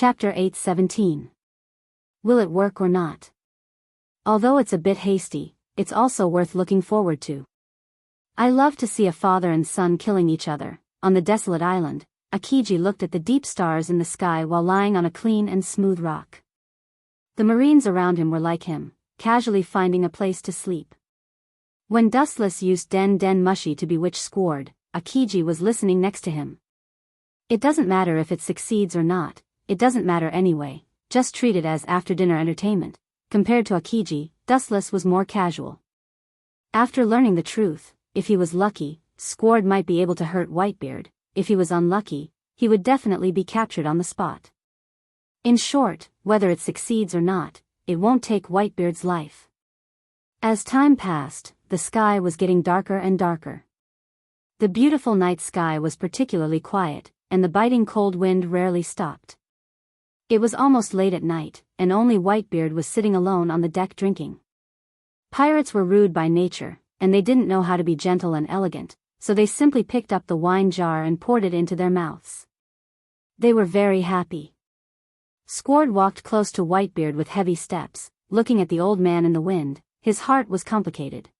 Chapter 8:17. Will it work or not? Although it's a bit hasty, it's also worth looking forward to. I love to see a father and son killing each other. On the desolate island, Akiji looked at the deep stars in the sky while lying on a clean and smooth rock. The marines around him were like him, casually finding a place to sleep. When Dustless used Den Den Mushi to bewitch Squard, Akiji was listening next to him. It doesn't matter if it succeeds or not, it doesn't matter anyway, just treat it as after-dinner entertainment. Compared to Akiji, Dustless was more casual. After learning the truth, if he was lucky, Squard might be able to hurt Whitebeard. If he was unlucky, he would definitely be captured on the spot. In short, whether it succeeds or not, it won't take Whitebeard's life. As time passed, the sky was getting darker and darker. The beautiful night sky was particularly quiet, and the biting cold wind rarely stopped. It was almost late at night, and only Whitebeard was sitting alone on the deck drinking. Pirates were rude by nature, and they didn't know how to be gentle and elegant, so they simply picked up the wine jar and poured it into their mouths. They were very happy. Squard walked close to Whitebeard with heavy steps, looking at the old man in the wind. His heart was complicated.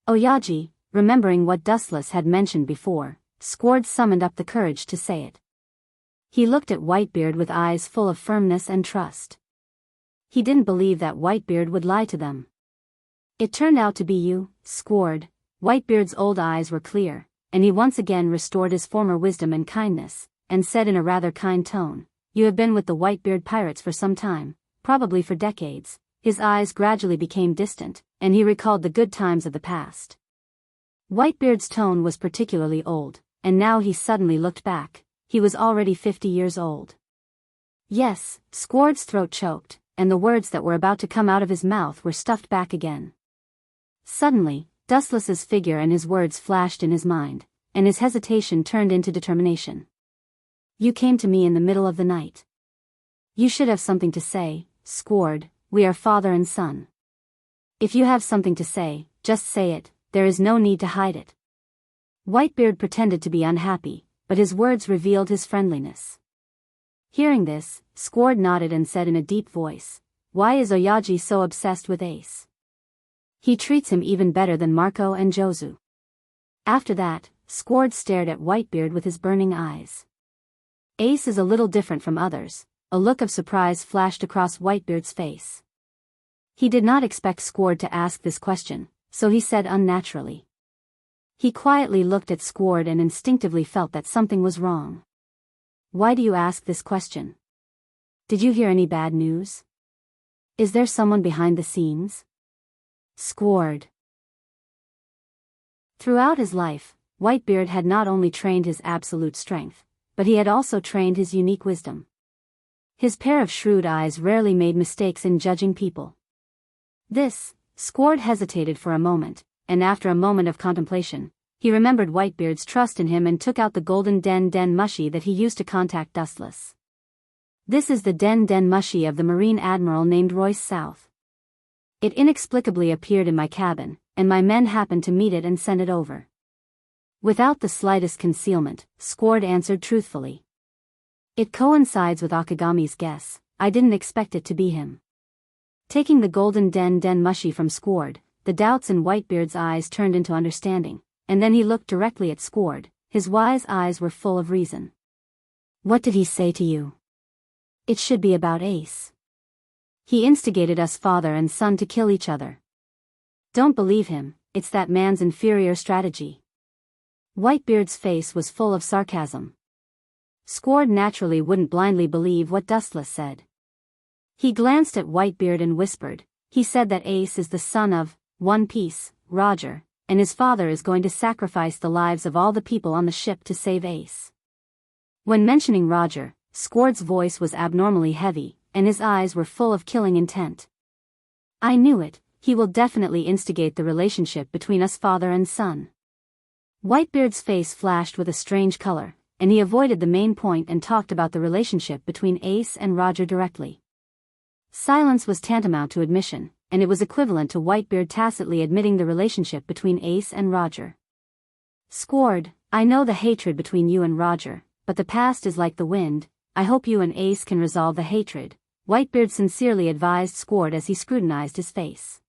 Oyaji, remembering what Dustless had mentioned before, Squard summoned up the courage to say it. He looked at Whitebeard with eyes full of firmness and trust. He didn't believe that Whitebeard would lie to them. It turned out to be you, Squard. Whitebeard's old eyes were clear, and he once again restored his former wisdom and kindness, and said in a rather kind tone, "You have been with the Whitebeard pirates for some time, probably for decades." His eyes gradually became distant, and he recalled the good times of the past. Whitebeard's tone was particularly old, and now he suddenly looked back. He was already 50 years old. Yes, Squard's throat choked, and the words that were about to come out of his mouth were stuffed back again. Suddenly, Dustless's figure and his words flashed in his mind, and his hesitation turned into determination. "You came to me in the middle of the night. You should have something to say, Squard. We are father and son. If you have something to say, just say it, there is no need to hide it." Whitebeard pretended to be unhappy, but his words revealed his friendliness. Hearing this, Squard nodded and said in a deep voice, "Why is Oyaji so obsessed with Ace? He treats him even better than Marco and Jozu." After that, Squard stared at Whitebeard with his burning eyes. "Ace is a little different from others." A look of surprise flashed across Whitebeard's face. He did not expect Squard to ask this question, so he said unnaturally. He quietly looked at Squard and instinctively felt that something was wrong. "Why do you ask this question? Did you hear any bad news? Is there someone behind the scenes?" Squard. Throughout his life, Whitebeard had not only trained his absolute strength, but he had also trained his unique wisdom. His pair of shrewd eyes rarely made mistakes in judging people. Squard hesitated for a moment, and after a moment of contemplation, he remembered Whitebeard's trust in him and took out the golden Den Den Mushi that he used to contact Dustless. "This is the Den Den Mushi of the Marine Admiral named Royce South. It inexplicably appeared in my cabin, and my men happened to meet it and send it over." Without the slightest concealment, Squard answered truthfully. "It coincides with Akagami's guess. I didn't expect it to be him." Taking the golden Den Den Mushi from Squard, the doubts in Whitebeard's eyes turned into understanding, and then he looked directly at Squard. His wise eyes were full of reason. "What did he say to you?" "It should be about Ace. He instigated us father and son to kill each other." "Don't believe him, it's that man's inferior strategy." Whitebeard's face was full of sarcasm. Squard naturally wouldn't blindly believe what Dustless said. He glanced at Whitebeard and whispered, "He said that Ace is the son of One Piece, Roger, and his father is going to sacrifice the lives of all the people on the ship to save Ace." When mentioning Roger, Squard's voice was abnormally heavy, and his eyes were full of killing intent. "I knew it, he will definitely instigate the relationship between us father and son." Whitebeard's face flashed with a strange color, and he avoided the main point and talked about the relationship between Ace and Roger directly. Silence was tantamount to admission, and it was equivalent to Whitebeard tacitly admitting the relationship between Ace and Roger. "Squard, I know the hatred between you and Roger, but the past is like the wind, I hope you and Ace can resolve the hatred, Whitebeard sincerely advised Squard as he scrutinized his face.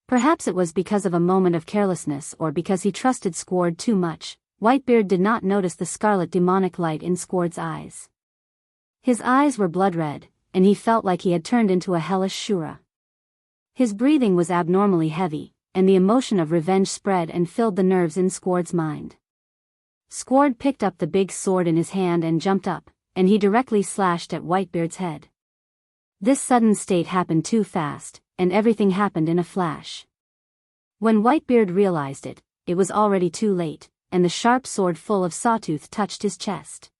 Perhaps it was because of a moment of carelessness or because he trusted Squard too much, Whitebeard did not notice the scarlet demonic light in Squard's eyes. His eyes were blood red, and he felt like he had turned into a hellish Shura. His breathing was abnormally heavy, and the emotion of revenge spread and filled the nerves in Squard's mind. Squard picked up the big sword in his hand and jumped up, and he directly slashed at Whitebeard's head. This sudden state happened too fast, and everything happened in a flash. When Whitebeard realized it, it was already too late, and the sharp sword full of sawtooth touched his chest.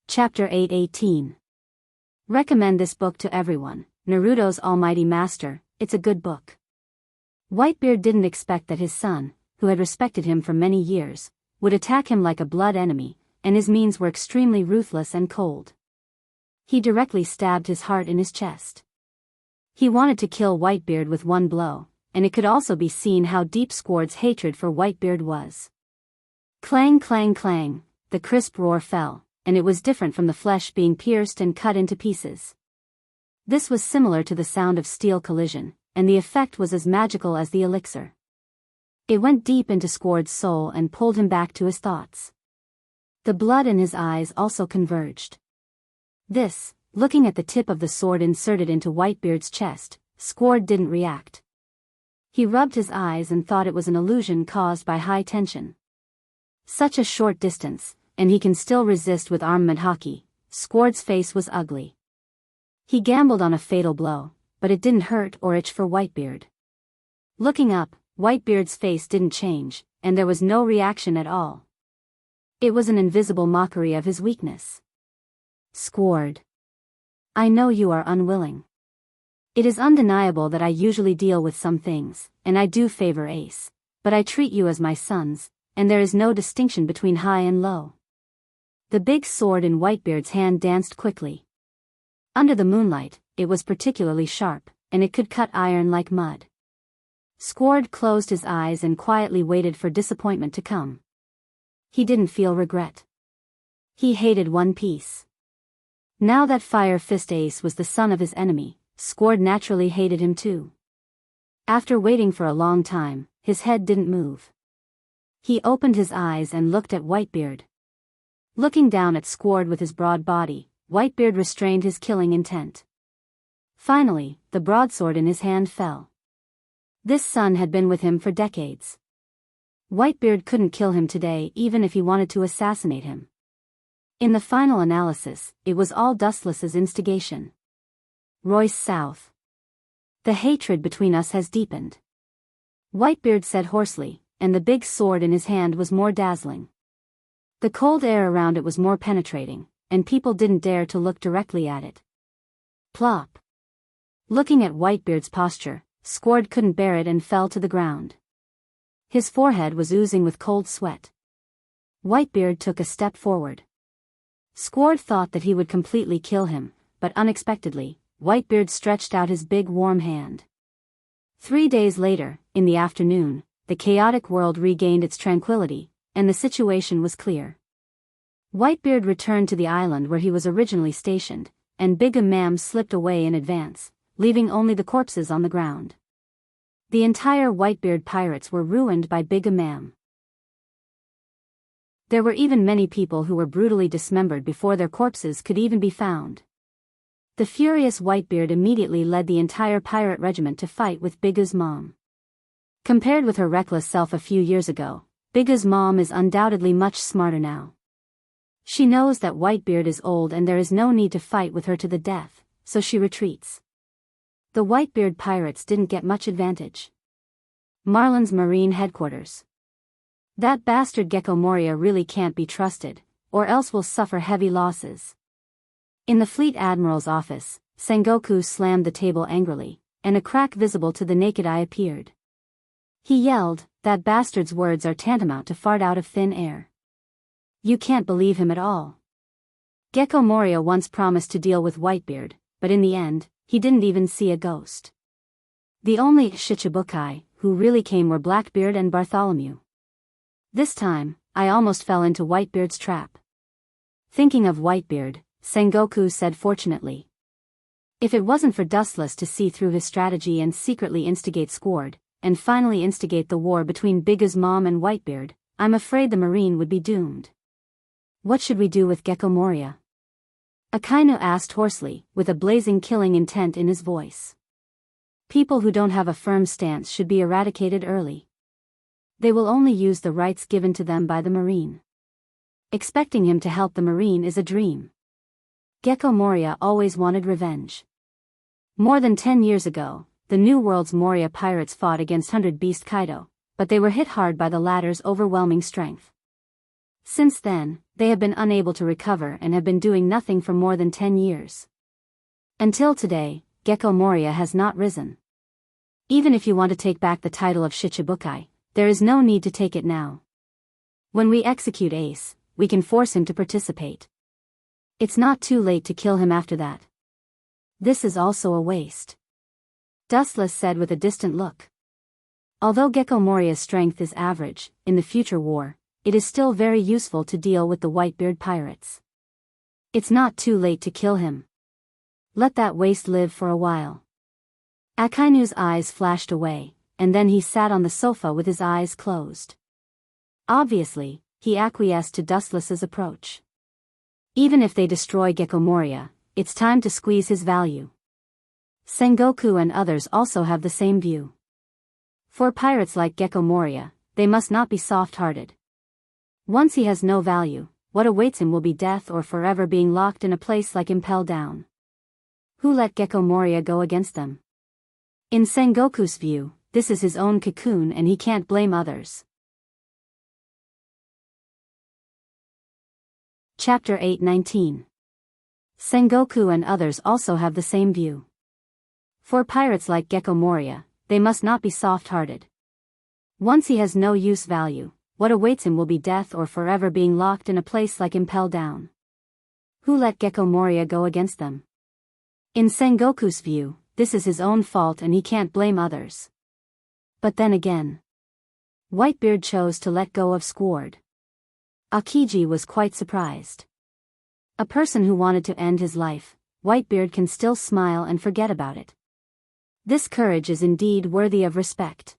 Chapter 8:18. Recommend this book to everyone. Naruto's Almighty Master, it's a good book. Whitebeard didn't expect that his son, who had respected him for many years, would attack him like a blood enemy, and his means were extremely ruthless and cold. He directly stabbed his heart in his chest. He wanted to kill Whitebeard with one blow, and it could also be seen how deep Squard's hatred for Whitebeard was. Clang clang clang, the crisp roar fell, and it was different from the flesh being pierced and cut into pieces. This was similar to the sound of steel collision, and the effect was as magical as the elixir. It went deep into Squard's soul and pulled him back to his thoughts. The blood in his eyes also converged. This, looking at the tip of the sword inserted into Whitebeard's chest, Squard didn't react. He rubbed his eyes and thought it was an illusion caused by high tension. Such a short distance, and he can still resist with armament hockey. Squard's face was ugly. He gambled on a fatal blow, but it didn't hurt or itch for Whitebeard. Looking up, Whitebeard's face didn't change, and there was no reaction at all. It was an invisible mockery of his weakness. Squard. I know you are unwilling. It is undeniable that I usually deal with some things, and I do favor Ace, but I treat you as my sons, and there is no distinction between high and low. The big sword in Whitebeard's hand danced quickly. Under the moonlight, it was particularly sharp, and it could cut iron like mud. Squard closed his eyes and quietly waited for disappointment to come. He didn't feel regret. He hated One Piece. Now that Fire Fist Ace was the son of his enemy, Squard naturally hated him too. After waiting for a long time, his head didn't move. He opened his eyes and looked at Whitebeard. Looking down at Squard with his broad body, Whitebeard restrained his killing intent. Finally, the broadsword in his hand fell. This son had been with him for decades. Whitebeard couldn't kill him today even if he wanted to assassinate him. In the final analysis, it was all Dustless's instigation. Royce South. The hatred between us has deepened. Whitebeard said hoarsely, and the big sword in his hand was more dazzling. The cold air around it was more penetrating, and people didn't dare to look directly at it. Plop. Looking at Whitebeard's posture, Squard couldn't bear it and fell to the ground. His forehead was oozing with cold sweat. Whitebeard took a step forward. Squard thought that he would completely kill him, but unexpectedly, Whitebeard stretched out his big warm hand. 3 days later, in the afternoon, the chaotic world regained its tranquility, and the situation was clear. Whitebeard returned to the island where he was originally stationed, and Big Mam slipped away in advance, leaving only the corpses on the ground. The entire Whitebeard pirates were ruined by Big Mam. There were even many people who were brutally dismembered before their corpses could even be found. The furious Whitebeard immediately led the entire pirate regiment to fight with Big's mom. Compared with her reckless self a few years ago, Big's mom is undoubtedly much smarter now. She knows that Whitebeard is old and there is no need to fight with her to the death, so she retreats. The Whitebeard pirates didn't get much advantage. Marlin's Marine Headquarters. That bastard Gecko Moria really can't be trusted, or else will suffer heavy losses. In the Fleet Admiral's office, Sengoku slammed the table angrily, and a crack visible to the naked eye appeared. He yelled, "That bastard's words are tantamount to fart out of thin air. You can't believe him at all." Gecko Moria once promised to deal with Whitebeard, but in the end, he didn't even see a ghost. The only Shichibukai who really came were Blackbeard and Bartholomew. This time, I almost fell into Whitebeard's trap. Thinking of Whitebeard, Sengoku said fortunately. If it wasn't for Dustless to see through his strategy and secretly instigate Squard, and finally instigate the war between Big's mom and Whitebeard, I'm afraid the Marine would be doomed. What should we do with Gecko Moria? Akainu asked hoarsely, with a blazing killing intent in his voice. People who don't have a firm stance should be eradicated early. They will only use the rights given to them by the Marine. Expecting him to help the Marine is a dream. Gecko Moria always wanted revenge. More than 10 years ago, the New World's Moria pirates fought against 100 Beast Kaido, but they were hit hard by the latter's overwhelming strength. Since then, they have been unable to recover and have been doing nothing for more than 10 years. Until today, Gecko Moria has not risen. Even if you want to take back the title of Shichibukai, there is no need to take it now. When we execute Ace, we can force him to participate. It's not too late to kill him after that. This is also a waste. Dustless said with a distant look. Although Gecko Moria's strength is average, in the future war, it is still very useful to deal with the Whitebeard pirates. It's not too late to kill him. Let that waste live for a while. Akainu's eyes flashed away, and then he sat on the sofa with his eyes closed. Obviously, he acquiesced to Dustless's approach. Even if they destroy Gecko Moria, it's time to squeeze his value. Sengoku and others also have the same view. For pirates like Gecko Moria, they must not be soft-hearted. Once he has no value, what awaits him will be death or forever being locked in a place like Impel Down. Who let Gecko Moria go against them? In Sengoku's view, this is his own cocoon and he can't blame others. Chapter 8:19. Sengoku and others also have the same view. For pirates like Gecko Moria, they must not be soft-hearted. Once he has no use value, what awaits him will be death or forever being locked in a place like Impel Down. Who let Gecko Moria go against them? In Sengoku's view, this is his own fault and he can't blame others. But then again, Whitebeard chose to let go of Squard. Akiji was quite surprised. A person who wanted to end his life, Whitebeard can still smile and forget about it. This courage is indeed worthy of respect.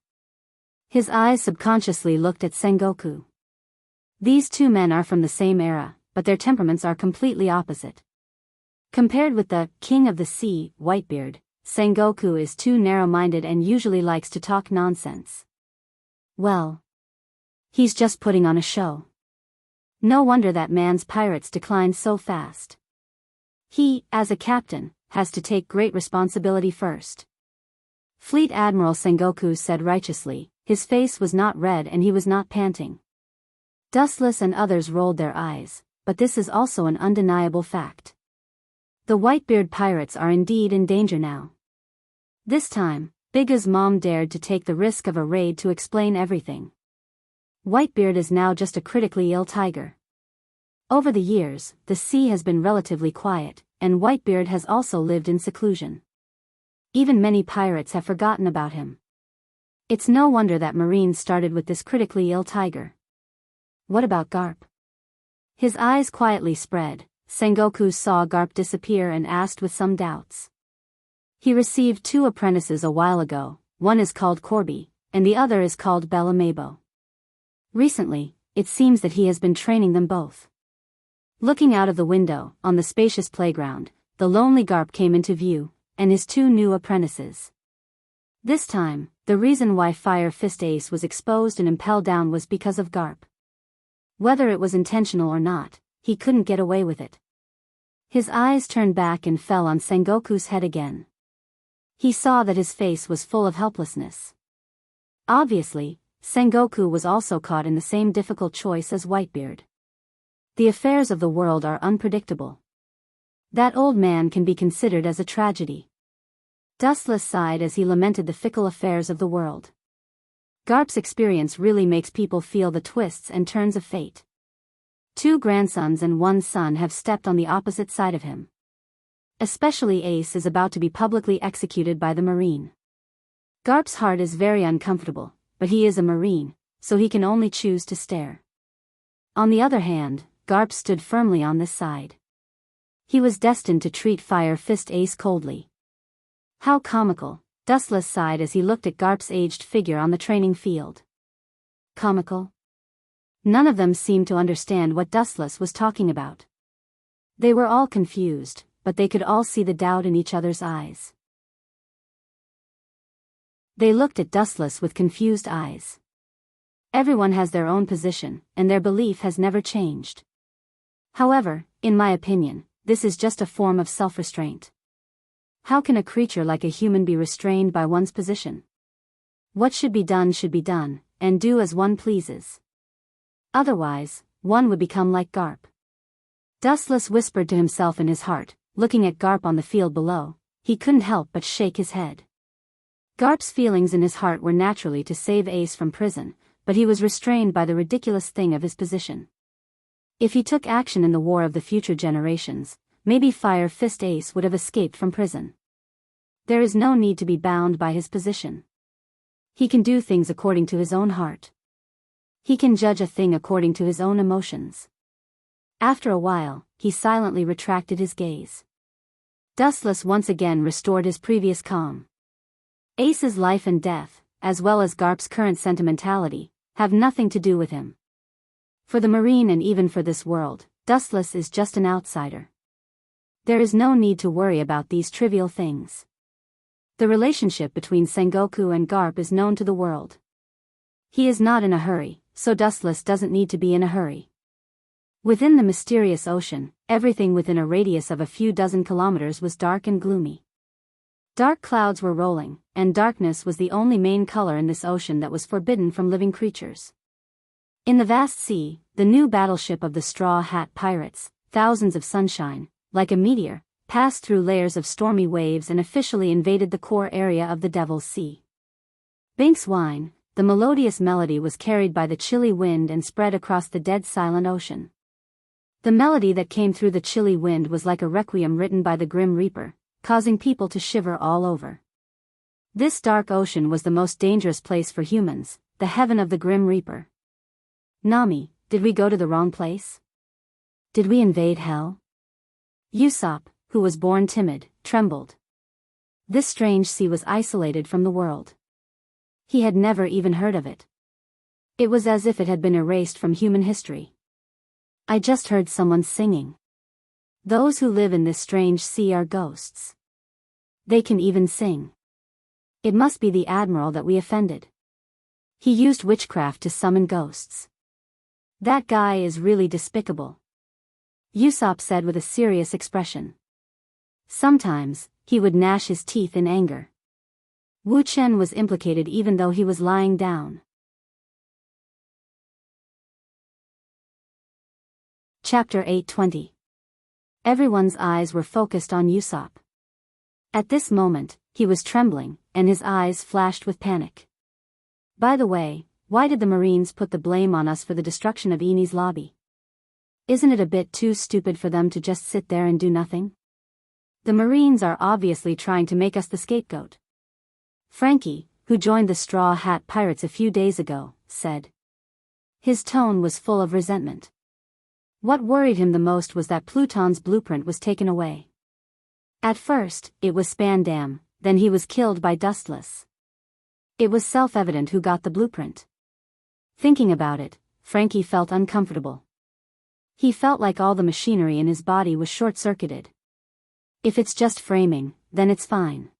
His eyes subconsciously looked at Sengoku. These two men are from the same era, but their temperaments are completely opposite. Compared with the King of the Sea, Whitebeard, Sengoku is too narrow-minded and usually likes to talk nonsense. Well, he's just putting on a show. No wonder that man's pirates declined so fast. He, as a captain, has to take great responsibility first. Fleet Admiral Sengoku said righteously, his face was not red and he was not panting. Dustless and others rolled their eyes, but this is also an undeniable fact. The Whitebeard pirates are indeed in danger now. This time, Big's mom dared to take the risk of a raid to explain everything. Whitebeard is now just a critically ill tiger. Over the years, the sea has been relatively quiet, and Whitebeard has also lived in seclusion. Even many pirates have forgotten about him. It's no wonder that Marines started with this critically ill tiger. What about Garp? His eyes quietly spread. Sengoku saw Garp disappear and asked with some doubts. He received 2 apprentices a while ago, one is called Corby, and the other is called Bellamebo. Recently, it seems that he has been training them both. Looking out of the window, on the spacious playground, the lonely Garp came into view, and his 2 new apprentices. This time, the reason why Fire Fist Ace was exposed and impelled down was because of Garp. Whether it was intentional or not, he couldn't get away with it. His eyes turned back and fell on Sengoku's head again. He saw that his face was full of helplessness. Obviously, Sengoku was also caught in the same difficult choice as Whitebeard. The affairs of the world are unpredictable. That old man can be considered as a tragedy. Dustless sighed as he lamented the fickle affairs of the world. Garp's experience really makes people feel the twists and turns of fate. 2 grandsons and 1 son have stepped on the opposite side of him. Especially Ace is about to be publicly executed by the Marine. Garp's heart is very uncomfortable, but he is a Marine, so he can only choose to stare. On the other hand, Garp stood firmly on this side. He was destined to treat Fire Fist Ace coldly. How comical, Dustless sighed as he looked at Garp's aged figure on the training field. Comical? None of them seemed to understand what Dustless was talking about. They were all confused, but they could all see the doubt in each other's eyes. They looked at Dustless with confused eyes. Everyone has their own position, and their belief has never changed. However, in my opinion, this is just a form of self-restraint. How can a creature like a human be restrained by one's position? What should be done, and do as one pleases. Otherwise, one would become like Garp. Dustless whispered to himself in his heart, looking at Garp on the field below. He couldn't help but shake his head. Garp's feelings in his heart were naturally to save Ace from prison, but he was restrained by the ridiculous thing of his position. If he took action in the war of the future generations, maybe Fire Fist Ace would have escaped from prison. There is no need to be bound by his position. He can do things according to his own heart. He can judge a thing according to his own emotions. After a while, he silently retracted his gaze. Dustless once again restored his previous calm. Ace's life and death, as well as Garp's current sentimentality, have nothing to do with him. For the Marine and even for this world, Dustless is just an outsider. There is no need to worry about these trivial things. The relationship between Sengoku and Garp is known to the world. He is not in a hurry, so Dustless doesn't need to be in a hurry. Within the mysterious ocean, everything within a radius of a few dozen kilometers was dark and gloomy. Dark clouds were rolling, and darkness was the only main color in this ocean that was forbidden from living creatures. In the vast sea, the new battleship of the Straw Hat Pirates, thousands of sunshine, like a meteor, passed through layers of stormy waves and officially invaded the core area of the Devil's Sea. Banks Wine, the melodious melody was carried by the chilly wind and spread across the dead silent ocean. The melody that came through the chilly wind was like a requiem written by the Grim Reaper, causing people to shiver all over. This dark ocean was the most dangerous place for humans, the heaven of the Grim Reaper. Nami, did we go to the wrong place? Did we invade hell? Usopp, who was born timid, trembled. This strange sea was isolated from the world. He had never even heard of it. It was as if it had been erased from human history. I just heard someone singing. Those who live in this strange sea are ghosts. They can even sing. It must be the Admiral that we offended. He used witchcraft to summon ghosts. That guy is really despicable, Usopp said with a serious expression. Sometimes, he would gnash his teeth in anger. Wu Chen was implicated even though he was lying down. Chapter 820. Everyone's eyes were focused on Usopp. At this moment, he was trembling, and his eyes flashed with panic. By the way, why did the Marines put the blame on us for the destruction of Eni's lobby? Isn't it a bit too stupid for them to just sit there and do nothing? The Marines are obviously trying to make us the scapegoat. Frankie, who joined the Straw Hat Pirates a few days ago, said. His tone was full of resentment. What worried him the most was that Pluton's blueprint was taken away. At first, it was Spandam, then he was killed by Dustless. It was self-evident who got the blueprint. Thinking about it, Frankie felt uncomfortable. He felt like all the machinery in his body was short-circuited. If it's just framing, then it's fine.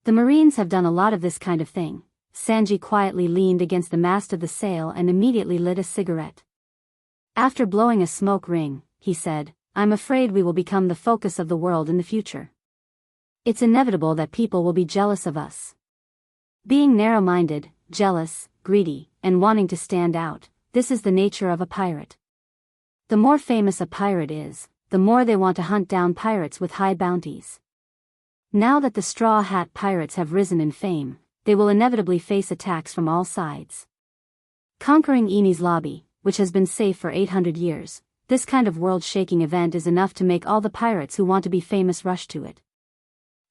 The Marines have done a lot of this kind of thing. Sanji quietly leaned against the mast of the sail and immediately lit a cigarette. After blowing a smoke ring, he said, I'm afraid we will become the focus of the world in the future. It's inevitable that people will be jealous of us. Being narrow-minded, jealous, greedy, and wanting to stand out, this is the nature of a pirate. The more famous a pirate is, the more they want to hunt down pirates with high bounties. Now that the Straw Hat Pirates have risen in fame, they will inevitably face attacks from all sides. Conquering Eni's lobby, which has been safe for 800 years, this kind of world-shaking event is enough to make all the pirates who want to be famous rush to it.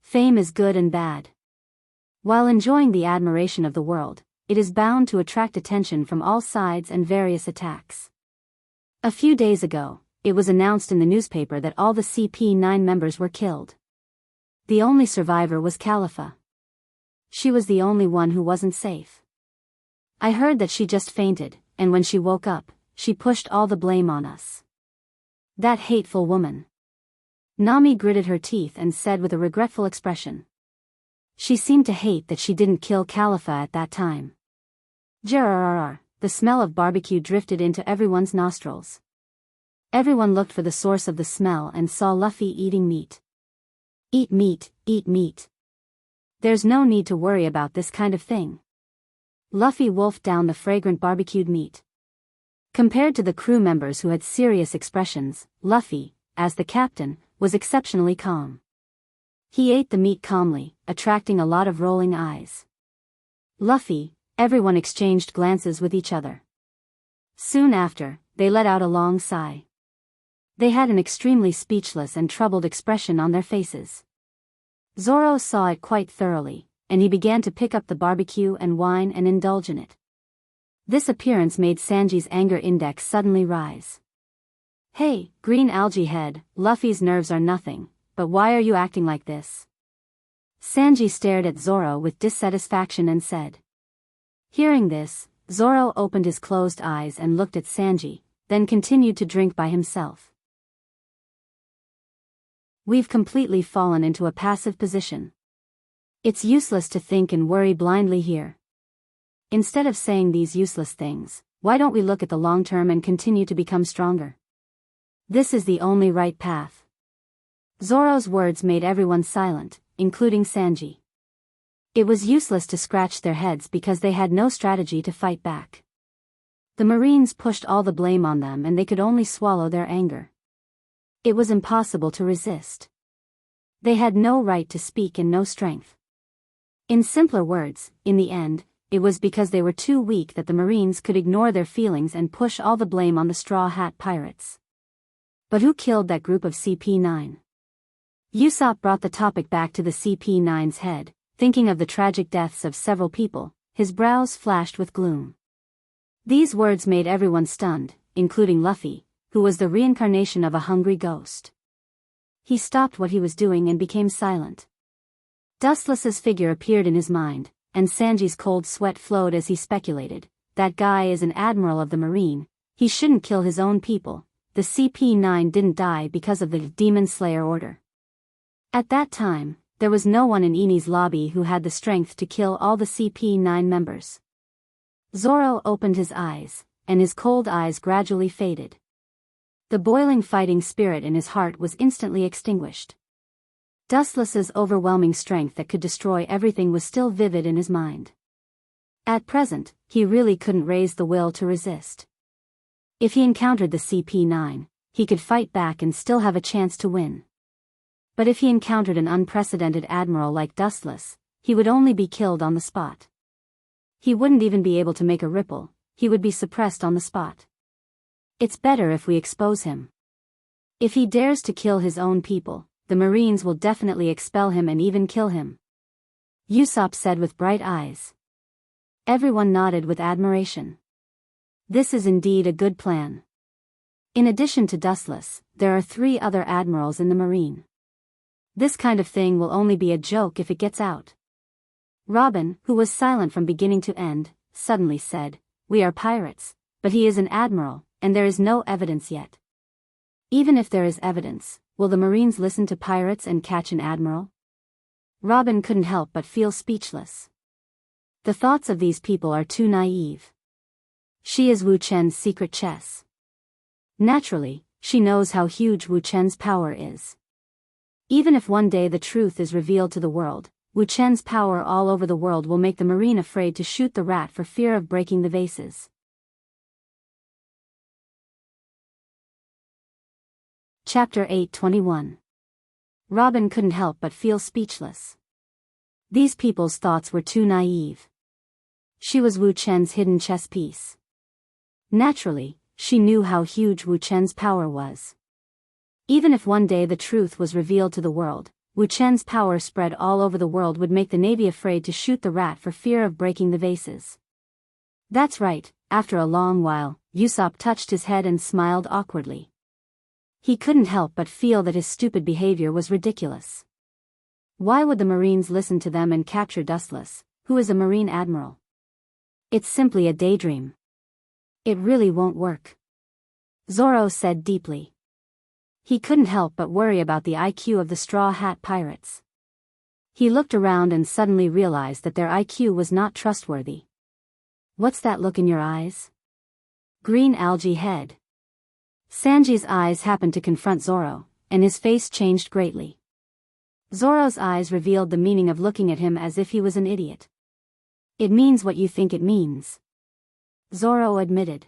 Fame is good and bad. While enjoying the admiration of the world, it is bound to attract attention from all sides and various attacks. A few days ago, it was announced in the newspaper that all the CP9 members were killed. The only survivor was Khalifa. She was the only one who wasn't safe. I heard that she just fainted, and when she woke up, she pushed all the blame on us. That hateful woman. Nami gritted her teeth and said with a regretful expression. She seemed to hate that she didn't kill Khalifa at that time. Jarrrrrr, the smell of barbecue drifted into everyone's nostrils. Everyone looked for the source of the smell and saw Luffy eating meat. Eat meat, eat meat. There's no need to worry about this kind of thing. Luffy wolfed down the fragrant barbecued meat. Compared to the crew members who had serious expressions, Luffy, as the captain, was exceptionally calm. He ate the meat calmly, attracting a lot of rolling eyes. Luffy, everyone exchanged glances with each other. Soon after, they let out a long sigh. They had an extremely speechless and troubled expression on their faces. Zoro saw it quite thoroughly, and he began to pick up the barbecue and wine and indulge in it. This appearance made Sanji's anger index suddenly rise. Hey, green algae head, Luffy's nerves are nothing, but why are you acting like this? Sanji stared at Zoro with dissatisfaction and said. Hearing this, Zoro opened his closed eyes and looked at Sanji, then continued to drink by himself. We've completely fallen into a passive position. It's useless to think and worry blindly here. Instead of saying these useless things, why don't we look at the long term and continue to become stronger? This is the only right path. Zoro's words made everyone silent, including Sanji. It was useless to scratch their heads because they had no strategy to fight back. The Marines pushed all the blame on them and they could only swallow their anger. It was impossible to resist. They had no right to speak and no strength. In simpler words, in the end, it was because they were too weak that the Marines could ignore their feelings and push all the blame on the Straw Hat Pirates. But who killed that group of CP9? Usopp brought the topic back to the CP9's head, thinking of the tragic deaths of several people, his brows flashed with gloom. These words made everyone stunned, including Luffy, who was the reincarnation of a hungry ghost. He stopped what he was doing and became silent. Dustless's figure appeared in his mind, and Sanji's cold sweat flowed as he speculated, that guy is an admiral of the Marine, he shouldn't kill his own people, the CP9 didn't die because of the Demon Slayer order. At that time, there was no one in Enies lobby who had the strength to kill all the CP9 members. Zoro opened his eyes, and his cold eyes gradually faded. The boiling fighting spirit in his heart was instantly extinguished. Dustless's overwhelming strength that could destroy everything was still vivid in his mind. At present, he really couldn't raise the will to resist. If he encountered the CP9, he could fight back and still have a chance to win. But if he encountered an unprecedented admiral like Dustless, he would only be killed on the spot. He wouldn't even be able to make a ripple, he would be suppressed on the spot. It's better if we expose him. If he dares to kill his own people, the Marines will definitely expel him and even kill him. Usopp said with bright eyes. Everyone nodded with admiration. This is indeed a good plan. In addition to Dustless, there are 3 other admirals in the Marine. This kind of thing will only be a joke if it gets out. Robin, who was silent from beginning to end, suddenly said, We are pirates, but he is an admiral, and there is no evidence yet. Even if there is evidence, will the Marines listen to pirates and catch an admiral? Robin couldn't help but feel speechless. The thoughts of these people are too naive. She is Wu Chen's secret chess. Naturally, she knows how huge Wu Chen's power is. Even if one day the truth is revealed to the world, Wu Chen's power all over the world will make the Marine afraid to shoot the rat for fear of breaking the vases. Chapter 8:21. Robin couldn't help but feel speechless. These people's thoughts were too naive. She was Wu Chen's hidden chess piece. Naturally, she knew how huge Wu Chen's power was. Even if one day the truth was revealed to the world, Wu Chen's power spread all over the world would make the Navy afraid to shoot the rat for fear of breaking the vases. That's right. After a long while, Usopp touched his head and smiled awkwardly. He couldn't help but feel that his stupid behavior was ridiculous. Why would the Marines listen to them and capture Dustless, who is a Marine Admiral? It's simply a daydream. It really won't work. Zoro said deeply. He couldn't help but worry about the IQ of the Straw Hat Pirates. He looked around and suddenly realized that their IQ was not trustworthy. What's that look in your eyes? Green algae head. Sanji's eyes happened to confront Zoro, and his face changed greatly. Zoro's eyes revealed the meaning of looking at him as if he was an idiot. It means what you think it means, Zoro admitted.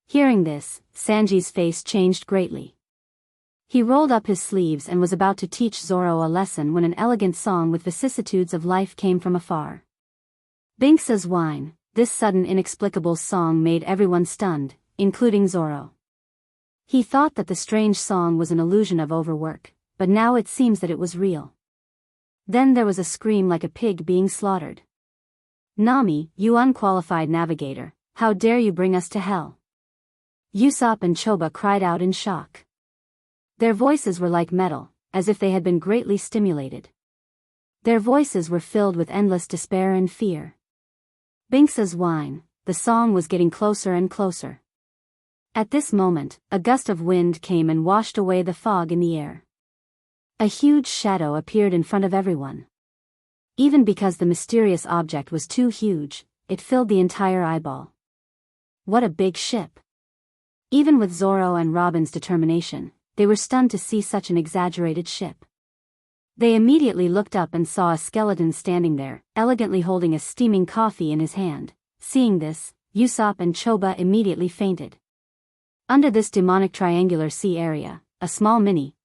Hearing this, Sanji's face changed greatly. He rolled up his sleeves and was about to teach Zoro a lesson when an elegant song with vicissitudes of life came from afar. Binks's whine. This sudden inexplicable song made everyone stunned, including Zoro. He thought that the strange song was an illusion of overwork, but now it seems that it was real. Then there was a scream like a pig being slaughtered. Nami, you unqualified navigator, how dare you bring us to hell? Usopp and Choba cried out in shock. Their voices were like metal, as if they had been greatly stimulated. Their voices were filled with endless despair and fear. Binks's whine, the song was getting closer and closer. At this moment, a gust of wind came and washed away the fog in the air. A huge shadow appeared in front of everyone. Even because the mysterious object was too huge, it filled the entire eyeball. What a big ship! Even with Zoro and Robin's determination, they were stunned to see such an exaggerated ship. They immediately looked up and saw a skeleton standing there, elegantly holding a steaming coffee in his hand. Seeing this, Usopp and Choba immediately fainted. Under this demonic triangular sea area, a small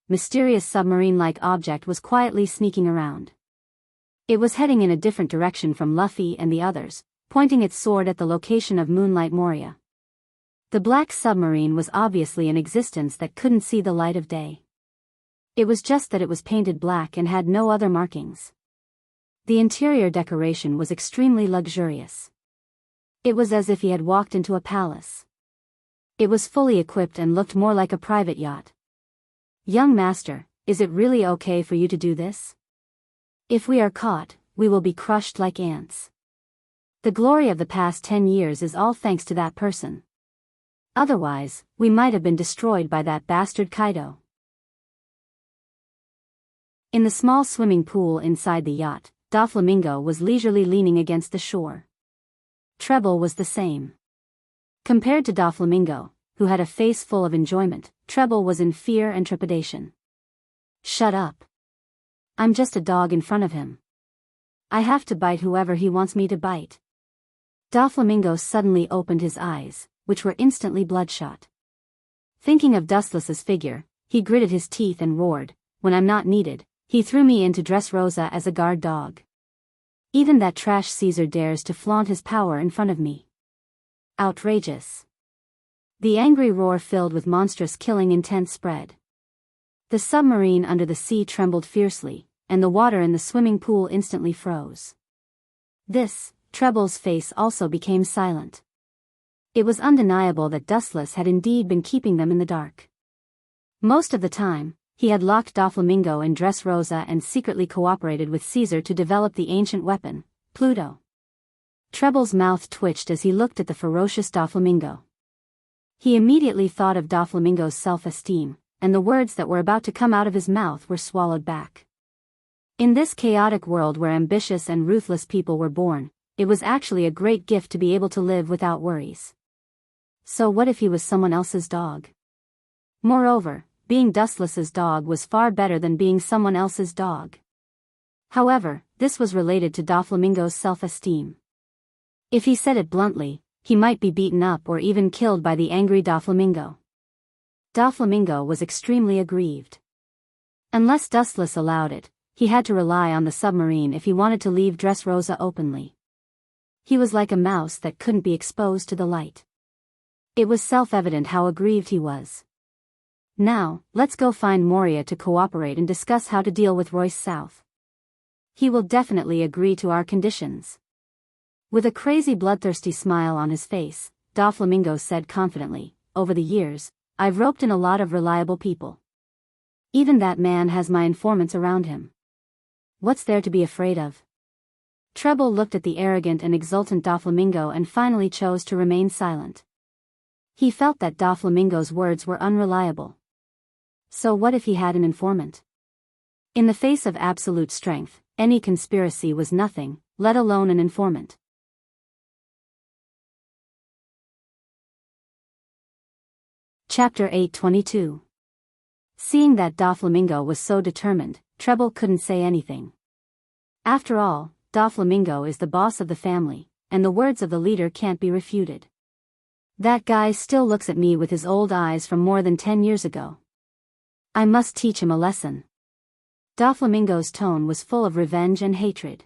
mysterious submarine-like object was quietly sneaking around. It was heading in a different direction from Luffy and the others, pointing its sword at the location of Moonlight Moria. The black submarine was obviously an existence that couldn't see the light of day. It was just that it was painted black and had no other markings. The interior decoration was extremely luxurious. It was as if he had walked into a palace. It was fully equipped and looked more like a private yacht. Young master, is it really okay for you to do this? If we are caught, we will be crushed like ants. The glory of the past 10 years is all thanks to that person. Otherwise, we might have been destroyed by that bastard Kaido. In the small swimming pool inside the yacht, Doflamingo was leisurely leaning against the shore. Treble was the same. Compared to Doflamingo, who had a face full of enjoyment, Treble was in fear and trepidation. Shut up. I'm just a dog in front of him. I have to bite whoever he wants me to bite. Doflamingo suddenly opened his eyes, which were instantly bloodshot. Thinking of Dustless's figure, he gritted his teeth and roared, "When I'm not needed, he threw me into Dressrosa as a guard dog. Even that trash Caesar dares to flaunt his power in front of me. Outrageous." The angry roar filled with monstrous killing intent spread. The submarine under the sea trembled fiercely, and the water in the swimming pool instantly froze. Treble's face also became silent. It was undeniable that Dustless had indeed been keeping them in the dark. Most of the time, he had locked Doflamingo in Dressrosa and secretly cooperated with Caesar to develop the ancient weapon, Pluto. Treble's mouth twitched as he looked at the ferocious Doflamingo. He immediately thought of Doflamingo's self-esteem, and the words that were about to come out of his mouth were swallowed back. In this chaotic world where ambitious and ruthless people were born, it was actually a great gift to be able to live without worries. So what if he was someone else's dog? Moreover, being Dustless's dog was far better than being someone else's dog. However, this was related to Doflamingo's self-esteem. If he said it bluntly, he might be beaten up or even killed by the angry Doflamingo. Doflamingo was extremely aggrieved. Unless Dustless allowed it, he had to rely on the submarine if he wanted to leave Dressrosa openly. He was like a mouse that couldn't be exposed to the light. It was self-evident how aggrieved he was. Now, let's go find Moria to cooperate and discuss how to deal with Royce South. He will definitely agree to our conditions. With a crazy bloodthirsty smile on his face, Doflamingo said confidently, "Over the years, I've roped in a lot of reliable people. Even that man has my informants around him. What's there to be afraid of?" Treble looked at the arrogant and exultant Doflamingo and finally chose to remain silent. He felt that Doflamingo's words were unreliable. So what if he had an informant? In the face of absolute strength, any conspiracy was nothing, let alone an informant. Chapter 822. Seeing that Doflamingo was so determined, Treble couldn't say anything. After all, Doflamingo is the boss of the family, and the words of the leader can't be refuted. That guy still looks at me with his old eyes from more than 10 years ago. I must teach him a lesson. Doflamingo's tone was full of revenge and hatred.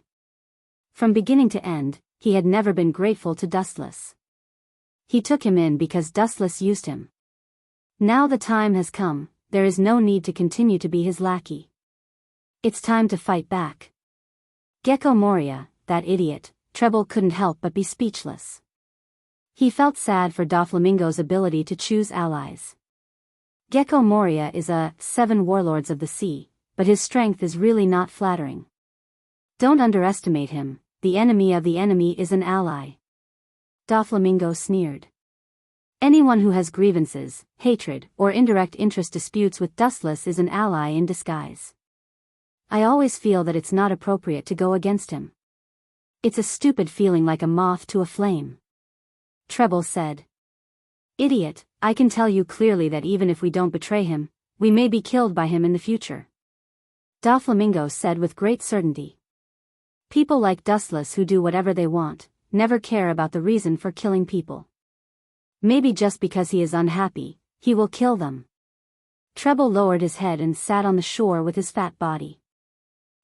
From beginning to end, he had never been grateful to Dustless. He took him in because Dustless used him. Now the time has come, there is no need to continue to be his lackey. It's time to fight back. Gecko Moria, that idiot, Treble couldn't help but be speechless. He felt sad for Doflamingo's ability to choose allies. Gecko Moria is a 7 warlords of the sea, but his strength is really not flattering. Don't underestimate him, the enemy of the enemy is an ally. Doflamingo sneered. Anyone who has grievances, hatred, or indirect interest disputes with Dustless is an ally in disguise. I always feel that it's not appropriate to go against him. It's a stupid feeling like a moth to a flame. Treble said. Idiot, I can tell you clearly that even if we don't betray him, we may be killed by him in the future. Doflamingo said with great certainty. People like Dustless who do whatever they want, never care about the reason for killing people. Maybe just because he is unhappy, he will kill them. Treble lowered his head and sat on the shore with his fat body.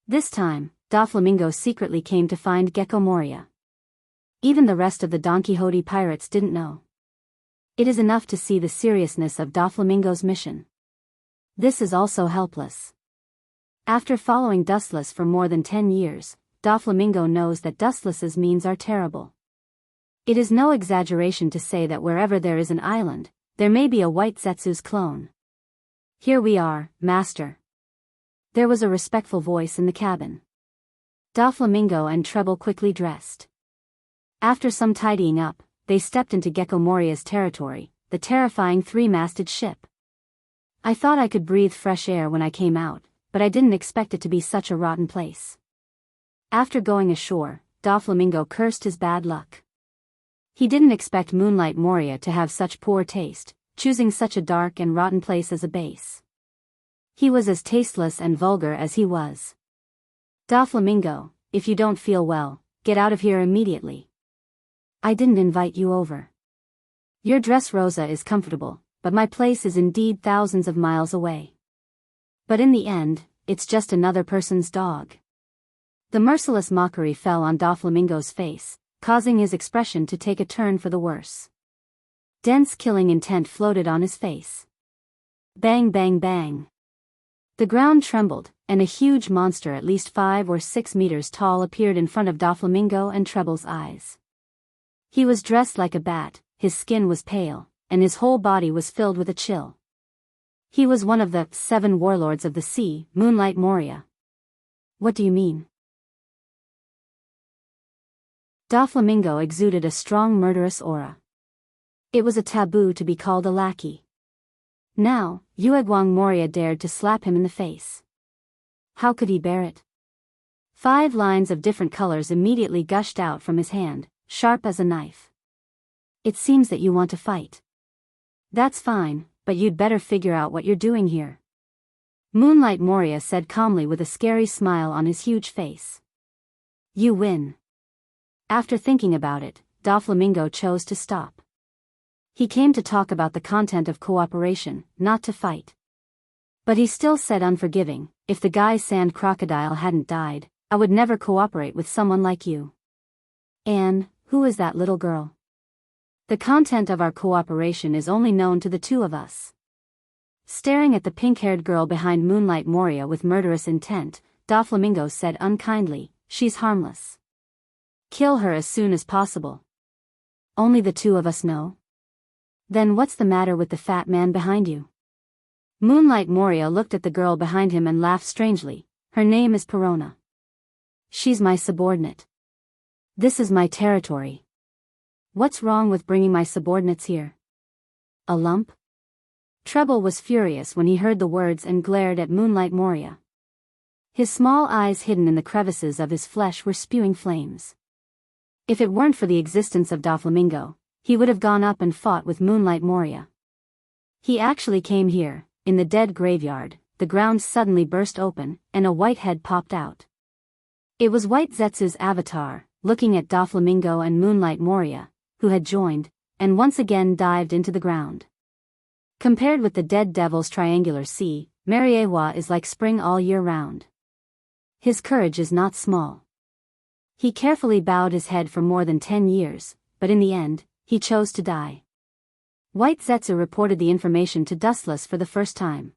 This time, Doflamingo secretly came to find Gecko Moria. Even the rest of the Don Quixote pirates didn't know. It is enough to see the seriousness of Doflamingo's mission. This is also helpless. After following Dustless for more than 10 years, Doflamingo knows that Dustless's means are terrible. It is no exaggeration to say that wherever there is an island, there may be a white Zetsu's clone. Here we are, master. There was a respectful voice in the cabin. Doflamingo and Treble quickly dressed. After some tidying up, they stepped into Gecko Moria's territory, the terrifying 3-masted ship. I thought I could breathe fresh air when I came out, but I didn't expect it to be such a rotten place. After going ashore, Doflamingo cursed his bad luck. He didn't expect Moonlight Moria to have such poor taste, choosing such a dark and rotten place as a base. He was as tasteless and vulgar as he was. Doflamingo, if you don't feel well, get out of here immediately. I didn't invite you over. Your dress Rosa is comfortable, but my place is indeed thousands of miles away. But in the end, it's just another person's dog. The merciless mockery fell on Doflamingo's face, causing his expression to take a turn for the worse. Dense killing intent floated on his face. Bang bang bang. The ground trembled, and a huge monster at least 5 or 6 meters tall appeared in front of Doflamingo and Treble's eyes. He was dressed like a bat, his skin was pale, and his whole body was filled with a chill. He was one of the 7 warlords of the sea, Moonlight Moria. What do you mean? Doflamingo exuded a strong murderous aura. It was a taboo to be called a lackey. Now, Uegwang Moria dared to slap him in the face. How could he bear it? 5 lines of different colors immediately gushed out from his hand, sharp as a knife. It seems that you want to fight. That's fine, but you'd better figure out what you're doing here. Moonlight Moria said calmly with a scary smile on his huge face. You win. After thinking about it, Doflamingo chose to stop. He came to talk about the content of cooperation, not to fight. But he still said unforgiving, if the guy Sand Crocodile hadn't died, I would never cooperate with someone like you. Anne, who is that little girl? The content of our cooperation is only known to the 2 of us. Staring at the pink-haired girl behind Moonlight Moria with murderous intent, Doflamingo said unkindly, she's harmless. Kill her as soon as possible. Only the two of us know? Then what's the matter with the fat man behind you? Moonlight Moria looked at the girl behind him and laughed strangely. Her name is Perona. She's my subordinate. This is my territory. What's wrong with bringing my subordinates here? A lump? Treble was furious when he heard the words and glared at Moonlight Moria. His small eyes hidden in the crevices of his flesh were spewing flames. If it weren't for the existence of Doflamingo, he would have gone up and fought with Moonlight Moria. He actually came here. In the dead graveyard, the ground suddenly burst open, and a white head popped out. It was White Zetsu's avatar, looking at Doflamingo and Moonlight Moria, who had joined, and once again dived into the ground. Compared with the dead devil's triangular sea, Mariewa is like spring all year round. His courage is not small. He carefully bowed his head for more than 10 years, but in the end, he chose to die. White Zetsu reported the information to Dustless for the first time.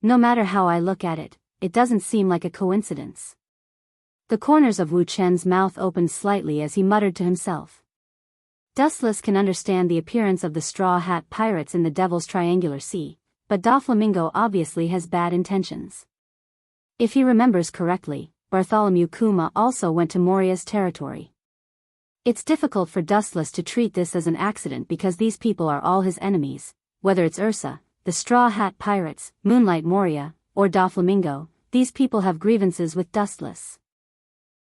No matter how I look at it, it doesn't seem like a coincidence. The corners of Wu Chen's mouth opened slightly as he muttered to himself. Dustless can understand the appearance of the Straw Hat Pirates in the Devil's Triangular Sea, but Doflamingo obviously has bad intentions. If he remembers correctly, Bartholomew Kuma also went to Moria's territory. It's difficult for Dustless to treat this as an accident because these people are all his enemies, whether it's Ursa, the Straw Hat Pirates, Moonlight Moria, or Doflamingo, these people have grievances with Dustless.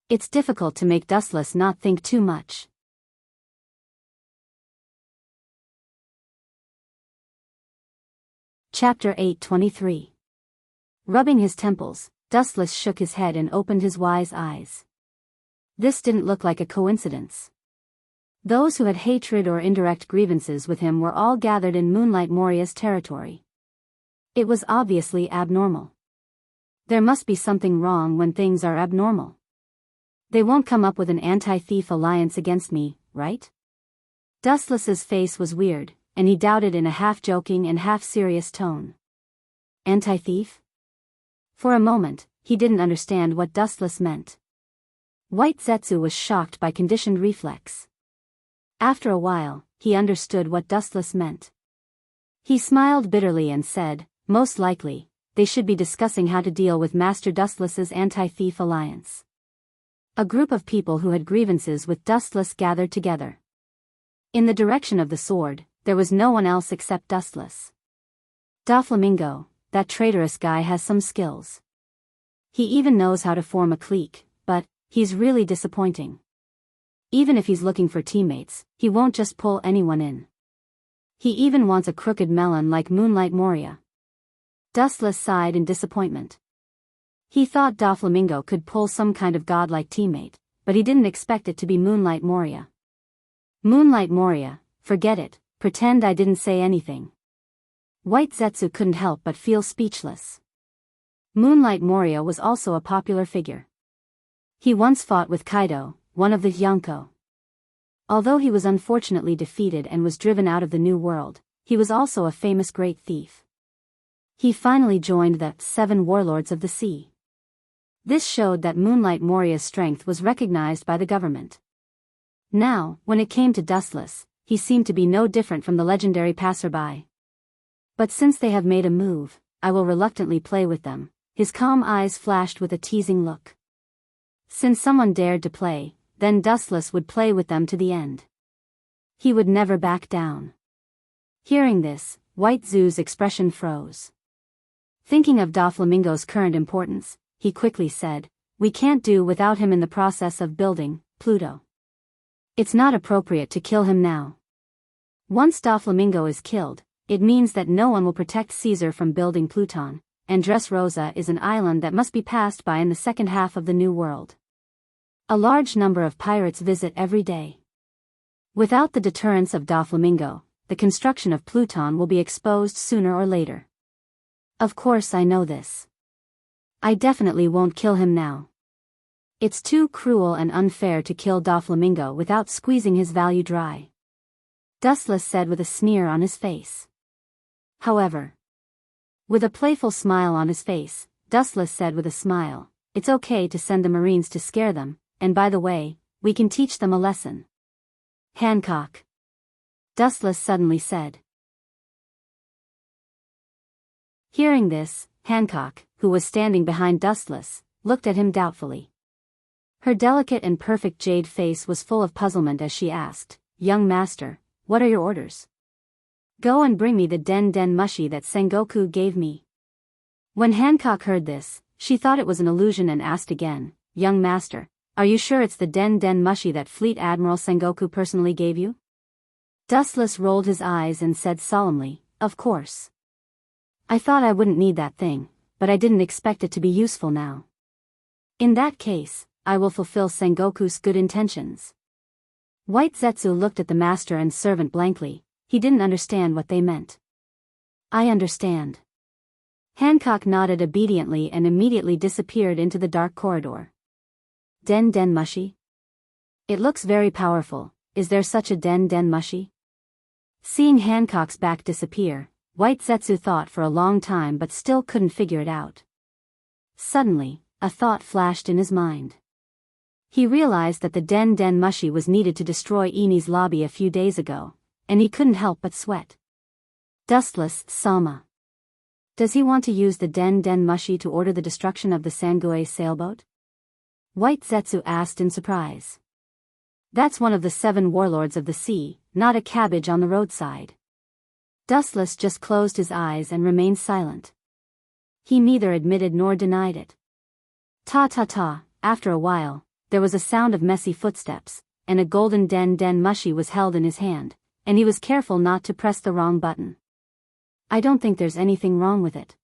It's difficult to make Dustless not think too much. Chapter 823. Rubbing his temples, Dustless shook his head and opened his wise eyes. This didn't look like a coincidence. Those who had hatred or indirect grievances with him were all gathered in Moonlight Moria's territory. It was obviously abnormal. There must be something wrong when things are abnormal. They won't come up with an anti-thief alliance against me, right? Dustless's face was weird, and he doubted in a half-joking and half-serious tone. Anti-thief? For a moment, he didn't understand what Dustless meant. White Zetsu was shocked by conditioned reflex. After a while, he understood what Dustless meant. He smiled bitterly and said, most likely, they should be discussing how to deal with Master Dustless's anti-thief alliance. A group of people who had grievances with Dustless gathered together. In the direction of the sword, there was no one else except Dustless. Doflamingo, that traitorous guy, has some skills. He even knows how to form a clique, but he's really disappointing. Even if he's looking for teammates, he won't just pull anyone in. He even wants a crooked melon like Moonlight Moria. Dustless sighed in disappointment. He thought Doflamingo could pull some kind of godlike teammate, but he didn't expect it to be Moonlight Moria. Moonlight Moria, forget it, pretend I didn't say anything. White Zetsu couldn't help but feel speechless. Moonlight Moria was also a popular figure. He once fought with Kaido, one of the Yonko. Although he was unfortunately defeated and was driven out of the New World, he was also a famous great thief. He finally joined the 7 Warlords of the Sea. This showed that Moonlight Moria's strength was recognized by the government. Now, when it came to Dustless, he seemed to be no different from the legendary passerby. But since they have made a move, I will reluctantly play with them. His calm eyes flashed with a teasing look. Since someone dared to play, then Dustless would play with them to the end. He would never back down. Hearing this, White Zoo's expression froze. Thinking of Doflamingo's current importance, he quickly said, "We can't do without him in the process of building Pluto. It's not appropriate to kill him now. Once Doflamingo is killed, it means that no one will protect Caesar from building Pluton, and Dressrosa is an island that must be passed by in the second half of the New World. A large number of pirates visit every day. Without the deterrence of Doflamingo, the construction of Pluton will be exposed sooner or later. Of course I know this. I definitely won't kill him now. It's too cruel and unfair to kill Doflamingo without squeezing his value dry," Dustless said with a sneer on his face. However, with a playful smile on his face, Dustless said with a smile, "It's okay to send the Marines to scare them, and by the way, we can teach them a lesson. Hancock. Dustless suddenly said. Hearing this, Hancock, who was standing behind Dustless, looked at him doubtfully. Her delicate and perfect jade face was full of puzzlement as she asked, "Young master, what are your orders?" "Go and bring me the den mushi that Sengoku gave me." When Hancock heard this, she thought it was an illusion and asked again, "Young master, are you sure it's the den mushi that Fleet Admiral Sengoku personally gave you?" Dustless rolled his eyes and said solemnly, "Of course. I thought I wouldn't need that thing, but I didn't expect it to be useful now. In that case, I will fulfill Sengoku's good intentions." White Zetsu looked at the master and servant blankly. He didn't understand what they meant. "I understand." Hancock nodded obediently and immediately disappeared into the dark corridor. Den mushi? It looks very powerful. Is there such a den mushi? Seeing Hancock's back disappear, White Zetsu thought for a long time but still couldn't figure it out. Suddenly, a thought flashed in his mind. He realized that the den mushi was needed to destroy Eni's lobby a few days ago, and he couldn't help but sweat. Dustless Sama. Does he want to use the den mushi to order the destruction of the Sangue sailboat? White Zetsu asked in surprise. That's one of the 7 warlords of the sea, not a cabbage on the roadside. Dustless just closed his eyes and remained silent. He neither admitted nor denied it. Ta. After a while, there was a sound of messy footsteps, and a golden den mushi was held in his hand, and he was careful not to press the wrong button. "I don't think there's anything wrong with it.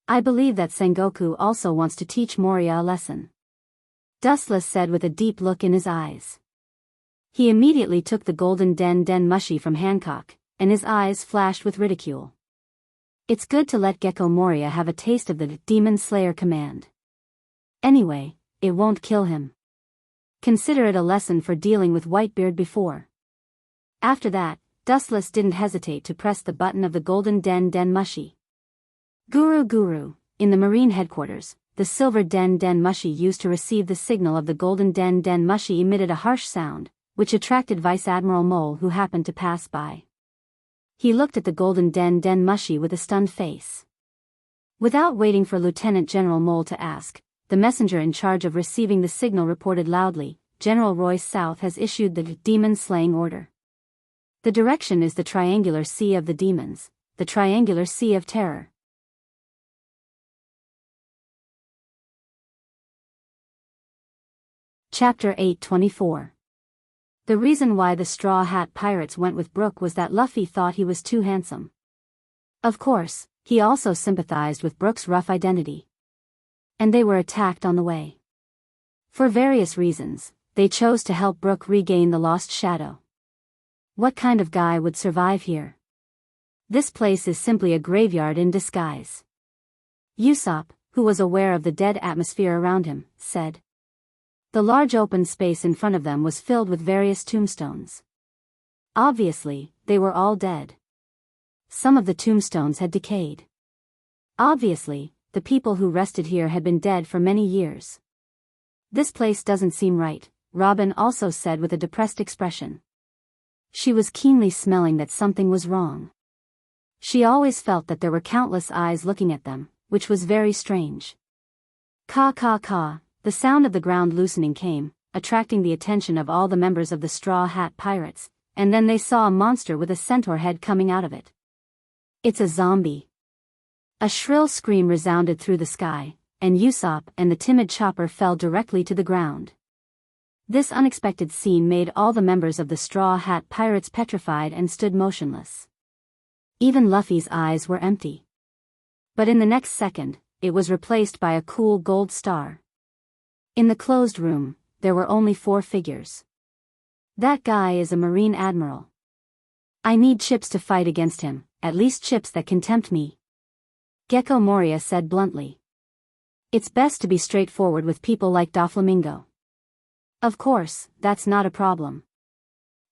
I believe that Sengoku also wants to teach Moria a lesson," Dustless said with a deep look in his eyes. He immediately took the golden den mushi from Hancock, and his eyes flashed with ridicule. "It's good to let Gecko Moria have a taste of the Demon Slayer command. Anyway, it won't kill him. Consider it a lesson for dealing with Whitebeard before." After that, Dustless didn't hesitate to press the button of the golden den mushi. Guru. In the Marine headquarters, the silver den mushi used to receive the signal of the golden den mushi emitted a harsh sound, which attracted Vice Admiral Mole, who happened to pass by. He looked at the golden den mushi with a stunned face. Without waiting for Lieutenant General Mole to ask, the messenger in charge of receiving the signal reported loudly, "General Royce South has issued the demon-slaying order. The direction is the Triangular Sea of the Demons, the Triangular Sea of Terror." Chapter 824. The reason why the Straw Hat Pirates went with Brooke was that Luffy thought he was too handsome. Of course, he also sympathized with Brooke's rough identity. And they were attacked on the way. For various reasons, they chose to help Brooke regain the lost shadow. What kind of guy would survive here? This place is simply a graveyard in disguise. Usopp, who was aware of the dead atmosphere around him, said. The large open space in front of them was filled with various tombstones. Obviously, they were all dead. Some of the tombstones had decayed. Obviously, the people who rested here had been dead for many years. "This place doesn't seem right," Robin also said with a depressed expression. She was keenly smelling that something was wrong. She always felt that there were countless eyes looking at them, which was very strange. Caw. The sound of the ground loosening came, attracting the attention of all the members of the Straw Hat Pirates, and then they saw a monster with a centaur head coming out of it. "It's a zombie." A shrill scream resounded through the sky, and Usopp and the timid Chopper fell directly to the ground. This unexpected scene made all the members of the Straw Hat Pirates petrified and stood motionless. Even Luffy's eyes were empty. But in the next second, it was replaced by a cool gold star. In the closed room, there were only 4 figures. "That guy is a Marine Admiral. I need chips to fight against him, at least chips that can tempt me," Gecko Moria said bluntly. "It's best to be straightforward with people like Doflamingo." "Of course, that's not a problem."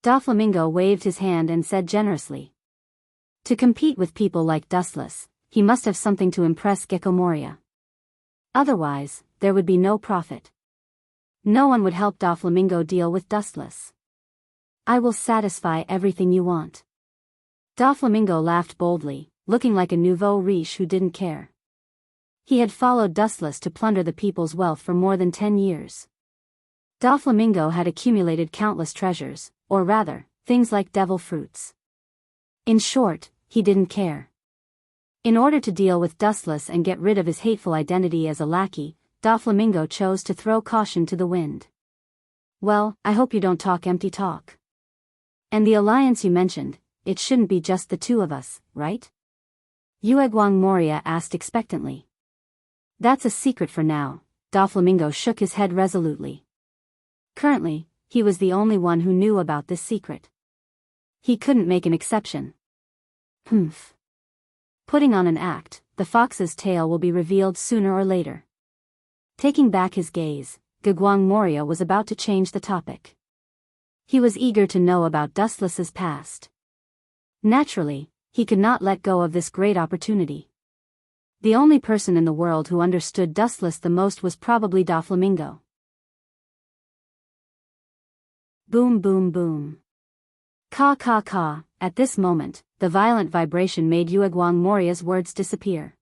Doflamingo waved his hand and said generously. To compete with people like Dustless, he must have something to impress Gecko Moria. Otherwise, there would be no profit. No one would help Doflamingo deal with Dustless. I will satisfy everything you want. Doflamingo laughed boldly, looking like a nouveau riche who didn't care. He had followed Dustless to plunder the people's wealth for more than 10 years. Doflamingo had accumulated countless treasures, or rather, things like devil fruits. In short, he didn't care. In order to deal with Dustless and get rid of his hateful identity as a lackey, Doflamingo chose to throw caution to the wind. Well, I hope you don't talk empty talk. And the alliance you mentioned, it shouldn't be just the two of us, right? Uegwang Moria asked expectantly. That's a secret for now, Doflamingo shook his head resolutely. Currently, he was the only one who knew about this secret. He couldn't make an exception. Humph. Putting on an act, the fox's tail will be revealed sooner or later. Taking back his gaze, Uegwang Moria was about to change the topic. He was eager to know about Dustless's past. Naturally, he could not let go of this great opportunity. The only person in the world who understood Dustless the most was probably Doflamingo. Boom boom boom. Caw caw caw. At this moment, the violent vibration made Uegwang Moria's words disappear.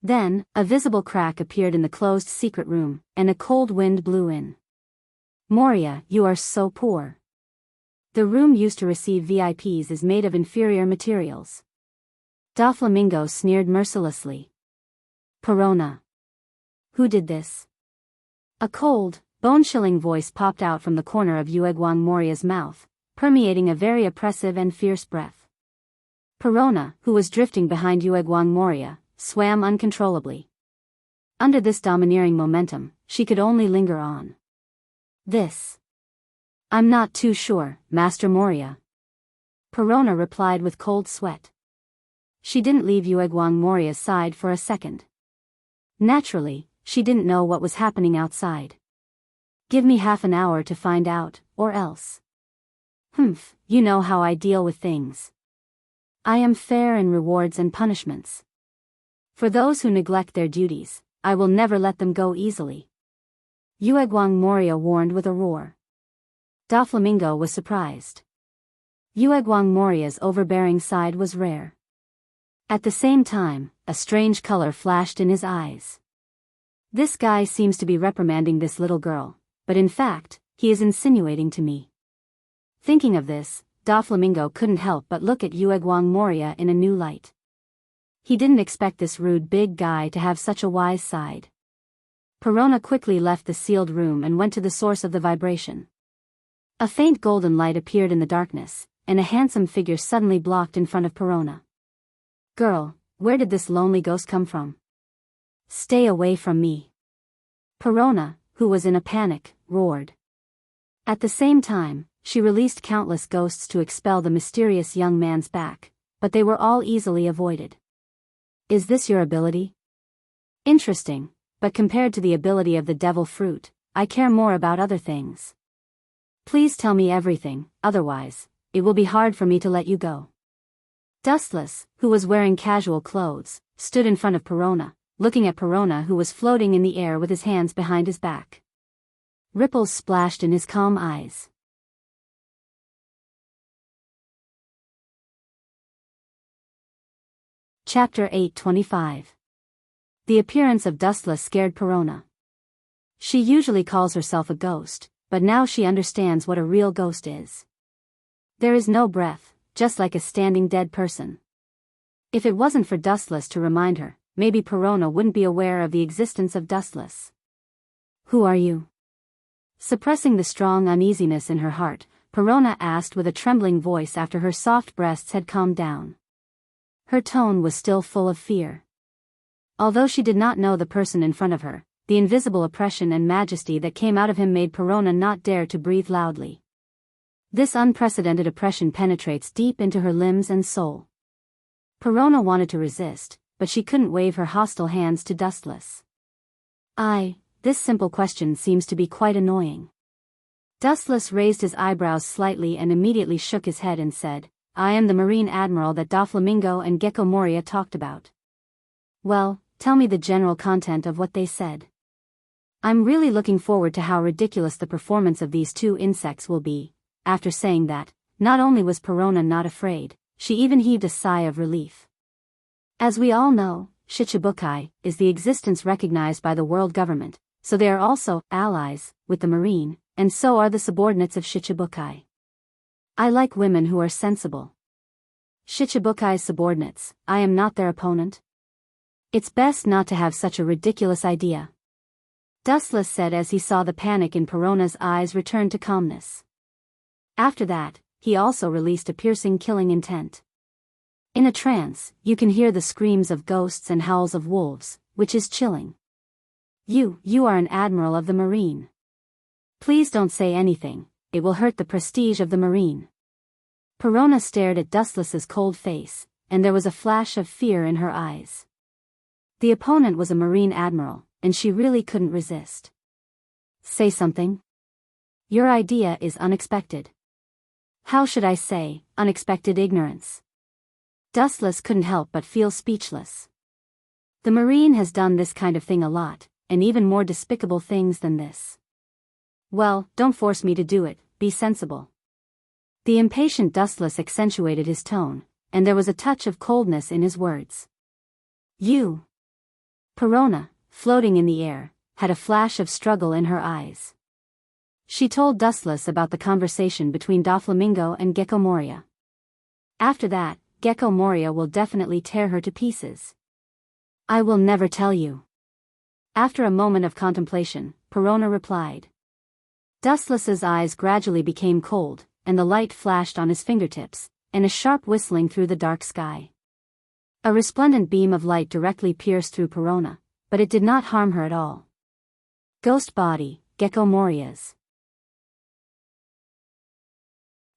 Then, a visible crack appeared in the closed secret room, and a cold wind blew in. Moria, you are so poor. The room used to receive VIPs is made of inferior materials. Doflamingo sneered mercilessly. Perona. Who did this? A cold, bone-chilling voice popped out from the corner of Uegwang Moria's mouth, permeating a very oppressive and fierce breath. Perona, who was drifting behind Uegwang Moria, swam uncontrollably. Under this domineering momentum, she could only linger on. This. I'm not too sure, Master Moria. Perona replied with cold sweat. She didn't leave Uegwang Moria's side for a second. Naturally, she didn't know what was happening outside. Give me half an hour to find out, or else. Humph, you know how I deal with things. I am fair in rewards and punishments. For those who neglect their duties, I will never let them go easily. Uegwang Moria warned with a roar. Doflamingo was surprised. Uegwang Moria's overbearing side was rare. At the same time, a strange color flashed in his eyes. This guy seems to be reprimanding this little girl, but in fact, he is insinuating to me. Thinking of this, Doflamingo couldn't help but look at Uegwang Moria in a new light. He didn't expect this rude big guy to have such a wise side. Perona quickly left the sealed room and went to the source of the vibration. A faint golden light appeared in the darkness, and a handsome figure suddenly blocked in front of Perona. Girl, where did this lonely ghost come from? Stay away from me. Perona, who was in a panic, roared. At the same time, she released countless ghosts to expel the mysterious young man's back, but they were all easily avoided. Is this your ability? Interesting, but compared to the ability of the devil fruit, I care more about other things. Please tell me everything, otherwise, it will be hard for me to let you go. Dustless, who was wearing casual clothes, stood in front of Perona, looking at Perona who was floating in the air with his hands behind his back. Ripples splashed in his calm eyes. Chapter 825. The appearance of Dustless scared Perona. She usually calls herself a ghost, but now she understands what a real ghost is. There is no breath, just like a standing dead person. If it wasn't for Dustless to remind her, maybe Perona wouldn't be aware of the existence of Dustless. Who are you? Suppressing the strong uneasiness in her heart, Perona asked with a trembling voice after her soft breasts had calmed down. Her tone was still full of fear. Although she did not know the person in front of her, the invisible oppression and majesty that came out of him made Perona not dare to breathe loudly. This unprecedented oppression penetrates deep into her limbs and soul. Perona wanted to resist, but she couldn't wave her hostile hands to Dustless. This simple question seems to be quite annoying. Dustless raised his eyebrows slightly and immediately shook his head and said, I am the Marine Admiral that Doflamingo and Gecko Moria talked about. Well, tell me the general content of what they said. I'm really looking forward to how ridiculous the performance of these two insects will be." After saying that, not only was Perona not afraid, she even heaved a sigh of relief. As we all know, Shichibukai is the existence recognized by the world government, so they are also allies with the Marine, and so are the subordinates of Shichibukai. I like women who are sensible. Shichibukai's subordinates, I am not their opponent. It's best not to have such a ridiculous idea. Dustless said as he saw the panic in Perona's eyes return to calmness. After that, he also released a piercing killing intent. In a trance, you can hear the screams of ghosts and howls of wolves, which is chilling. You are an admiral of the Marine. Please don't say anything, it will hurt the prestige of the Marine. Perona stared at Dustless's cold face, and there was a flash of fear in her eyes. The opponent was a Marine admiral, and she really couldn't resist. Say something? Your idea is unexpected. How should I say, unexpected ignorance? Dustless couldn't help but feel speechless. The Marine has done this kind of thing a lot, and even more despicable things than this. Well, don't force me to do it, be sensible. The impatient Dustless accentuated his tone, and there was a touch of coldness in his words. You. Perona, floating in the air, had a flash of struggle in her eyes. She told Dustless about the conversation between Doflamingo and Gecko Moria. After that, Gecko Moria will definitely tear her to pieces. I will never tell you. After a moment of contemplation, Perona replied. Dustless's eyes gradually became cold, and the light flashed on his fingertips, and a sharp whistling through the dark sky. A resplendent beam of light directly pierced through Perona, but it did not harm her at all. Ghost body, Gecko Moria's.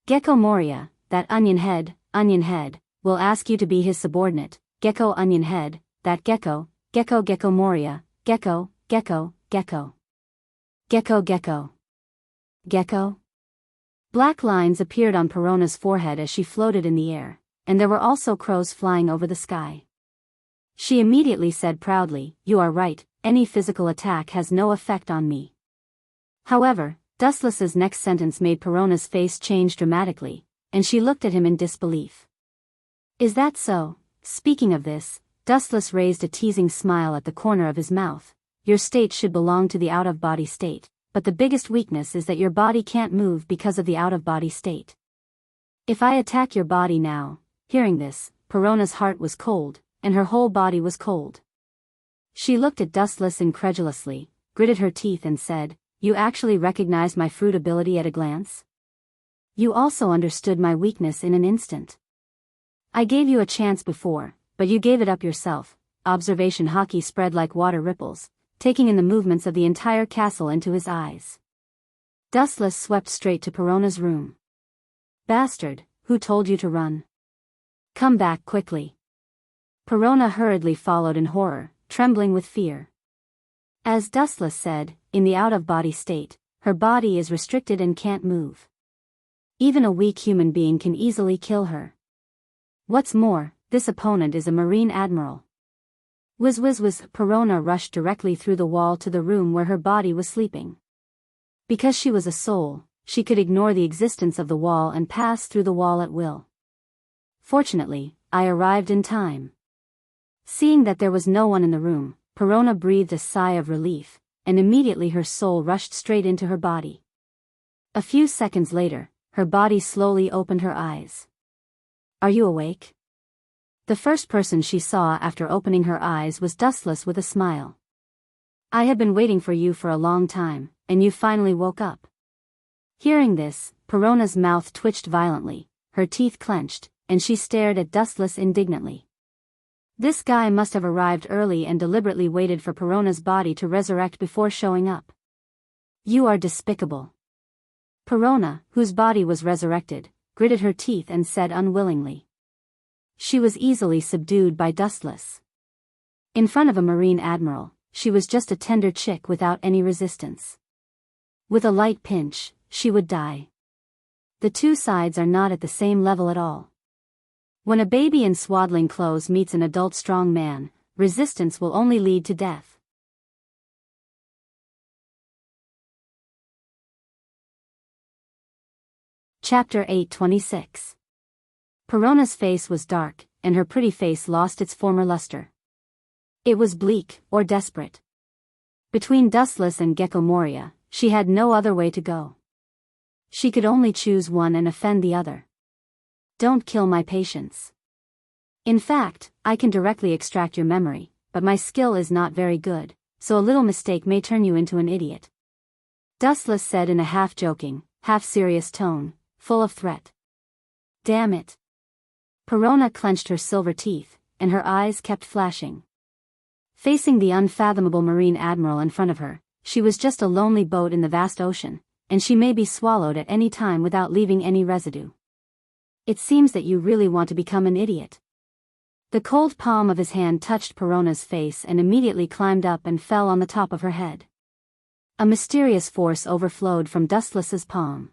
Gecko Moria, that onion head, will ask you to be his subordinate. Gecko onion head, that Gecko Moria, Gecko. Gecko. Black lines appeared on Perona's forehead as she floated in the air, and there were also crows flying over the sky. She immediately said proudly, "You are right, any physical attack has no effect on me." However, Dustless's next sentence made Perona's face change dramatically, and she looked at him in disbelief. Is that so? Speaking of this, Dustless raised a teasing smile at the corner of his mouth. Your state should belong to the out-of-body state, but the biggest weakness is that your body can't move because of the out-of-body state. If I attack your body now, hearing this, Perona's heart was cold, and her whole body was cold. She looked at Dustless incredulously, gritted her teeth and said, You actually recognized my fruit ability at a glance? You also understood my weakness in an instant. I gave you a chance before, but you gave it up yourself. Observation hockey spread like water ripples, taking in the movements of the entire castle into his eyes. Dustless swept straight to Perona's room. Bastard, who told you to run? Come back quickly. Perona hurriedly followed in horror, trembling with fear. As Dustless said, in the out-of-body state, her body is restricted and can't move. Even a weak human being can easily kill her. What's more, this opponent is a Marine admiral. Whiz. Perona rushed directly through the wall to the room where her body was sleeping. Because she was a soul, she could ignore the existence of the wall and pass through the wall at will. Fortunately, I arrived in time. Seeing that there was no one in the room, Perona breathed a sigh of relief, and immediately her soul rushed straight into her body. A few seconds later, her body slowly opened her eyes. Are you awake? The first person she saw after opening her eyes was Dustless with a smile. I had been waiting for you for a long time, and you finally woke up. Hearing this, Perona's mouth twitched violently, her teeth clenched, and she stared at Dustless indignantly. This guy must have arrived early and deliberately waited for Perona's body to resurrect before showing up. You are despicable. Perona, whose body was resurrected, gritted her teeth and said unwillingly. She was easily subdued by Dustless. In front of a Marine admiral, she was just a tender chick without any resistance. With a light pinch, she would die. The two sides are not at the same level at all. When a baby in swaddling clothes meets an adult strong man, resistance will only lead to death. Chapter 826. Perona's face was dark, and her pretty face lost its former luster. It was bleak, or desperate. Between Dustless and Gecko Moria, she had no other way to go. She could only choose one and offend the other. Don't kill my patience. In fact, I can directly extract your memory, but my skill is not very good, so a little mistake may turn you into an idiot. Dustless said in a half-joking, half-serious tone, full of threat. Damn it. Perona clenched her silver teeth, and her eyes kept flashing. Facing the unfathomable marine admiral in front of her, she was just a lonely boat in the vast ocean, and she may be swallowed at any time without leaving any residue. It seems that you really want to become an idiot. The cold palm of his hand touched Perona's face and immediately climbed up and fell on the top of her head. A mysterious force overflowed from Dustless's palm.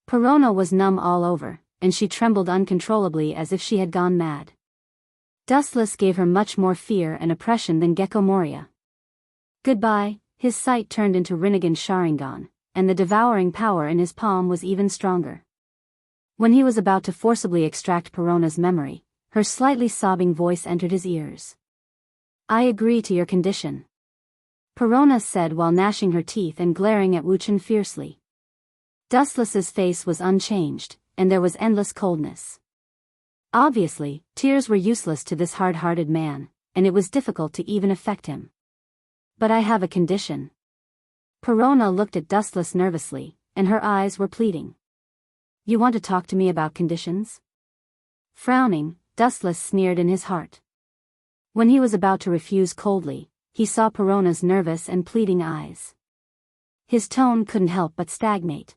Perona was numb all over, and she trembled uncontrollably as if she had gone mad. Dustless gave her much more fear and oppression than Gecko Moria. Goodbye. His sight turned into Rinnegan Sharingan, and the devouring power in his palm was even stronger. When he was about to forcibly extract Perona's memory, her slightly sobbing voice entered his ears. I agree to your condition. Perona said while gnashing her teeth and glaring at Wuchen fiercely. Dustless's face was unchanged, and there was endless coldness. Obviously, tears were useless to this hard-hearted man, and it was difficult to even affect him. But I have a condition. Perona looked at Dustless nervously, and her eyes were pleading. You want to talk to me about conditions? Frowning, Dustless sneered in his heart. When he was about to refuse coldly, he saw Perona's nervous and pleading eyes. His tone couldn't help but stagnate.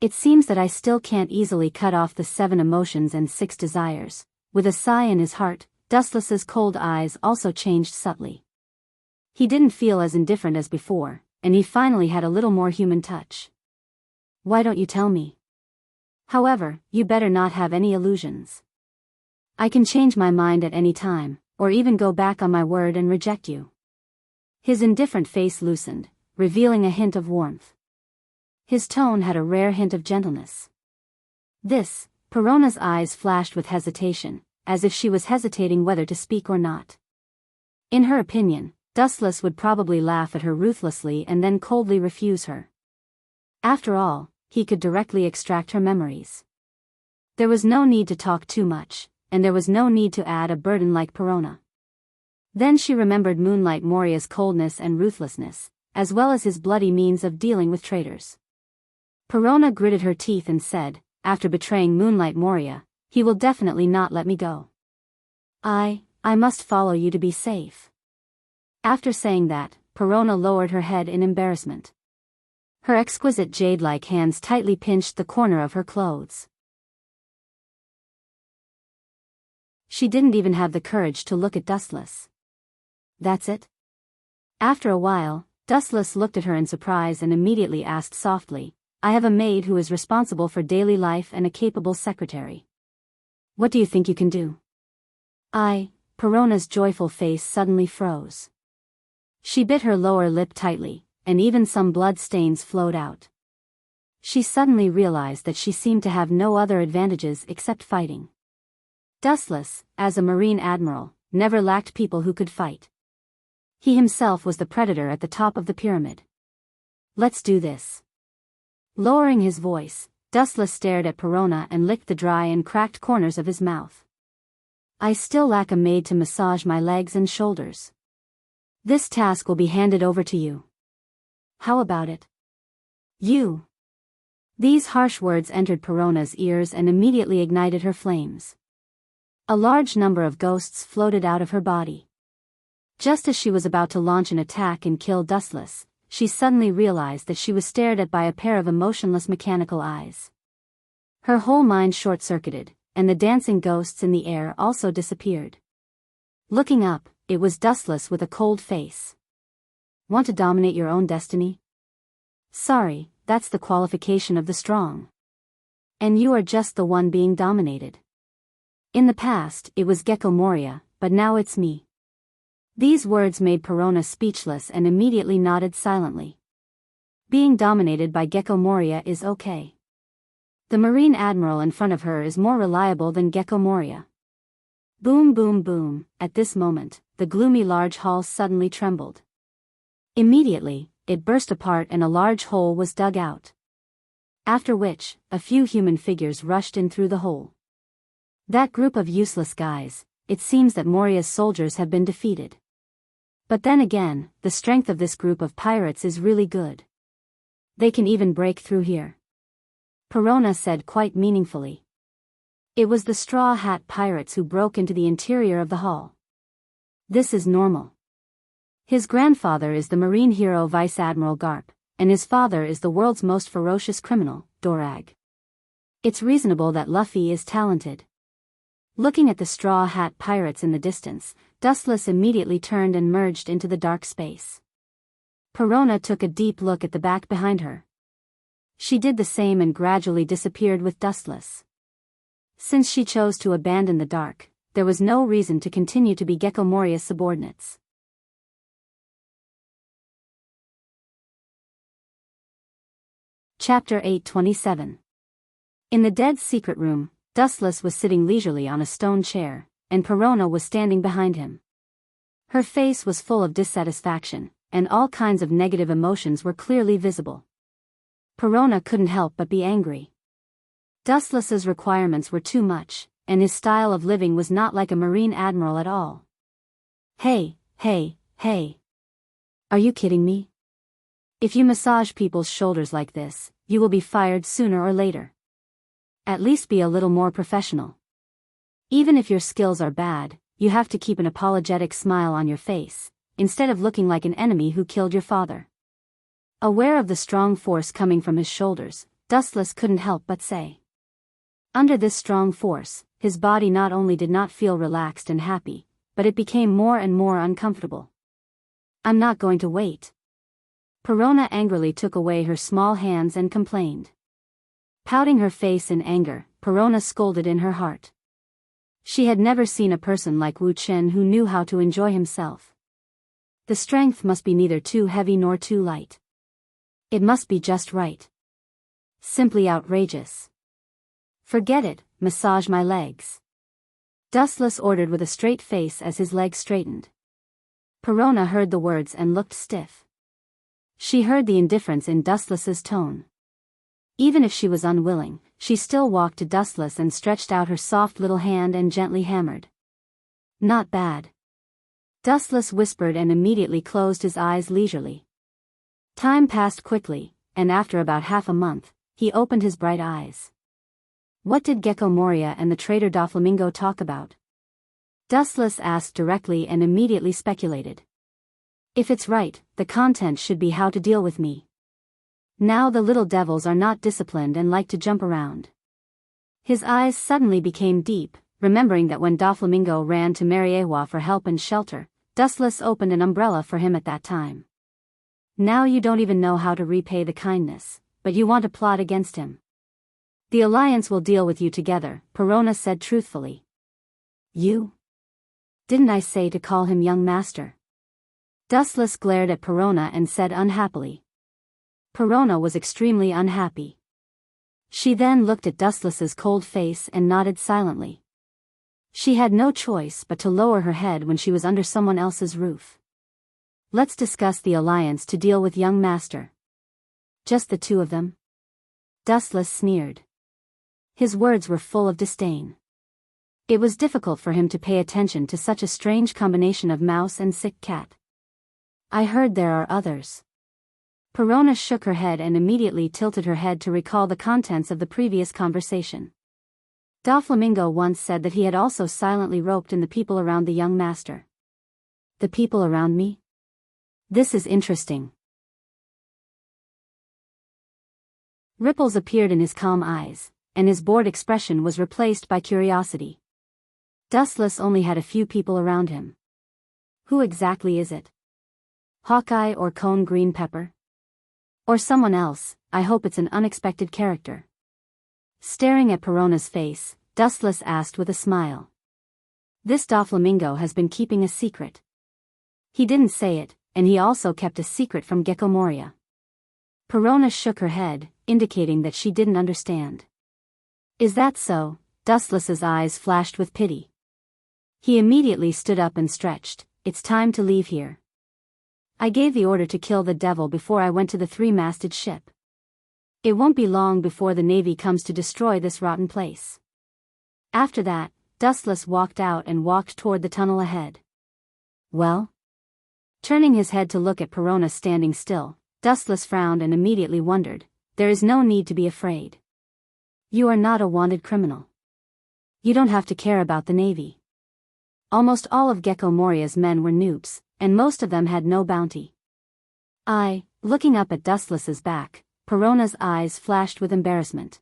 It seems that I still can't easily cut off the 7 emotions and 6 desires. With a sigh in his heart, Dustless's cold eyes also changed subtly. He didn't feel as indifferent as before, and he finally had a little more human touch. Why don't you tell me? However, you better not have any illusions. I can change my mind at any time, or even go back on my word and reject you. His indifferent face loosened, revealing a hint of warmth. His tone had a rare hint of gentleness. Perona's eyes flashed with hesitation, as if she was hesitating whether to speak or not. In her opinion, Dustless would probably laugh at her ruthlessly and then coldly refuse her. After all, he could directly extract her memories. There was no need to talk too much, and there was no need to add a burden like Perona. Then she remembered Moonlight Moria's coldness and ruthlessness, as well as his bloody means of dealing with traitors. Perona gritted her teeth and said, after betraying Moonlight Moria, he will definitely not let me go. I must follow you to be safe. After saying that, Perona lowered her head in embarrassment. Her exquisite jade-like hands tightly pinched the corner of her clothes. She didn't even have the courage to look at Dustless. That's it? After a while, Dustless looked at her in surprise and immediately asked softly, I have a maid who is responsible for daily life and a capable secretary. What do you think you can do? Perona's joyful face suddenly froze. She bit her lower lip tightly, and even some blood stains flowed out. She suddenly realized that she seemed to have no other advantages except fighting. Dustless, as a marine admiral, never lacked people who could fight. He himself was the predator at the top of the pyramid. Let's do this. Lowering his voice, Dustless stared at Perona and licked the dry and cracked corners of his mouth. I still lack a maid to massage my legs and shoulders. This task will be handed over to you. How about it? You. These harsh words entered Perona's ears and immediately ignited her flames. A large number of ghosts floated out of her body. Just as she was about to launch an attack and kill Dustless, she suddenly realized that she was stared at by a pair of emotionless mechanical eyes. Her whole mind short-circuited, and the dancing ghosts in the air also disappeared. Looking up, it was Dustless with a cold face. Want to dominate your own destiny? Sorry, that's the qualification of the strong. And you are just the one being dominated. In the past, it was Gecko Moria, but now it's me. These words made Perona speechless and immediately nodded silently. Being dominated by Gecko Moria is okay. The Marine Admiral in front of her is more reliable than Gecko Moria. Boom boom boom. At this moment, the gloomy large hall suddenly trembled. Immediately, it burst apart and a large hole was dug out. After which, a few human figures rushed in through the hole. That group of useless guys, it seems that Moria's soldiers have been defeated. But then again, the strength of this group of pirates is really good. They can even break through here. Perona said quite meaningfully. It was the Straw Hat Pirates who broke into the interior of the hall. This is normal. His grandfather is the marine hero Vice Admiral Garp, and his father is the world's most ferocious criminal, Dorag. It's reasonable that Luffy is talented. Looking at the Straw Hat Pirates in the distance, Dustless immediately turned and merged into the dark space. Perona took a deep look at the back behind her. She did the same and gradually disappeared with Dustless. Since she chose to abandon the dark, there was no reason to continue to be Gecko Moria's subordinates. Chapter 827. In the dead secret room, Dustless was sitting leisurely on a stone chair, and Perona was standing behind him. Her face was full of dissatisfaction, and all kinds of negative emotions were clearly visible. Perona couldn't help but be angry. Dustless's requirements were too much, and his style of living was not like a marine admiral at all. Hey. Are you kidding me? If you massage people's shoulders like this, you will be fired sooner or later. At least be a little more professional. Even if your skills are bad, you have to keep an apologetic smile on your face, instead of looking like an enemy who killed your father. Aware of the strong force coming from his shoulders, Dustless couldn't help but say. Under this strong force, his body not only did not feel relaxed and happy, but it became more and more uncomfortable. I'm not going to wait. Perona angrily took away her small hands and complained. Pouting her face in anger, Perona scolded in her heart. She had never seen a person like Wu Chen who knew how to enjoy himself. The strength must be neither too heavy nor too light. It must be just right. Simply outrageous. Forget it, massage my legs. Dustless ordered with a straight face as his legs straightened. Perona heard the words and looked stiff. She heard the indifference in Dustless's tone. Even if she was unwilling, she still walked to Dustless and stretched out her soft little hand and gently hammered. Not bad. Dustless whispered and immediately closed his eyes leisurely. Time passed quickly, and after about half a month, he opened his bright eyes. What did Gecko Moria and the traitor Doflamingo talk about? Dustless asked directly and immediately speculated. If it's right, the content should be how to deal with me. Now the little devils are not disciplined and like to jump around. His eyes suddenly became deep, remembering that when Doflamingo ran to Mariewa for help and shelter, Dustless opened an umbrella for him at that time. Now you don't even know how to repay the kindness, but you want to plot against him. The Alliance will deal with you together, Perona said truthfully. You? Didn't I say to call him young master? Dustless glared at Perona and said unhappily. Perona was extremely unhappy. She then looked at Dustless's cold face and nodded silently. She had no choice but to lower her head when she was under someone else's roof. Let's discuss the Alliance to deal with young master. Just the two of them? Dustless sneered. His words were full of disdain. It was difficult for him to pay attention to such a strange combination of mouse and sick cat. I heard there are others. Perona shook her head and immediately tilted her head to recall the contents of the previous conversation. Doflamingo once said that he had also silently roped in the people around the young master. The people around me? This is interesting. Ripples appeared in his calm eyes, and his bored expression was replaced by curiosity. Dustless only had a few people around him. Who exactly is it? Hawkeye or Cone Green Pepper? Or someone else? I hope it's an unexpected character. Staring at Perona's face, Dustless asked with a smile. This Doflamingo has been keeping a secret. He didn't say it, and he also kept a secret from Gecko Moria. Perona shook her head, indicating that she didn't understand. Is that so? Dustless's eyes flashed with pity. He immediately stood up and stretched. It's time to leave here. I gave the order to kill the devil before I went to the three-masted ship. It won't be long before the Navy comes to destroy this rotten place. After that, Dustless walked out and walked toward the tunnel ahead. Well? Turning his head to look at Perona standing still, Dustless frowned and immediately wondered, there is no need to be afraid. You are not a wanted criminal. You don't have to care about the Navy. Almost all of Gecko Moria's men were noobs, and most of them had no bounty. Looking up at Dustless's back, Perona's eyes flashed with embarrassment.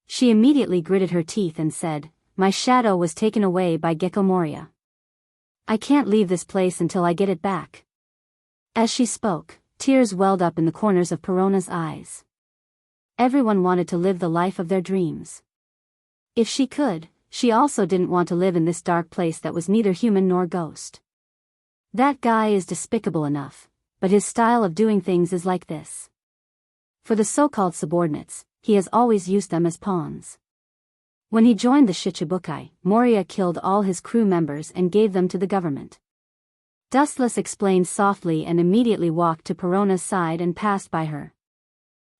She immediately gritted her teeth and said, my shadow was taken away by Gecko Moria. I can't leave this place until I get it back. As she spoke, tears welled up in the corners of Perona's eyes. Everyone wanted to live the life of their dreams. If she could, she also didn't want to live in this dark place that was neither human nor ghost. That guy is despicable enough, but his style of doing things is like this. For the so-called subordinates, he has always used them as pawns. When he joined the Shichibukai, Moria killed all his crew members and gave them to the government. Dustless explained softly and immediately walked to Perona's side and passed by her.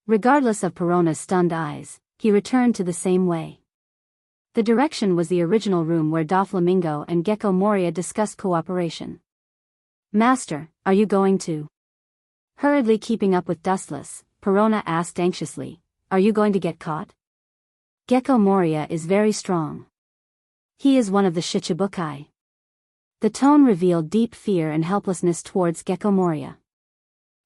Regardless of Perona's stunned eyes, he returned to the same way. The direction was the original room where Doflamingo and Gecko Moria discussed cooperation. Master, are you going to? Hurriedly keeping up with Dustless, Perona asked anxiously, are you going to get caught? Gecko Moria is very strong. He is one of the Shichibukai. The tone revealed deep fear and helplessness towards Gecko Moria.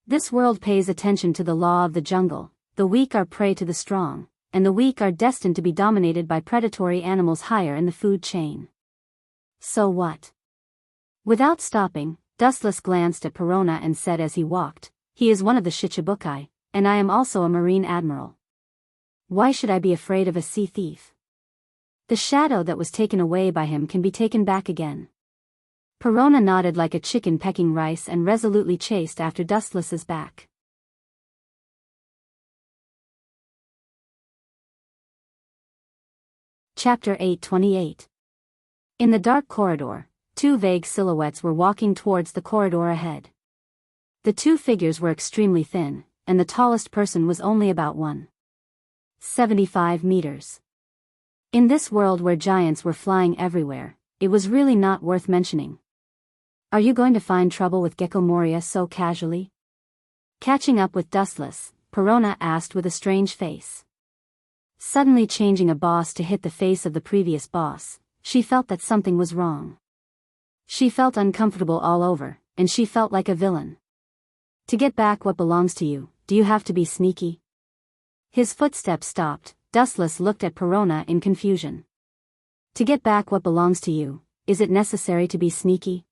This world pays attention to the law of the jungle, the weak are prey to the strong, and the weak are destined to be dominated by predatory animals higher in the food chain. So what? Without stopping, Dustless glanced at Perona and said as he walked, he is one of the Shichibukai, and I am also a marine admiral. Why should I be afraid of a sea thief? The shadow that was taken away by him can be taken back again. Perona nodded like a chicken pecking rice and resolutely chased after Dustless's back. Chapter 828. In the dark corridor, two vague silhouettes were walking towards the corridor ahead. The two figures were extremely thin, and the tallest person was only about 1.75 meters. In this world where giants were flying everywhere, it was really not worth mentioning. Are you going to find trouble with Gecko Moria so casually? Catching up with Dustless, Perona asked with a strange face. Suddenly changing a boss to hit the face of the previous boss, she felt that something was wrong. She felt uncomfortable all over, and she felt like a villain. To get back what belongs to you, do you have to be sneaky? His footsteps stopped. Dustless looked at Perona in confusion. To get back what belongs to you, is it necessary to be sneaky?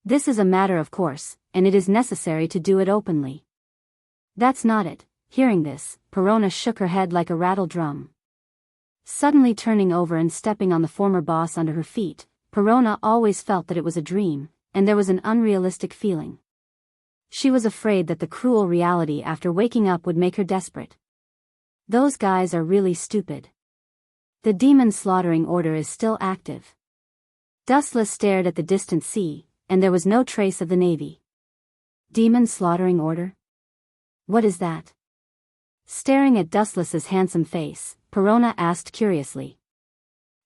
This is a matter of course, and it is necessary to do it openly. That's not it. Hearing this, Perona shook her head like a rattle drum. Suddenly turning over and stepping on the former boss under her feet, Perona always felt that it was a dream, and there was an unrealistic feeling. She was afraid that the cruel reality after waking up would make her desperate. Those guys are really stupid. The demon slaughtering order is still active. Dustless stared at the distant sea, and there was no trace of the Navy. Demon slaughtering order? What is that? Staring at Dustless's handsome face, Perona asked curiously.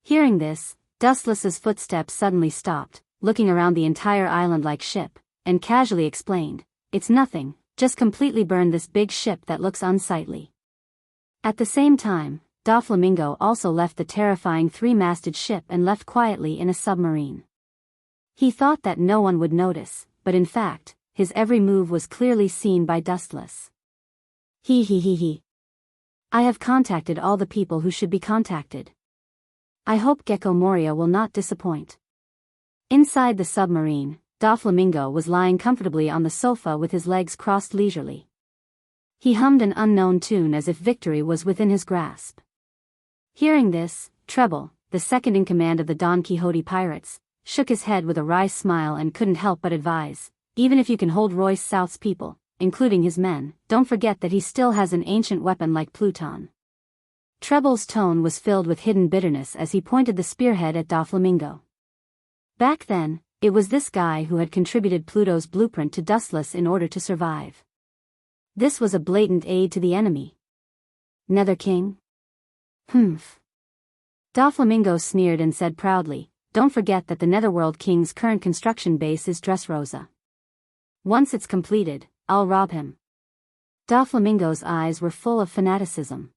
Hearing this, Dustless's footsteps suddenly stopped, looking around the entire island-like ship, and casually explained, it's nothing, just completely burn this big ship that looks unsightly. At the same time, Doflamingo also left the terrifying three-masted ship and left quietly in a submarine. He thought that no one would notice, but in fact, his every move was clearly seen by Dustless. He. I have contacted all the people who should be contacted. I hope Gecko Moria will not disappoint. Inside the submarine, Doflamingo was lying comfortably on the sofa with his legs crossed leisurely. He hummed an unknown tune as if victory was within his grasp. Hearing this, Treble, the second in command of the Don Quixote pirates, shook his head with a wry smile and couldn't help but advise, even if you can hold Royce South's people, including his men, don't forget that he still has an ancient weapon like Pluton. Treble's tone was filled with hidden bitterness as he pointed the spearhead at Doflamingo. Back then, it was this guy who had contributed Pluto's blueprint to Dustless in order to survive. This was a blatant aid to the enemy. Nether King? Humph. Doflamingo sneered and said proudly, "Don't forget that the Netherworld King's current construction base is Dressrosa. Once it's completed, I'll rob him." Doflamingo's eyes were full of fanaticism.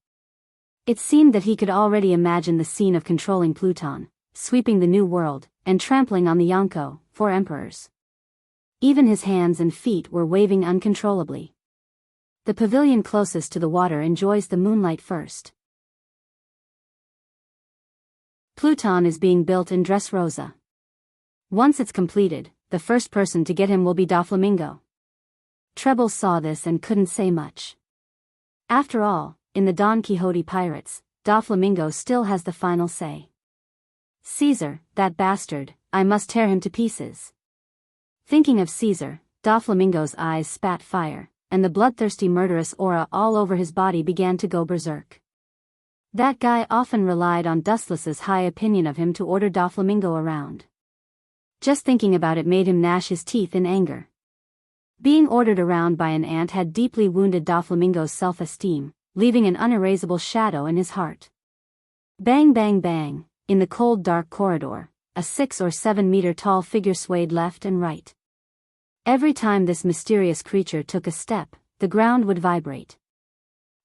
It seemed that he could already imagine the scene of controlling Pluton, sweeping the new world, and trampling on the Yonko, 4 emperors. Even his hands and feet were waving uncontrollably. The pavilion closest to the water enjoys the moonlight first. Pluton is being built in Dressrosa. Once it's completed, the first person to get him will be Doflamingo. Treble saw this and couldn't say much. After all, in the Don Quixote Pirates, Doflamingo still has the final say. Caesar, that bastard, I must tear him to pieces. Thinking of Caesar, Doflamingo's eyes spat fire, and the bloodthirsty murderous aura all over his body began to go berserk. That guy often relied on Dustless's high opinion of him to order Doflamingo around. Just thinking about it made him gnash his teeth in anger. Being ordered around by an ant had deeply wounded Doflamingo's self-esteem, leaving an unerasable shadow in his heart. Bang bang bang, in the cold dark corridor, a 6 or 7 meter tall figure swayed left and right. Every time this mysterious creature took a step, the ground would vibrate.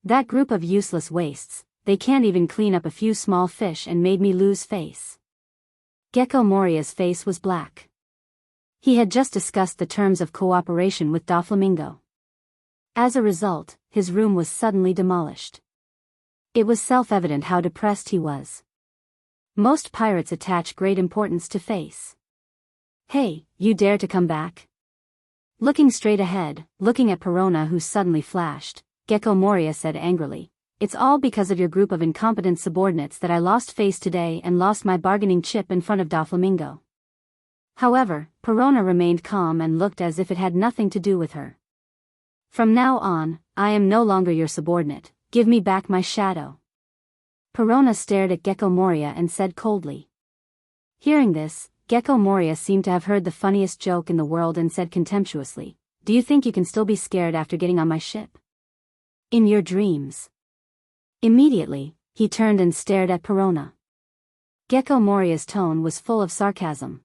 That group of useless wastes, they can't even clean up a few small fish, and made me lose face. Gecko Moria's face was black. He had just discussed the terms of cooperation with Doflamingo. As a result, his room was suddenly demolished. It was self-evident how depressed he was. Most pirates attach great importance to face. "Hey, you dare to come back?" Looking straight ahead, looking at Perona who suddenly flashed, Gecko Moria said angrily, "It's all because of your group of incompetent subordinates that I lost face today and lost my bargaining chip in front of Doflamingo." However, Perona remained calm and looked as if it had nothing to do with her. "From now on, I am no longer your subordinate, give me back my shadow." Perona stared at Gecko Moria and said coldly. Hearing this, Gecko Moria seemed to have heard the funniest joke in the world and said contemptuously, "Do you think you can still be scared after getting on my ship? In your dreams." Immediately, he turned and stared at Perona. Gecko Moria's tone was full of sarcasm.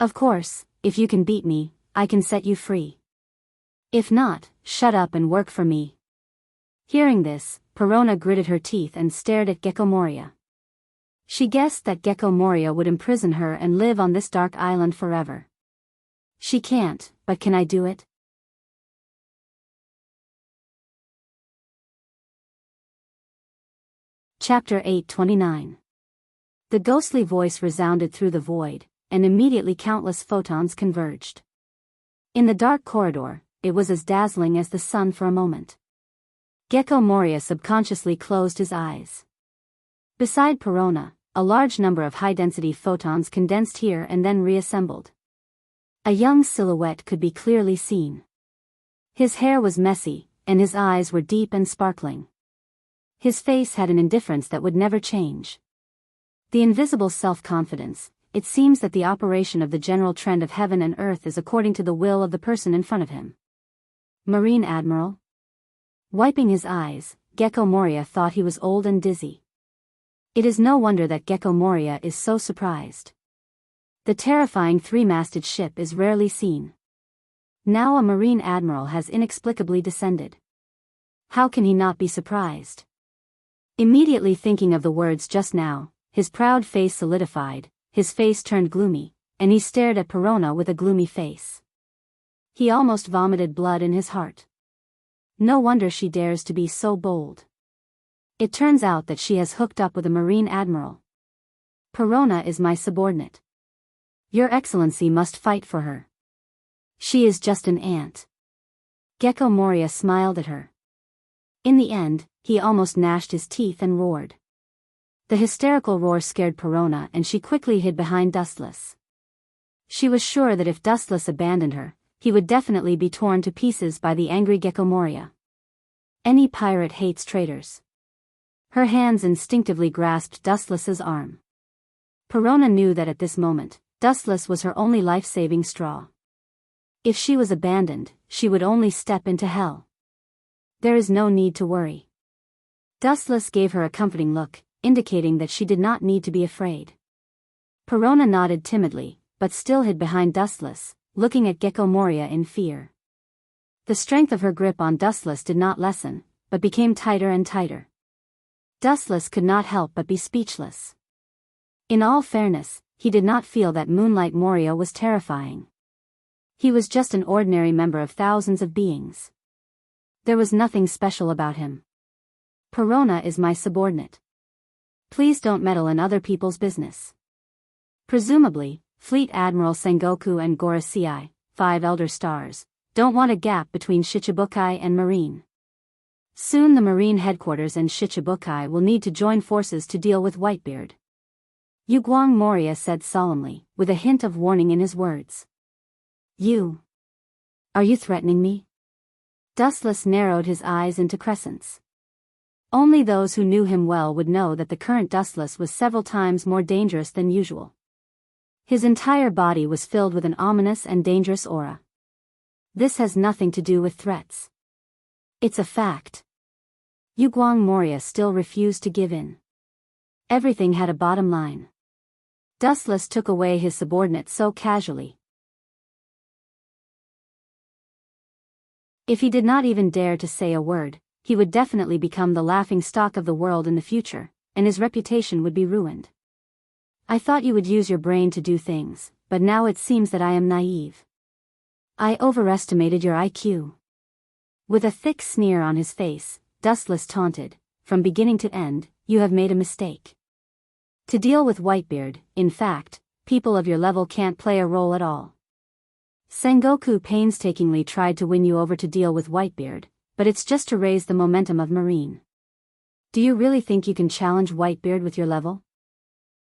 "Of course, if you can beat me, I can set you free. If not, shut up and work for me." Hearing this, Perona gritted her teeth and stared at Gecko Moria. She guessed that Gecko Moria would imprison her and live on this dark island forever. She can't, but can I do it? Chapter 829. The ghostly voice resounded through the void, and immediately countless photons converged. In the dark corridor, it was as dazzling as the sun for a moment. Gecko Moria subconsciously closed his eyes. Beside Perona, a large number of high-density photons condensed here and then reassembled. A young silhouette could be clearly seen. His hair was messy, and his eyes were deep and sparkling. His face had an indifference that would never change. The invisible self-confidence. It seems that the operation of the general trend of heaven and earth is according to the will of the person in front of him. Marine Admiral? Wiping his eyes, Gecko Moria thought he was old and dizzy. It is no wonder that Gecko Moria is so surprised. The terrifying 3-masted ship is rarely seen. Now a Marine Admiral has inexplicably descended. How can he not be surprised? Immediately thinking of the words just now, his proud face solidified, his face turned gloomy, and he stared at Perona with a gloomy face. He almost vomited blood in his heart. No wonder she dares to be so bold. It turns out that she has hooked up with a Marine Admiral. Perona is my subordinate. Your Excellency must fight for her. She is just an ant. Gecko Moria smiled at her. In the end, he almost gnashed his teeth and roared. The hysterical roar scared Perona and she quickly hid behind Dustless. She was sure that if Dustless abandoned her, he would definitely be torn to pieces by the angry Gecko Moria. Any pirate hates traitors. Her hands instinctively grasped Dustless's arm. Perona knew that at this moment, Dustless was her only life-saving straw. If she was abandoned, she would only step into hell. There is no need to worry. Dustless gave her a comforting look, indicating that she did not need to be afraid. Perona nodded timidly, but still hid behind Dustless, looking at Gecko Moria in fear. The strength of her grip on Dustless did not lessen, but became tighter and tighter. Dustless could not help but be speechless. In all fairness, he did not feel that Moonlight Moria was terrifying. He was just an ordinary member of thousands of beings. There was nothing special about him. Perona is my subordinate. Please don't meddle in other people's business. Presumably, Fleet Admiral Sengoku and Gorosei, 5 Elder Stars, don't want a gap between Shichibukai and Marine. Soon the Marine headquarters and Shichibukai will need to join forces to deal with Whitebeard. Yuguang Moria said solemnly, with a hint of warning in his words. Are you threatening me? Dustless narrowed his eyes into crescents. Only those who knew him well would know that the current Dustless was several times more dangerous than usual. His entire body was filled with an ominous and dangerous aura. This has nothing to do with threats. It's a fact. Yuguang Moria still refused to give in. Everything had a bottom line. Dustless took away his subordinate so casually. If he did not even dare to say a word, he would definitely become the laughing stock of the world in the future, and his reputation would be ruined. I thought you would use your brain to do things, but now it seems that I am naive. I overestimated your IQ. With a thick sneer on his face, Dustless taunted, from beginning to end, you have made a mistake. To deal with Whitebeard, in fact, people of your level can't play a role at all. Sengoku painstakingly tried to win you over to deal with Whitebeard, but it's just to raise the momentum of Marine. Do you really think you can challenge Whitebeard with your level?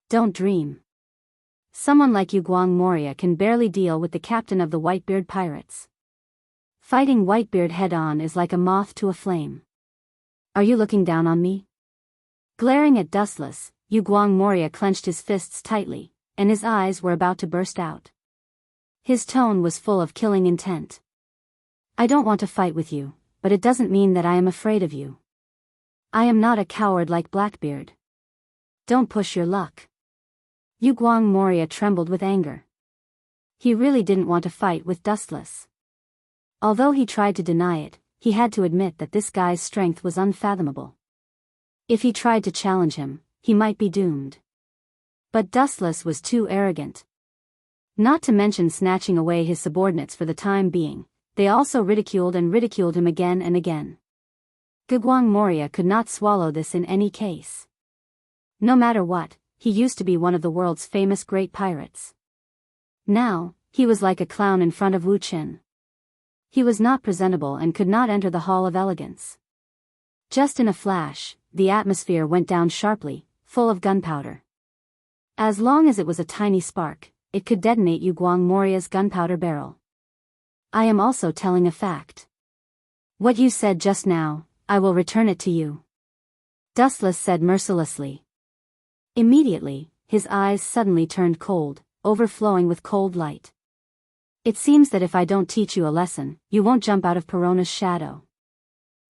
Don't dream. Someone like Yuguang Moria can barely deal with the captain of the Whitebeard pirates. Fighting Whitebeard head-on is like a moth to a flame. Are you looking down on me? Glaring at Dustless, Yuguang Moria clenched his fists tightly, and his eyes were about to burst out. His tone was full of killing intent. I don't want to fight with you, but it doesn't mean that I am afraid of you. I am not a coward like Blackbeard. Don't push your luck. Yuguang Moria trembled with anger. He really didn't want to fight with Dustless. Although he tried to deny it, he had to admit that this guy's strength was unfathomable. If he tried to challenge him, he might be doomed. But Dustless was too arrogant. Not to mention snatching away his subordinates for the time being, they also ridiculed him again and again. Yuguang Moria could not swallow this in any case. No matter what, he used to be one of the world's famous great pirates. Now, he was like a clown in front of Wu Qin. He was not presentable and could not enter the Hall of Elegance. Just in a flash, the atmosphere went down sharply, full of gunpowder. As long as it was a tiny spark, it could detonate Yuguang Moria's gunpowder barrel. I am also telling a fact. What you said just now, I will return it to you. Dustless said mercilessly. Immediately, his eyes suddenly turned cold, overflowing with cold light. It seems that if I don't teach you a lesson, you won't jump out of Perona's shadow.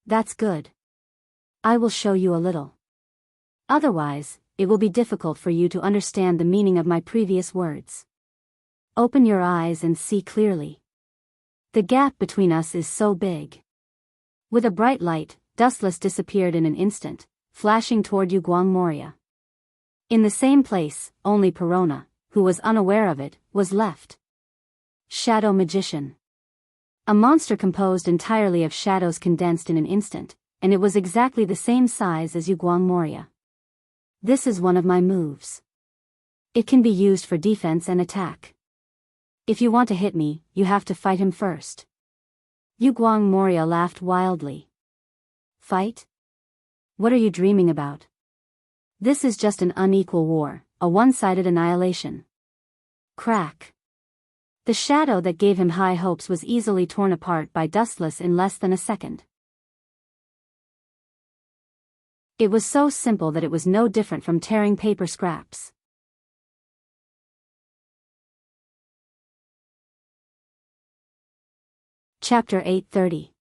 That's good. I will show you a little. Otherwise, it will be difficult for you to understand the meaning of my previous words. Open your eyes and see clearly. The gap between us is so big. With a bright light, Dustless disappeared in an instant, flashing toward Yuguang Moria. In the same place, only Perona, who was unaware of it, was left. Shadow Magician. A monster composed entirely of shadows condensed in an instant, and it was exactly the same size as Yuguang Moria. This is one of my moves. It can be used for defense and attack. If you want to hit me, you have to fight him first. Yuguang Moria laughed wildly. Fight? What are you dreaming about? This is just an unequal war, a one-sided annihilation. Crack. The shadow that gave him high hopes was easily torn apart by Dustless in less than a second. It was so simple that it was no different from tearing paper scraps. Chapter 8:30.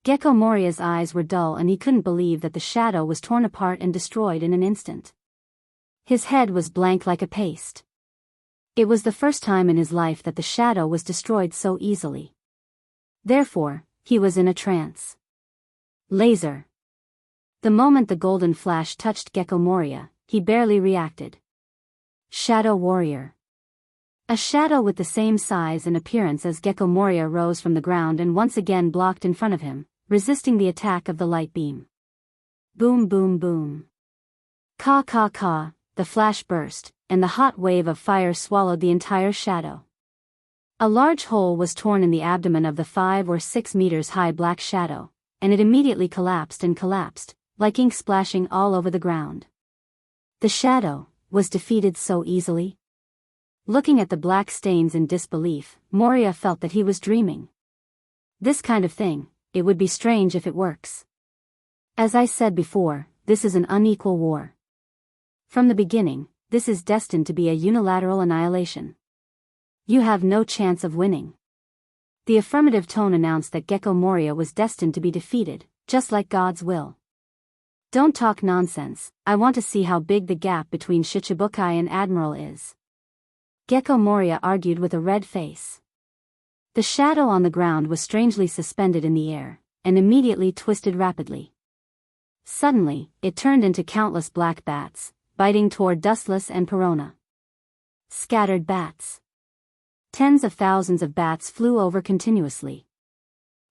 Gecko Moria's eyes were dull and he couldn't believe that the shadow was torn apart and destroyed in an instant. His head was blank like a paste. It was the first time in his life that the shadow was destroyed so easily. Therefore, he was in a trance. Laser. The moment the golden flash touched Gecko Moria, he barely reacted. Shadow Warrior. A shadow with the same size and appearance as Gecko Moria rose from the ground and once again blocked in front of him, resisting the attack of the light beam. Boom boom boom. Caw caw caw, the flash burst, and the hot wave of fire swallowed the entire shadow. A large hole was torn in the abdomen of the 5 or 6 meters high black shadow, and it immediately collapsed, like ink splashing all over the ground. The shadow was defeated so easily. Looking at the black stains in disbelief, Moria felt that he was dreaming. This kind of thing, it would be strange if it works. As I said before, this is an unequal war. From the beginning, this is destined to be a unilateral annihilation. You have no chance of winning. The affirmative tone announced that Gecko Moria was destined to be defeated, just like God's will. Don't talk nonsense, I want to see how big the gap between Shichibukai and Admiral is. Gecko Moria argued with a red face. The shadow on the ground was strangely suspended in the air, and immediately twisted rapidly. Suddenly, it turned into countless black bats, biting toward Dustless and Perona. Scattered bats. Tens of thousands of bats flew over continuously.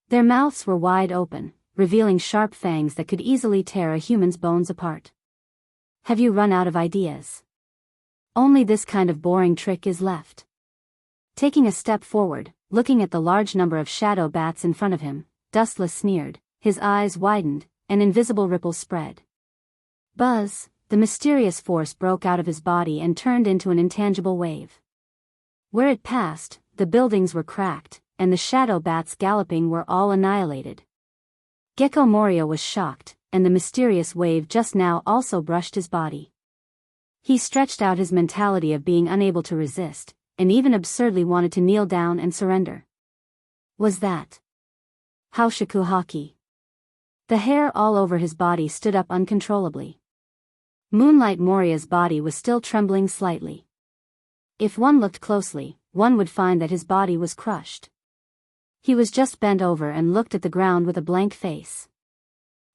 Their mouths were wide open, revealing sharp fangs that could easily tear a human's bones apart. Have you run out of ideas? Only this kind of boring trick is left. Taking a step forward, looking at the large number of shadow bats in front of him, Dustless sneered, his eyes widened, an invisible ripple spread. Buzz, the mysterious force broke out of his body and turned into an intangible wave. Where it passed, the buildings were cracked, and the shadow bats galloping were all annihilated. Gecko Moria was shocked, and the mysterious wave just now also brushed his body. He stretched out his mentality of being unable to resist, and even absurdly wanted to kneel down and surrender. Was that Haushiku Haki? The hair all over his body stood up uncontrollably. Moonlight Moria's body was still trembling slightly. If one looked closely, one would find that his body was crushed. He was just bent over and looked at the ground with a blank face.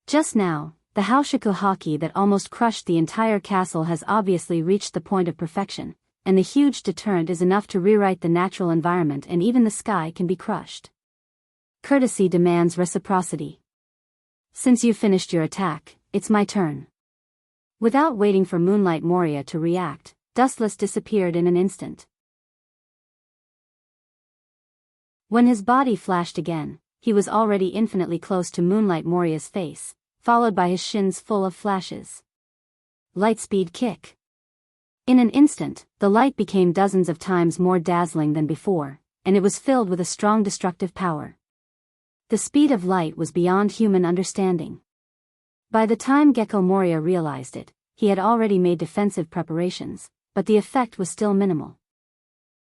Just now, the Haushiku Haki that almost crushed the entire castle has obviously reached the point of perfection, and the huge deterrent is enough to rewrite the natural environment, and even the sky can be crushed. Courtesy demands reciprocity. Since you've finished your attack, it's my turn. Without waiting for Moonlight Moria to react, Dustless disappeared in an instant. When his body flashed again, he was already infinitely close to Moonlight Moria's face, followed by his shins full of flashes. Lightspeed kick. In an instant, the light became dozens of times more dazzling than before, and it was filled with a strong destructive power. The speed of light was beyond human understanding. By the time Gecko Moria realized it, he had already made defensive preparations, but the effect was still minimal.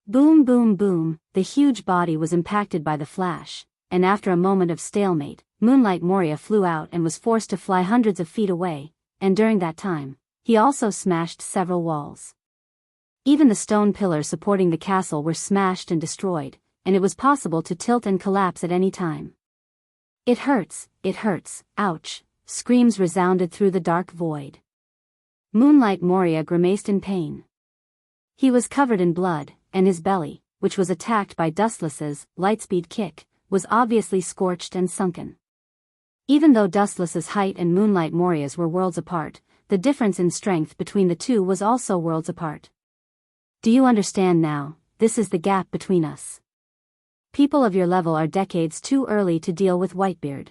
Boom boom boom, the huge body was impacted by the flash, and after a moment of stalemate, Moonlight Moria flew out and was forced to fly hundreds of feet away, and during that time, he also smashed several walls. Even the stone pillars supporting the castle were smashed and destroyed, and it was possible to tilt and collapse at any time. It hurts, ouch, screams resounded through the dark void. Moonlight Moria grimaced in pain. He was covered in blood, and his belly, which was attacked by Dustless's lightspeed kick, was obviously scorched and sunken. Even though Dustless's height and Moonlight Moria's were worlds apart, the difference in strength between the two was also worlds apart. Do you understand now? This is the gap between us. People of your level are decades too early to deal with Whitebeard.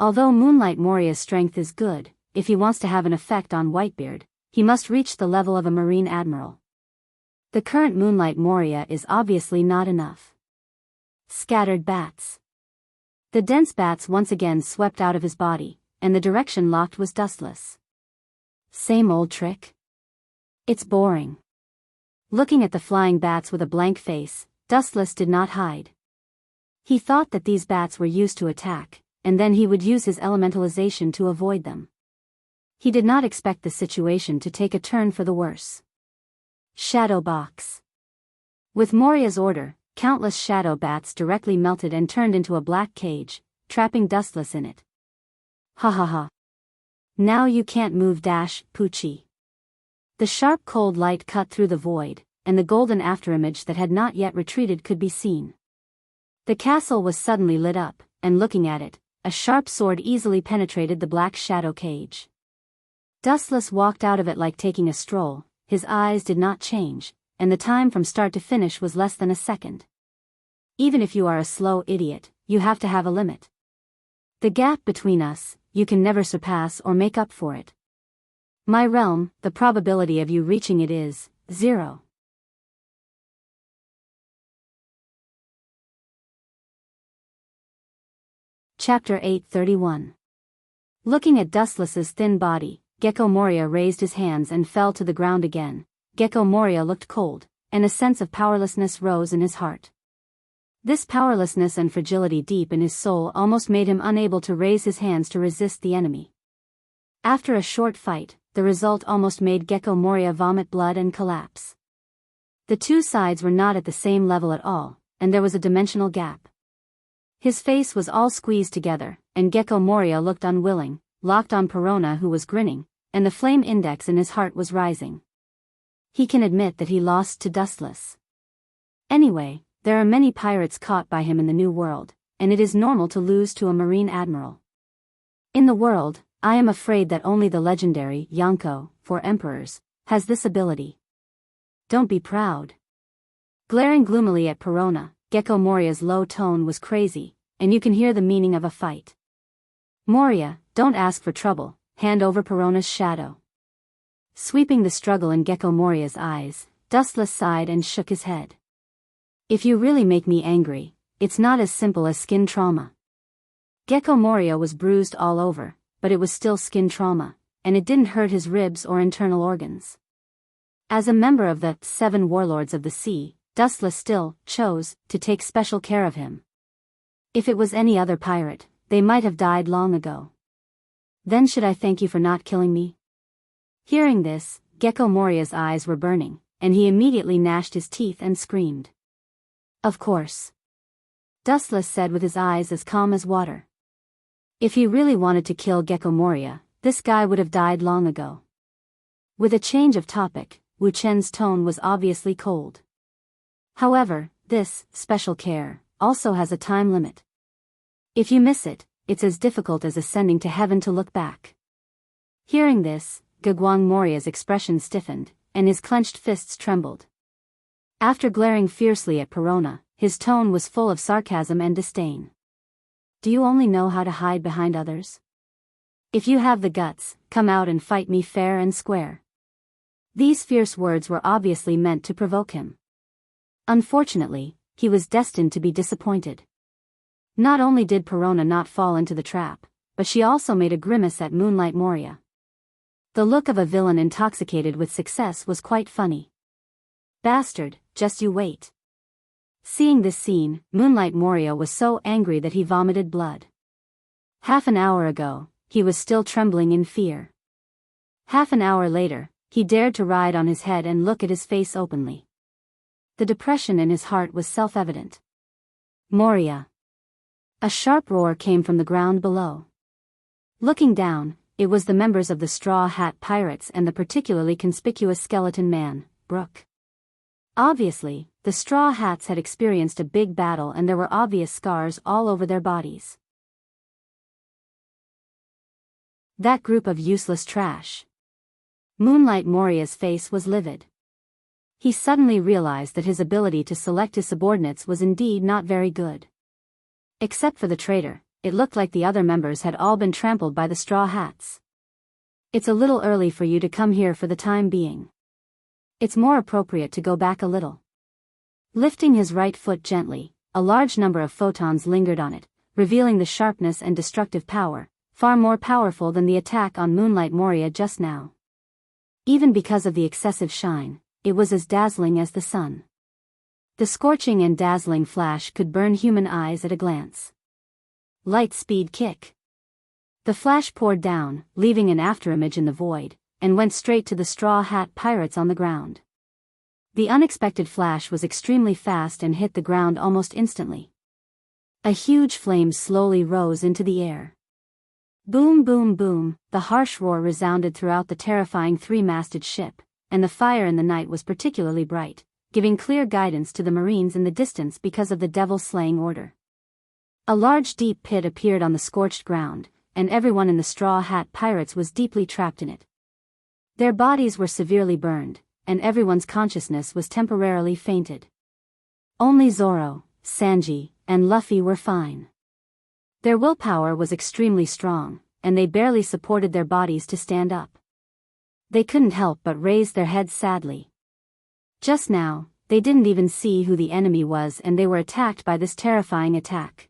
Although Moonlight Moria's strength is good, if he wants to have an effect on Whitebeard, he must reach the level of a Marine Admiral. The current Moonlight Moria is obviously not enough. Scattered bats. The dense bats once again swept out of his body, and the direction locked was dustless. Same old trick? It's boring. Looking at the flying bats with a blank face, Dustless did not hide. He thought that these bats were used to attack, and then he would use his elementalization to avoid them. He did not expect the situation to take a turn for the worse. Shadow box. With Moria's order, countless shadow bats directly melted and turned into a black cage, trapping Dustless in it. Ha ha ha. Now you can't move Poochie. The sharp cold light cut through the void, and the golden afterimage that had not yet retreated could be seen. The castle was suddenly lit up, and looking at it, a sharp sword easily penetrated the black shadow cage. Dustless walked out of it like taking a stroll, his eyes did not change, and the time from start to finish was less than a second. Even if you are a slow idiot, you have to have a limit. The gap between us, you can never surpass or make up for it. My realm, the probability of you reaching it is 0. Chapter 831. Looking at Dustless's thin body, Gecko Moria raised his hands and fell to the ground again. Gecko Moria looked cold, and a sense of powerlessness rose in his heart. This powerlessness and fragility deep in his soul almost made him unable to raise his hands to resist the enemy. After a short fight, the result almost made Gecko Moria vomit blood and collapse. The two sides were not at the same level at all, and there was a dimensional gap. His face was all squeezed together, and Gecko Moria looked unwilling, locked on Perona, who was grinning, and the flame index in his heart was rising. He can admit that he lost to Dustless. Anyway, there are many pirates caught by him in the New World, and it is normal to lose to a marine admiral. In the world, I am afraid that only the legendary Yonko, for emperors, has this ability. Don't be proud. Glaring gloomily at Perona, Gecko Moria's low tone was crazy, and you can hear the meaning of a fight. Moria, don't ask for trouble, hand over Perona's shadow. Sweeping the struggle in Gecko Moria's eyes, Dustless sighed and shook his head. If you really make me angry, it's not as simple as skin trauma. Gecko Moria was bruised all over, but it was still skin trauma, and it didn't hurt his ribs or internal organs. As a member of the 7 warlords of the sea, Dustless still chose to take special care of him. If it was any other pirate, they might have died long ago. Then should I thank you for not killing me? Hearing this, Gecko Moria's eyes were burning, and he immediately gnashed his teeth and screamed. Of course. Dustless said with his eyes as calm as water. If he really wanted to kill Gecko Moria, this guy would have died long ago. With a change of topic, Wu Chen's tone was obviously cold. However, this special care also has a time limit. If you miss it, it's as difficult as ascending to heaven to look back. Hearing this, Gagwang Moria's expression stiffened, and his clenched fists trembled. After glaring fiercely at Perona, his tone was full of sarcasm and disdain. Do you only know how to hide behind others? If you have the guts, come out and fight me fair and square. These fierce words were obviously meant to provoke him. Unfortunately, he was destined to be disappointed. Not only did Perona not fall into the trap, but she also made a grimace at Moonlight Moria. The look of a villain intoxicated with success was quite funny. Bastard, just you wait. Seeing this scene, Moonlight Moria was so angry that he vomited blood. Half an hour ago, he was still trembling in fear. Half an hour later, he dared to ride on his head and look at his face openly. The depression in his heart was self-evident. Moria. A sharp roar came from the ground below. Looking down, it was the members of the Straw Hat Pirates and the particularly conspicuous skeleton man, Brooke. Obviously, the Straw Hats had experienced a big battle and there were obvious scars all over their bodies. That group of useless trash. Moonlight Moria's face was livid. He suddenly realized that his ability to select his subordinates was indeed not very good. Except for the traitor, it looked like the other members had all been trampled by the Straw Hats. It's a little early for you to come here for the time being. It's more appropriate to go back a little. Lifting his right foot gently, a large number of photons lingered on it, revealing the sharpness and destructive power, far more powerful than the attack on Moonlight Moria just now. Even because of the excessive shine, it was as dazzling as the sun. The scorching and dazzling flash could burn human eyes at a glance. Light speed kick. The flash poured down, leaving an afterimage in the void, and went straight to the Straw Hat Pirates on the ground. The unexpected flash was extremely fast and hit the ground almost instantly. A huge flame slowly rose into the air. Boom, boom, boom, the harsh roar resounded throughout the terrifying three-masted ship, and the fire in the night was particularly bright, giving clear guidance to the Marines in the distance because of the devil-slaying order. A large deep pit appeared on the scorched ground, and everyone in the Straw Hat Pirates was deeply trapped in it. Their bodies were severely burned, and everyone's consciousness was temporarily fainted. Only Zoro, Sanji, and Luffy were fine. Their willpower was extremely strong, and they barely supported their bodies to stand up. They couldn't help but raise their heads sadly. Just now, they didn't even see who the enemy was and they were attacked by this terrifying attack.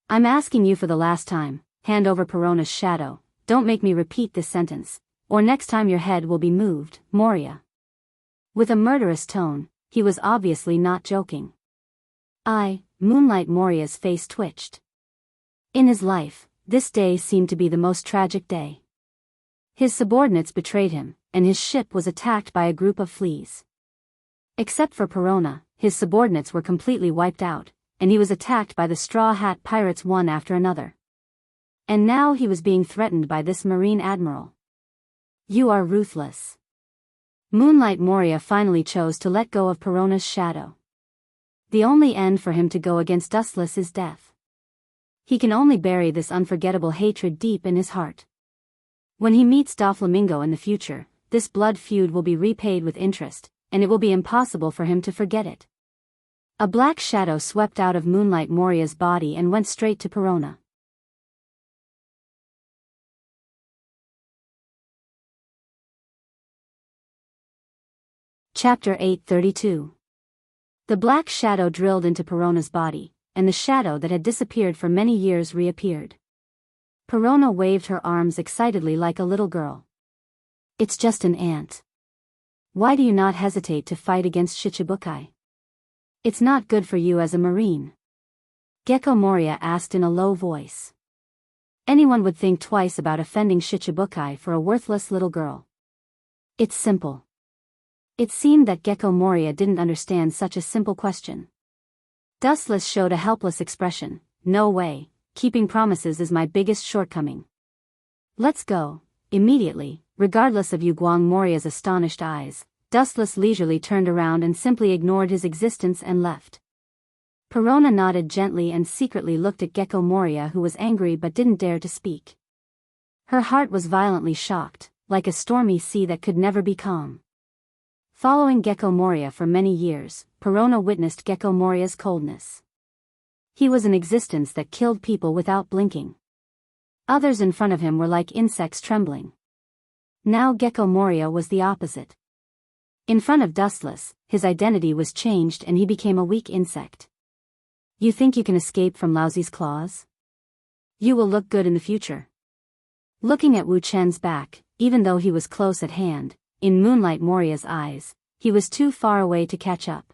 I'm asking you for the last time, hand over Perona's shadow, don't make me repeat this sentence, or next time your head will be moved, Moria. With a murderous tone, he was obviously not joking. Moonlight Moria's face twitched. In his life, this day seemed to be the most tragic day. His subordinates betrayed him, and his ship was attacked by a group of fleas. Except for Perona, his subordinates were completely wiped out, and he was attacked by the Straw Hat Pirates one after another. And now he was being threatened by this Marine Admiral. You are ruthless. Moonlight Moria finally chose to let go of Perona's shadow. The only end for him to go against Dustless is death. He can only bury this unforgettable hatred deep in his heart. When he meets Doflamingo in the future, this blood feud will be repaid with interest, and it will be impossible for him to forget it. A black shadow swept out of Moonlight Moria's body and went straight to Perona. Chapter 832. The black shadow drilled into Perona's body, and the shadow that had disappeared for many years reappeared. Perona waved her arms excitedly like a little girl. It's just an ant. Why do you not hesitate to fight against Shichibukai? It's not good for you as a marine. Gecko Moria asked in a low voice. Anyone would think twice about offending Shichibukai for a worthless little girl. It's simple. It seemed that Gecko Moria didn't understand such a simple question. Dustless showed a helpless expression. No way, keeping promises is my biggest shortcoming. Let's go, immediately, regardless of Yu Guang Moria's astonished eyes. Dustless leisurely turned around and simply ignored his existence and left. Perona nodded gently and secretly looked at Gecko Moria, who was angry but didn't dare to speak. Her heart was violently shocked, like a stormy sea that could never be calm. Following Gecko Moria for many years, Perona witnessed Gecko Moria's coldness. He was an existence that killed people without blinking. Others in front of him were like insects trembling. Now Gecko Moria was the opposite. In front of Dustless, his identity was changed and he became a weak insect. You think you can escape from Laozi's claws? You will look good in the future. Looking at Wu Chen's back, even though he was close at hand, in Moonlight Moria's eyes, he was too far away to catch up.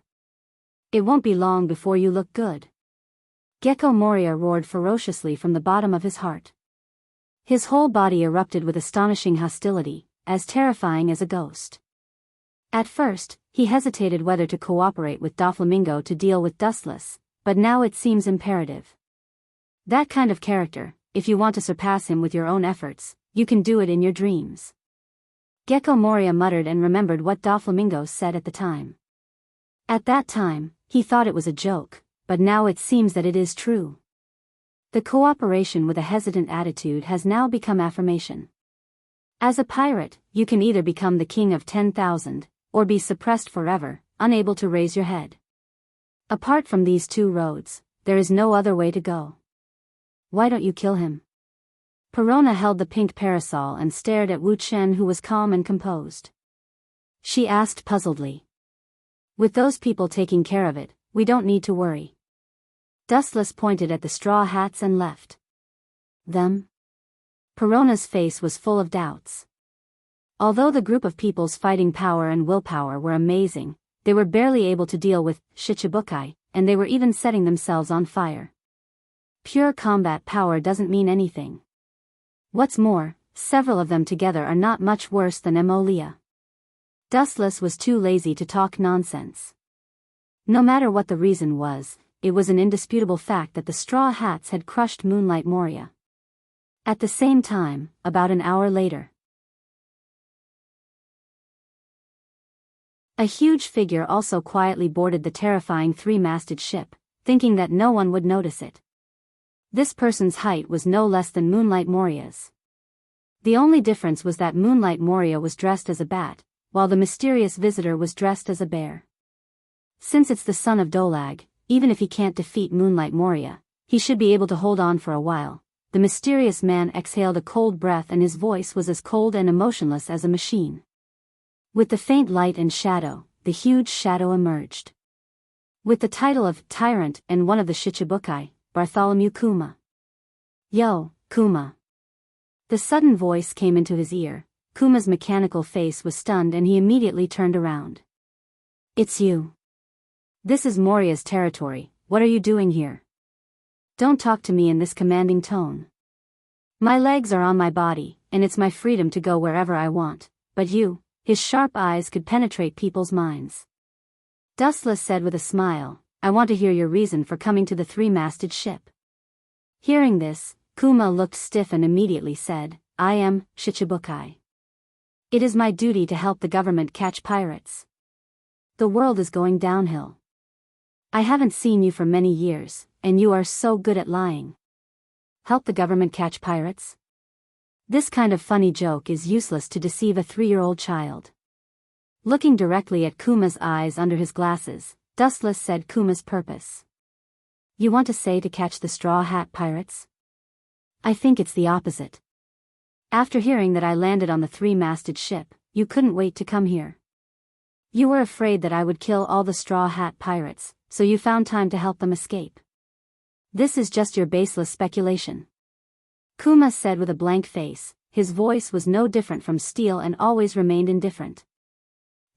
It won't be long before you look good. Gecko Moria roared ferociously from the bottom of his heart. His whole body erupted with astonishing hostility, as terrifying as a ghost. At first, he hesitated whether to cooperate with Doflamingo to deal with Dustless, but now it seems imperative. That kind of character, if you want to surpass him with your own efforts, you can do it in your dreams. Gecko Moria muttered and remembered what Doflamingo said at the time. At that time, he thought it was a joke, but now it seems that it is true. The cooperation with a hesitant attitude has now become affirmation. As a pirate, you can either become the king of 10,000, or be suppressed forever, unable to raise your head. Apart from these two roads, there is no other way to go. Why don't you kill him? Perona held the pink parasol and stared at Wu Chen, who was calm and composed. She asked puzzledly. With those people taking care of it, we don't need to worry. Dustless pointed at the straw hats and left. Them? Perona's face was full of doubts. Although the group of people's fighting power and willpower were amazing, they were barely able to deal with Shichibukai, and they were even setting themselves on fire. Pure combat power doesn't mean anything. What's more, several of them together are not much worse than Emolia. Dustless was too lazy to talk nonsense. No matter what the reason was, it was an indisputable fact that the Straw Hats had crushed Moonlight Moria. At the same time, about an hour later, a huge figure also quietly boarded the terrifying three-masted ship, thinking that no one would notice it. This person's height was no less than Moonlight Moria's. The only difference was that Moonlight Moria was dressed as a bat, while the mysterious visitor was dressed as a bear. Since it's the son of Dolag, even if he can't defeat Moonlight Moria, he should be able to hold on for a while. The mysterious man exhaled a cold breath and his voice was as cold and emotionless as a machine. With the faint light and shadow, the huge shadow emerged. With the title of Tyrant and one of the Shichibukai, Bartholomew Kuma. Yo, Kuma. The sudden voice came into his ear. Kuma's mechanical face was stunned and he immediately turned around. It's you. This is Moria's territory, what are you doing here? Don't talk to me in this commanding tone. My legs are on my body, and it's my freedom to go wherever I want, but you, his sharp eyes could penetrate people's minds. Dustless said with a smile, I want to hear your reason for coming to the three-masted ship. Hearing this, Kuma looked stiff and immediately said, I am Shichibukai. It is my duty to help the government catch pirates. The world is going downhill. I haven't seen you for many years, and you are so good at lying. Help the government catch pirates? This kind of funny joke is useless to deceive a 3-year-old child. Looking directly at Kuma's eyes under his glasses, Dustless said Kuma's purpose. You want to say to catch the Straw Hat Pirates? I think it's the opposite. After hearing that I landed on the three-masted ship, you couldn't wait to come here. You were afraid that I would kill all the Straw Hat Pirates, so you found time to help them escape. This is just your baseless speculation. Kuma said with a blank face, his voice was no different from steel and always remained indifferent.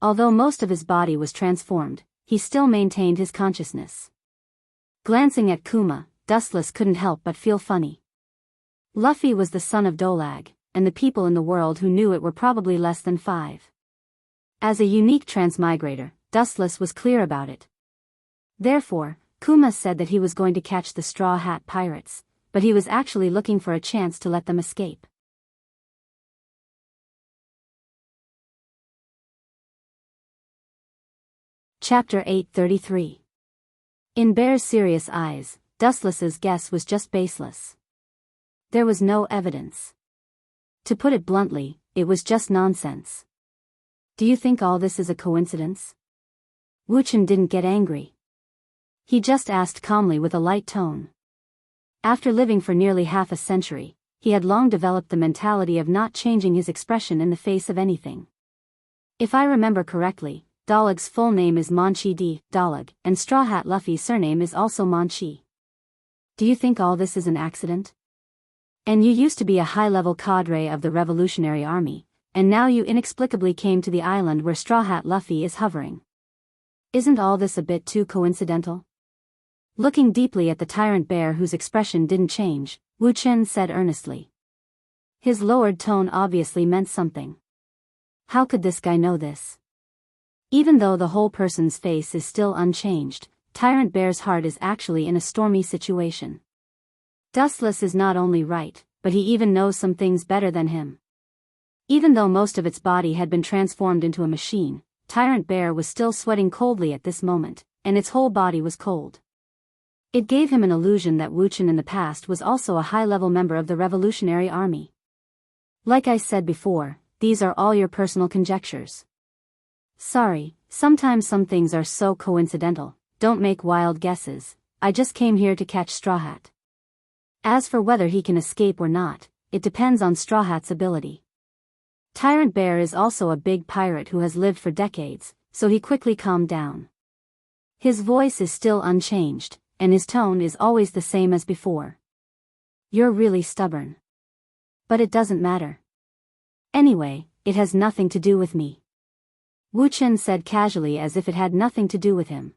Although most of his body was transformed, he still maintained his consciousness. Glancing at Kuma, Dustless couldn't help but feel funny. Luffy was the son of Dolag, and the people in the world who knew it were probably less than 5. As a unique transmigrator, Dustless was clear about it. Therefore, Kuma said that he was going to catch the Straw Hat Pirates, but he was actually looking for a chance to let them escape. Chapter 833. In Bear's serious eyes, Dustless's guess was just baseless. There was no evidence. To put it bluntly, it was just nonsense. Do you think all this is a coincidence? Wuchen didn't get angry. He just asked calmly with a light tone. After living for nearly half a century, he had long developed the mentality of not changing his expression in the face of anything. If I remember correctly, Dalag's full name is Monchi D. Dalag, and Straw Hat Luffy's surname is also Monchi. Do you think all this is an accident? And you used to be a high-level cadre of the Revolutionary Army, and now you inexplicably came to the island where Straw Hat Luffy is hovering. Isn't all this a bit too coincidental? Looking deeply at the tyrant bear whose expression didn't change, Wu Chen said earnestly. His lowered tone obviously meant something. How could this guy know this? Even though the whole person's face is still unchanged, Tyrant Bear's heart is actually in a stormy situation. Dustless is not only right, but he even knows some things better than him. Even though most of its body had been transformed into a machine, Tyrant Bear was still sweating coldly at this moment, and its whole body was cold. It gave him an illusion that Wuchen in the past was also a high-level member of the Revolutionary Army. Like I said before, these are all your personal conjectures. Sorry, sometimes some things are so coincidental, don't make wild guesses, I just came here to catch Straw Hat. As for whether he can escape or not, it depends on Straw Hat's ability. Tyrant Bear is also a big pirate who has lived for decades, so he quickly calmed down. His voice is still unchanged, and his tone is always the same as before. You're really stubborn. But it doesn't matter. Anyway, it has nothing to do with me. Wu Chen said casually as if it had nothing to do with him.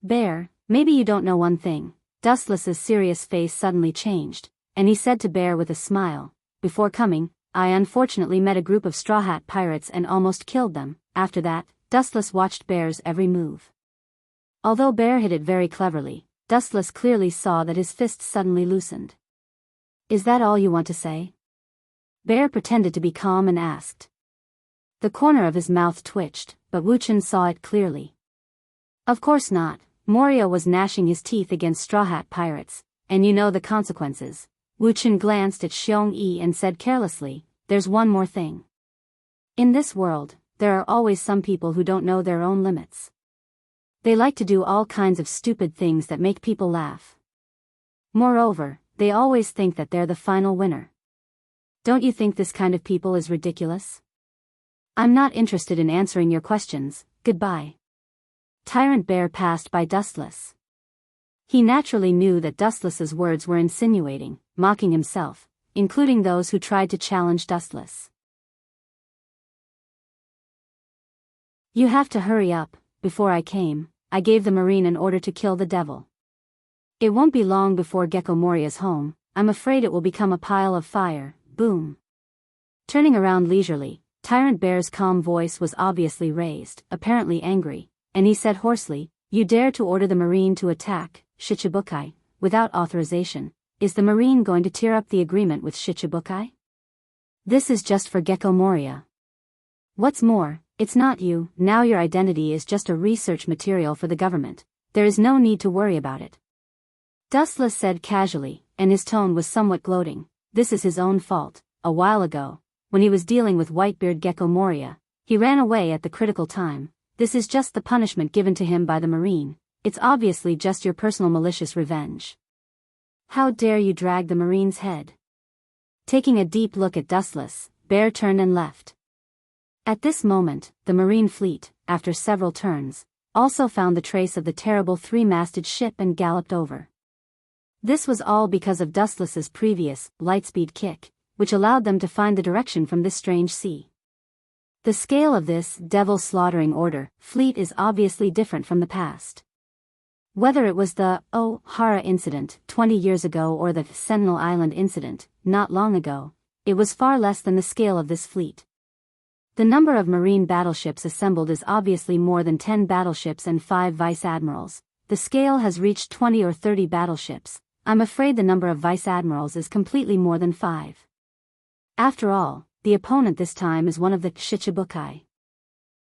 Bear, maybe you don't know one thing. Dustless's serious face suddenly changed, and he said to Bear with a smile, before coming, I unfortunately met a group of Straw Hat pirates and almost killed them. After that, Dustless watched Bear's every move. Although Bear hid it very cleverly, Dustless clearly saw that his fists suddenly loosened. Is that all you want to say? Bear pretended to be calm and asked. The corner of his mouth twitched, but Wu Chen saw it clearly. Of course not. Moria was gnashing his teeth against Straw Hat pirates, and you know the consequences. Wu Chen glanced at Xiong Yi and said carelessly, there's one more thing. In this world, there are always some people who don't know their own limits. They like to do all kinds of stupid things that make people laugh. Moreover, they always think that they're the final winner. Don't you think this kind of people is ridiculous? I'm not interested in answering your questions, goodbye. Tyrant Bear passed by Dustless. He naturally knew that Dustless's words were insinuating, mocking himself, including those who tried to challenge Dustless. You have to hurry up. Before I came, I gave the Marine an order to kill the devil. It won't be long before Gecko Moria's home. I'm afraid it will become a pile of fire. Boom. Turning around leisurely, Tyrant Bear's calm voice was obviously raised, apparently angry, and he said hoarsely, You dare to order the Marine to attack Shichibukai, without authorization. Is the Marine going to tear up the agreement with Shichibukai? This is just for Gecko Moria. What's more, it's not you. Now your identity is just a research material for the government. There is no need to worry about it. Dustless said casually, and his tone was somewhat gloating. This is his own fault. A while ago, when he was dealing with Whitebeard Gecko Moria, he ran away at the critical time. This is just the punishment given to him by the Marine. It's obviously just your personal malicious revenge. How dare you drag the Marine's head? Taking a deep look at Dustless, Bear turned and left. At this moment, the Marine fleet, after several turns, also found the trace of the terrible three-masted ship and galloped over. This was all because of Dustless's previous, lightspeed kick, which allowed them to find the direction from this strange sea. The scale of this devil slaughtering order fleet is obviously different from the past. Whether it was the Hara incident 20 years ago or the Sentinel Island incident not long ago, it was far less than the scale of this fleet. The number of Marine battleships assembled is obviously more than 10 battleships and 5 vice admirals. The scale has reached 20 or 30 battleships. I'm afraid the number of vice admirals is completely more than 5. After all, the opponent this time is one of the Shichibukai.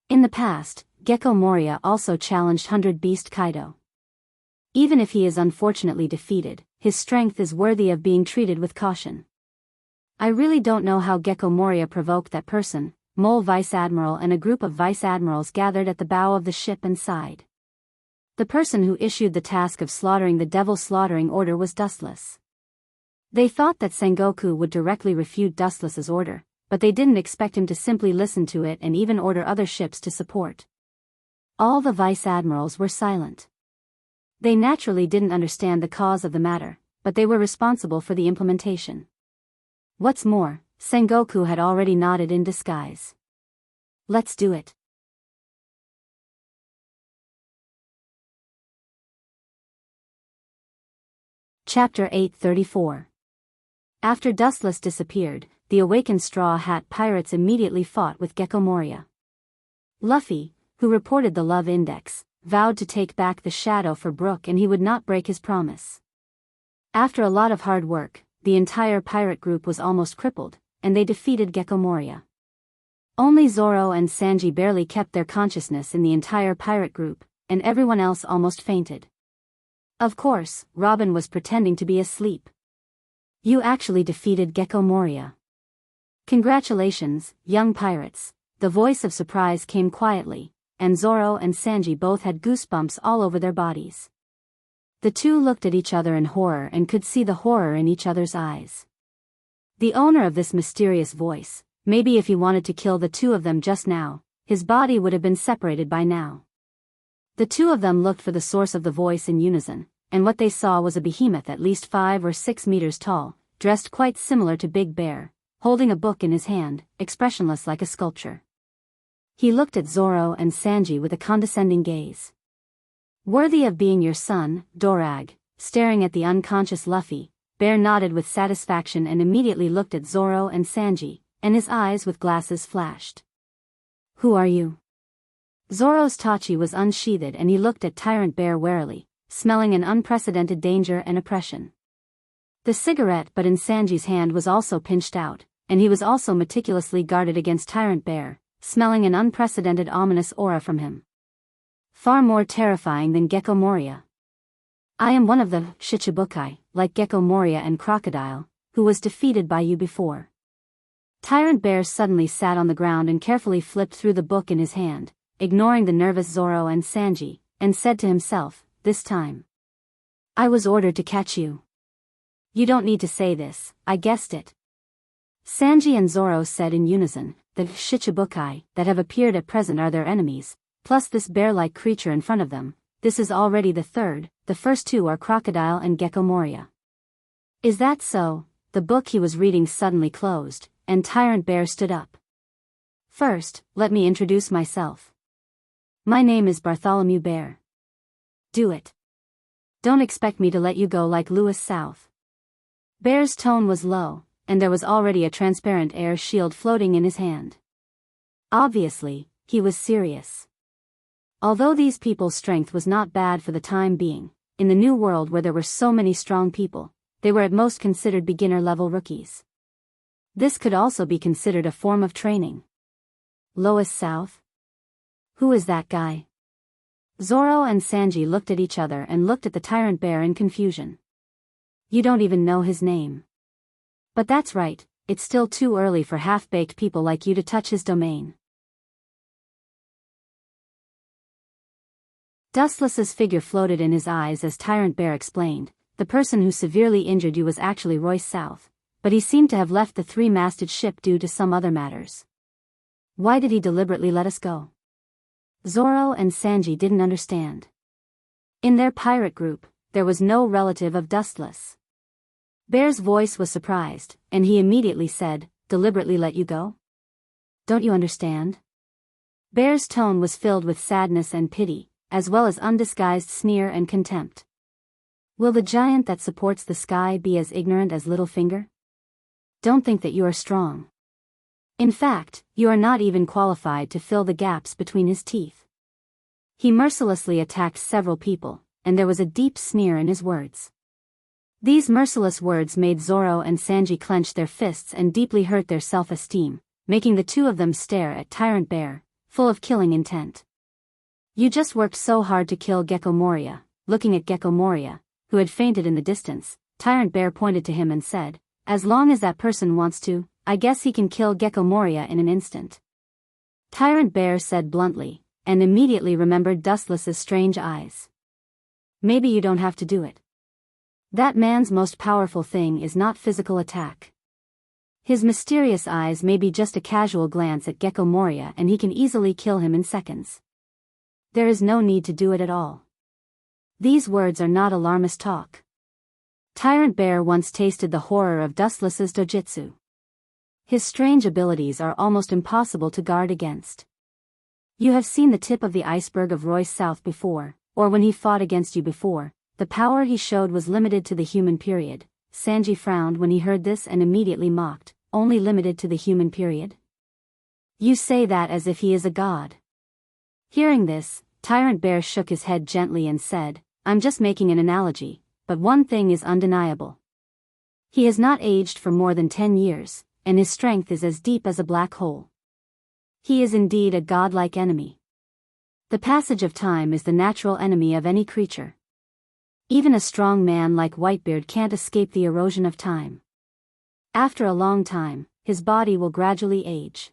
In the past, Gecko Moria also challenged 100 Beast Kaido. Even if he is unfortunately defeated, his strength is worthy of being treated with caution. I really don't know how Gecko Moria provoked that person. Mole Vice Admiral and a group of Vice Admirals gathered at the bow of the ship and sighed. The person who issued the task of slaughtering the devil slaughtering order was Dustless. They thought that Sengoku would directly refute Dustless's order, but they didn't expect him to simply listen to it and even order other ships to support. All the Vice Admirals were silent. They naturally didn't understand the cause of the matter, but they were responsible for the implementation. What's more, Sengoku had already nodded in disguise. Let's do it. Chapter 834. After Dustless disappeared, the awakened Straw Hat pirates immediately fought with Gecko Moria. Luffy, who reported the love index, vowed to take back the shadow for Brook and he would not break his promise. After a lot of hard work, the entire pirate group was almost crippled, and they defeated Gecko Moria. Only Zoro and Sanji barely kept their consciousness in the entire pirate group, and everyone else almost fainted. Of course, Robin was pretending to be asleep. You actually defeated Gecko Moria. Congratulations, young pirates. The voice of surprise came quietly, and Zoro and Sanji both had goosebumps all over their bodies. The two looked at each other in horror and could see the horror in each other's eyes. The owner of this mysterious voice, maybe if he wanted to kill the two of them just now, his body would have been separated by now. The two of them looked for the source of the voice in unison, and what they saw was a behemoth at least 5 or 6 meters tall, dressed quite similar to Big Bear, holding a book in his hand, expressionless like a sculpture. He looked at Zoro and Sanji with a condescending gaze. "Worthy of being your son, Dorag." Staring at the unconscious Luffy, Bear nodded with satisfaction and immediately looked at Zoro and Sanji, and his eyes with glasses flashed. "Who are you?" Zoro's Tachi was unsheathed and he looked at Tyrant Bear warily, smelling an unprecedented danger and oppression. The cigarette butt in Sanji's hand was also pinched out, and he was also meticulously guarded against Tyrant Bear, smelling an unprecedented ominous aura from him. Far more terrifying than Gecko Moria. "I am one of the Shichibukai, like Gecko Moria and Crocodile, who was defeated by you before." Tyrant Bear suddenly sat on the ground and carefully flipped through the book in his hand, ignoring the nervous Zoro and Sanji, and said to himself, "This time, I was ordered to catch you." "You don't need to say this, I guessed it." Sanji and Zoro said in unison, "The Shichibukai that have appeared at present are their enemies, plus this bear-like creature in front of them. This is already the third, the first two are Crocodile and Gecko Moria." "Is that so?" The book he was reading suddenly closed, and Tyrant Bear stood up. "First, let me introduce myself. My name is Bartholomew Bear." "Do it. Don't expect me to let you go like Lewis South." Bear's tone was low, and there was already a transparent air shield floating in his hand. Obviously, he was serious. Although these people's strength was not bad for the time being, in the new world where there were so many strong people, they were at most considered beginner-level rookies. This could also be considered a form of training. Lois South? Who is that guy? Zoro and Sanji looked at each other and looked at the Tyrant Bear in confusion. "You don't even know his name." "But that's right, it's still too early for half-baked people like you to touch his domain." Dustless's figure floated in his eyes as Tyrant Bear explained, "The person who severely injured you was actually Royce South, but he seemed to have left the three-masted ship due to some other matters." "Why did he deliberately let us go?" Zoro and Sanji didn't understand. In their pirate group, there was no relative of Dustless. Bear's voice was surprised, and he immediately said, "Deliberately let you go? Don't you understand?" Bear's tone was filled with sadness and pity, as well as undisguised sneer and contempt. "Will the giant that supports the sky be as ignorant as Littlefinger? Don't think that you are strong. In fact, you are not even qualified to fill the gaps between his teeth." He mercilessly attacked several people, and there was a deep sneer in his words. These merciless words made Zoro and Sanji clench their fists and deeply hurt their self-esteem, making the two of them stare at Tyrant Bear, full of killing intent. "You just worked so hard to kill Gecko Moria." Looking at Gecko Moria, who had fainted in the distance, Tyrant Bear pointed to him and said, "As long as that person wants to, I guess he can kill Gecko Moria in an instant." Tyrant Bear said bluntly, and immediately remembered Dustless's strange eyes. "Maybe you don't have to do it. That man's most powerful thing is not physical attack. His mysterious eyes may be just a casual glance at Gecko Moria and he can easily kill him in seconds. There is no need to do it at all." These words are not alarmist talk. Tyrant Bear once tasted the horror of Dustless's dojutsu. His strange abilities are almost impossible to guard against. You have seen the tip of the iceberg of Royce South before, or when he fought against you before. The power he showed was limited to the human period. Sanji frowned when he heard this and immediately mocked, "Only limited to the human period? You say that as if he is a god." Hearing this, Tyrant Bear shook his head gently and said, "I'm just making an analogy, but one thing is undeniable. He has not aged for more than 10 years, and his strength is as deep as a black hole. He is indeed a godlike enemy. The passage of time is the natural enemy of any creature. Even a strong man like Whitebeard can't escape the erosion of time. After a long time, his body will gradually age.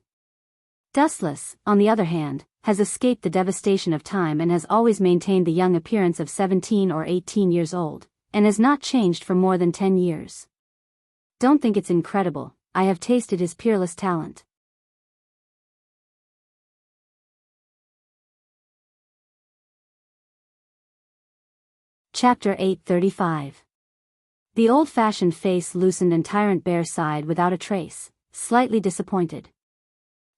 Dustless, on the other hand, has escaped the devastation of time and has always maintained the young appearance of 17 or 18 years old, and has not changed for more than 10 years. Don't think it's incredible, I have tasted his peerless talent." Chapter 835. The old-fashioned face loosened and Tyrant Bear sighed without a trace, slightly disappointed.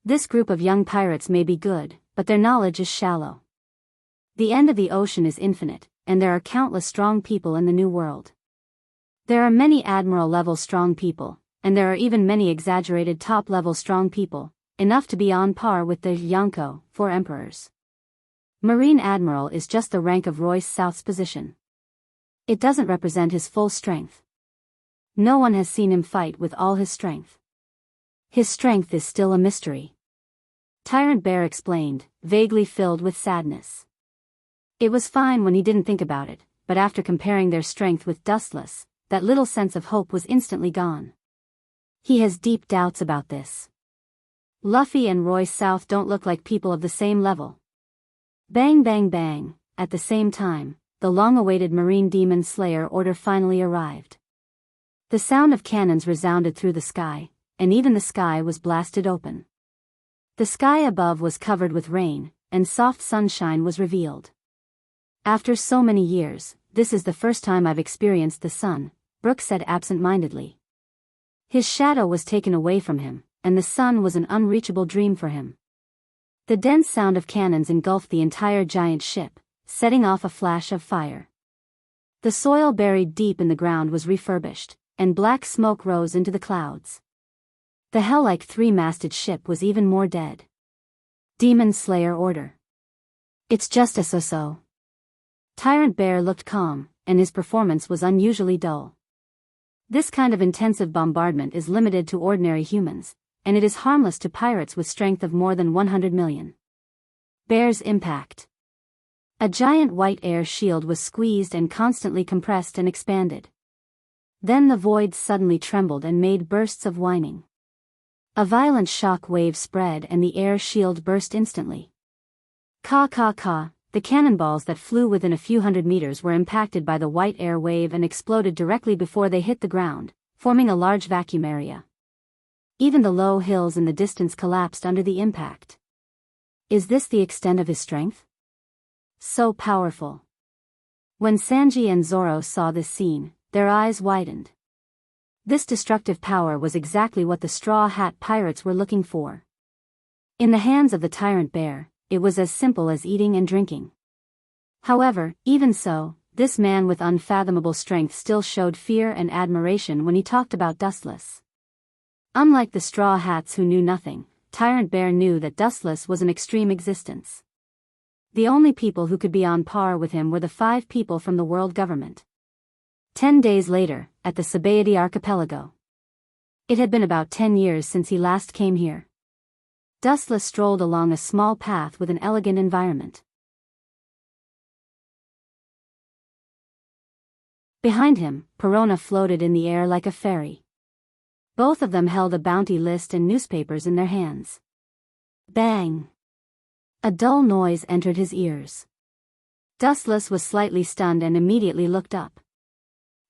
This group of young pirates may be good, but their knowledge is shallow. The end of the ocean is infinite, and there are countless strong people in the New World. There are many admiral-level strong people, and there are even many exaggerated top-level strong people, enough to be on par with the Yonko, 4 emperors. Marine Admiral is just the rank of Royce South's position. It doesn't represent his full strength. No one has seen him fight with all his strength. His strength is still a mystery. Tyrant Bear explained, vaguely filled with sadness. It was fine when he didn't think about it, but after comparing their strength with Dustless, that little sense of hope was instantly gone. He has deep doubts about this. Luffy and Royce South don't look like people of the same level. Bang bang bang, at the same time, the long-awaited Marine Demon Slayer order finally arrived. The sound of cannons resounded through the sky, and even the sky was blasted open. The sky above was covered with rain, and soft sunshine was revealed. After so many years, this is the first time I've experienced the sun, Brook said absent-mindedly. His shadow was taken away from him, and the sun was an unreachable dream for him. The dense sound of cannons engulfed the entire giant ship, setting off a flash of fire. The soil buried deep in the ground was refurbished, and black smoke rose into the clouds. The hell-like 3-masted ship was even more dead. Demon Slayer order. It's just a so-so. Tyrant Bear looked calm, and his performance was unusually dull. This kind of intensive bombardment is limited to ordinary humans, and it is harmless to pirates with strength of more than 100 million. Bear's impact. A giant white air shield was squeezed and constantly compressed and expanded. Then the void suddenly trembled and made bursts of whining. A violent shock wave spread and the air shield burst instantly. Ka, the cannonballs that flew within a few hundred meters were impacted by the white air wave and exploded directly before they hit the ground, forming a large vacuum area. Even the low hills in the distance collapsed under the impact. Is this the extent of his strength? So powerful. When Sanji and Zoro saw this scene, their eyes widened. This destructive power was exactly what the Straw Hat Pirates were looking for. In the hands of the Tyrant Bear, it was as simple as eating and drinking. However, even so, this man with unfathomable strength still showed fear and admiration when he talked about Dustless. Unlike the Straw Hats who knew nothing, Tyrant Bear knew that Dustless was an extreme existence. The only people who could be on par with him were the 5 people from the world government. 10 days later, at the Sabaody Archipelago. It had been about 10 years since he last came here. Dustless strolled along a small path with an elegant environment. Behind him, Perona floated in the air like a fairy. Both of them held a bounty list and newspapers in their hands. Bang! A dull noise entered his ears. Dustless was slightly stunned and immediately looked up.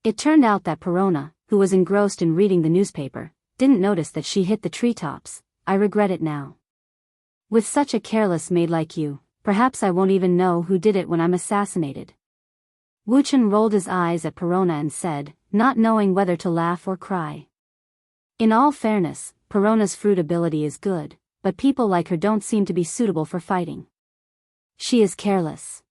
It turned out that Perona, who was engrossed in reading the newspaper, didn't notice that she hit the treetops. I regret it now. With such a careless maid like you, perhaps I won't even know who did it when I'm assassinated. Wuchen rolled his eyes at Perona and said, not knowing whether to laugh or cry. In all fairness, Perona's fruit ability is good, but people like her don't seem to be suitable for fighting. She is careless.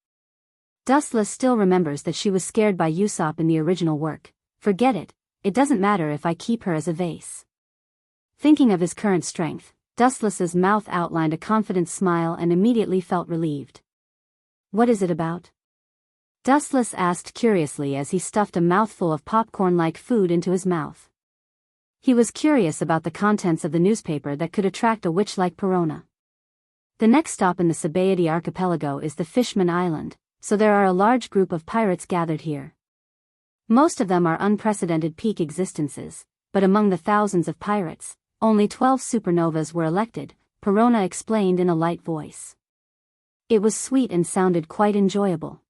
Dustless still remembers that she was scared by Usopp in the original work. Forget it, it doesn't matter if I keep her as a vase. Thinking of his current strength, Dustless's mouth outlined a confident smile and immediately felt relieved. What is it about? Dustless asked curiously as he stuffed a mouthful of popcorn-like food into his mouth. He was curious about the contents of the newspaper that could attract a witch like Perona. The next stop in the Sabaody Archipelago is the Fishman Island, so there are a large group of pirates gathered here. Most of them are unprecedented peak existences, but among the thousands of pirates, only 12 supernovas were elected, Perona explained in a light voice. It was sweet and sounded quite enjoyable.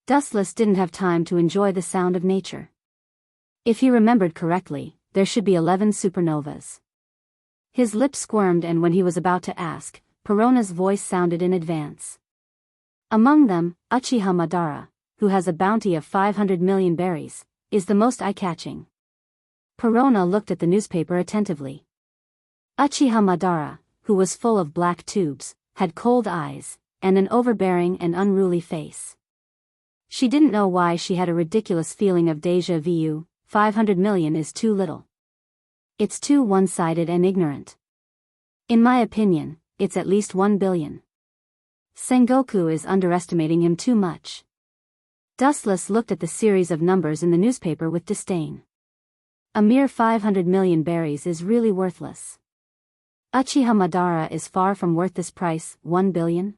Dustless didn't have time to enjoy the sound of nature. If he remembered correctly, there should be 11 supernovas. His lips squirmed, and when he was about to ask, Perona's voice sounded in advance. Among them, Uchiha Madara, who has a bounty of 500 million berries, is the most eye-catching. Perona looked at the newspaper attentively. Uchiha Madara, who was full of black tubes, had cold eyes, and an overbearing and unruly face. She didn't know why she had a ridiculous feeling of déjà vu. 500 million is too little. It's too one-sided and ignorant. In my opinion, it's at least 1 billion. Sengoku is underestimating him too much. Dustless looked at the series of numbers in the newspaper with disdain. A mere 500 million berries is really worthless. Uchiha Madara is far from worth this price, 1 billion.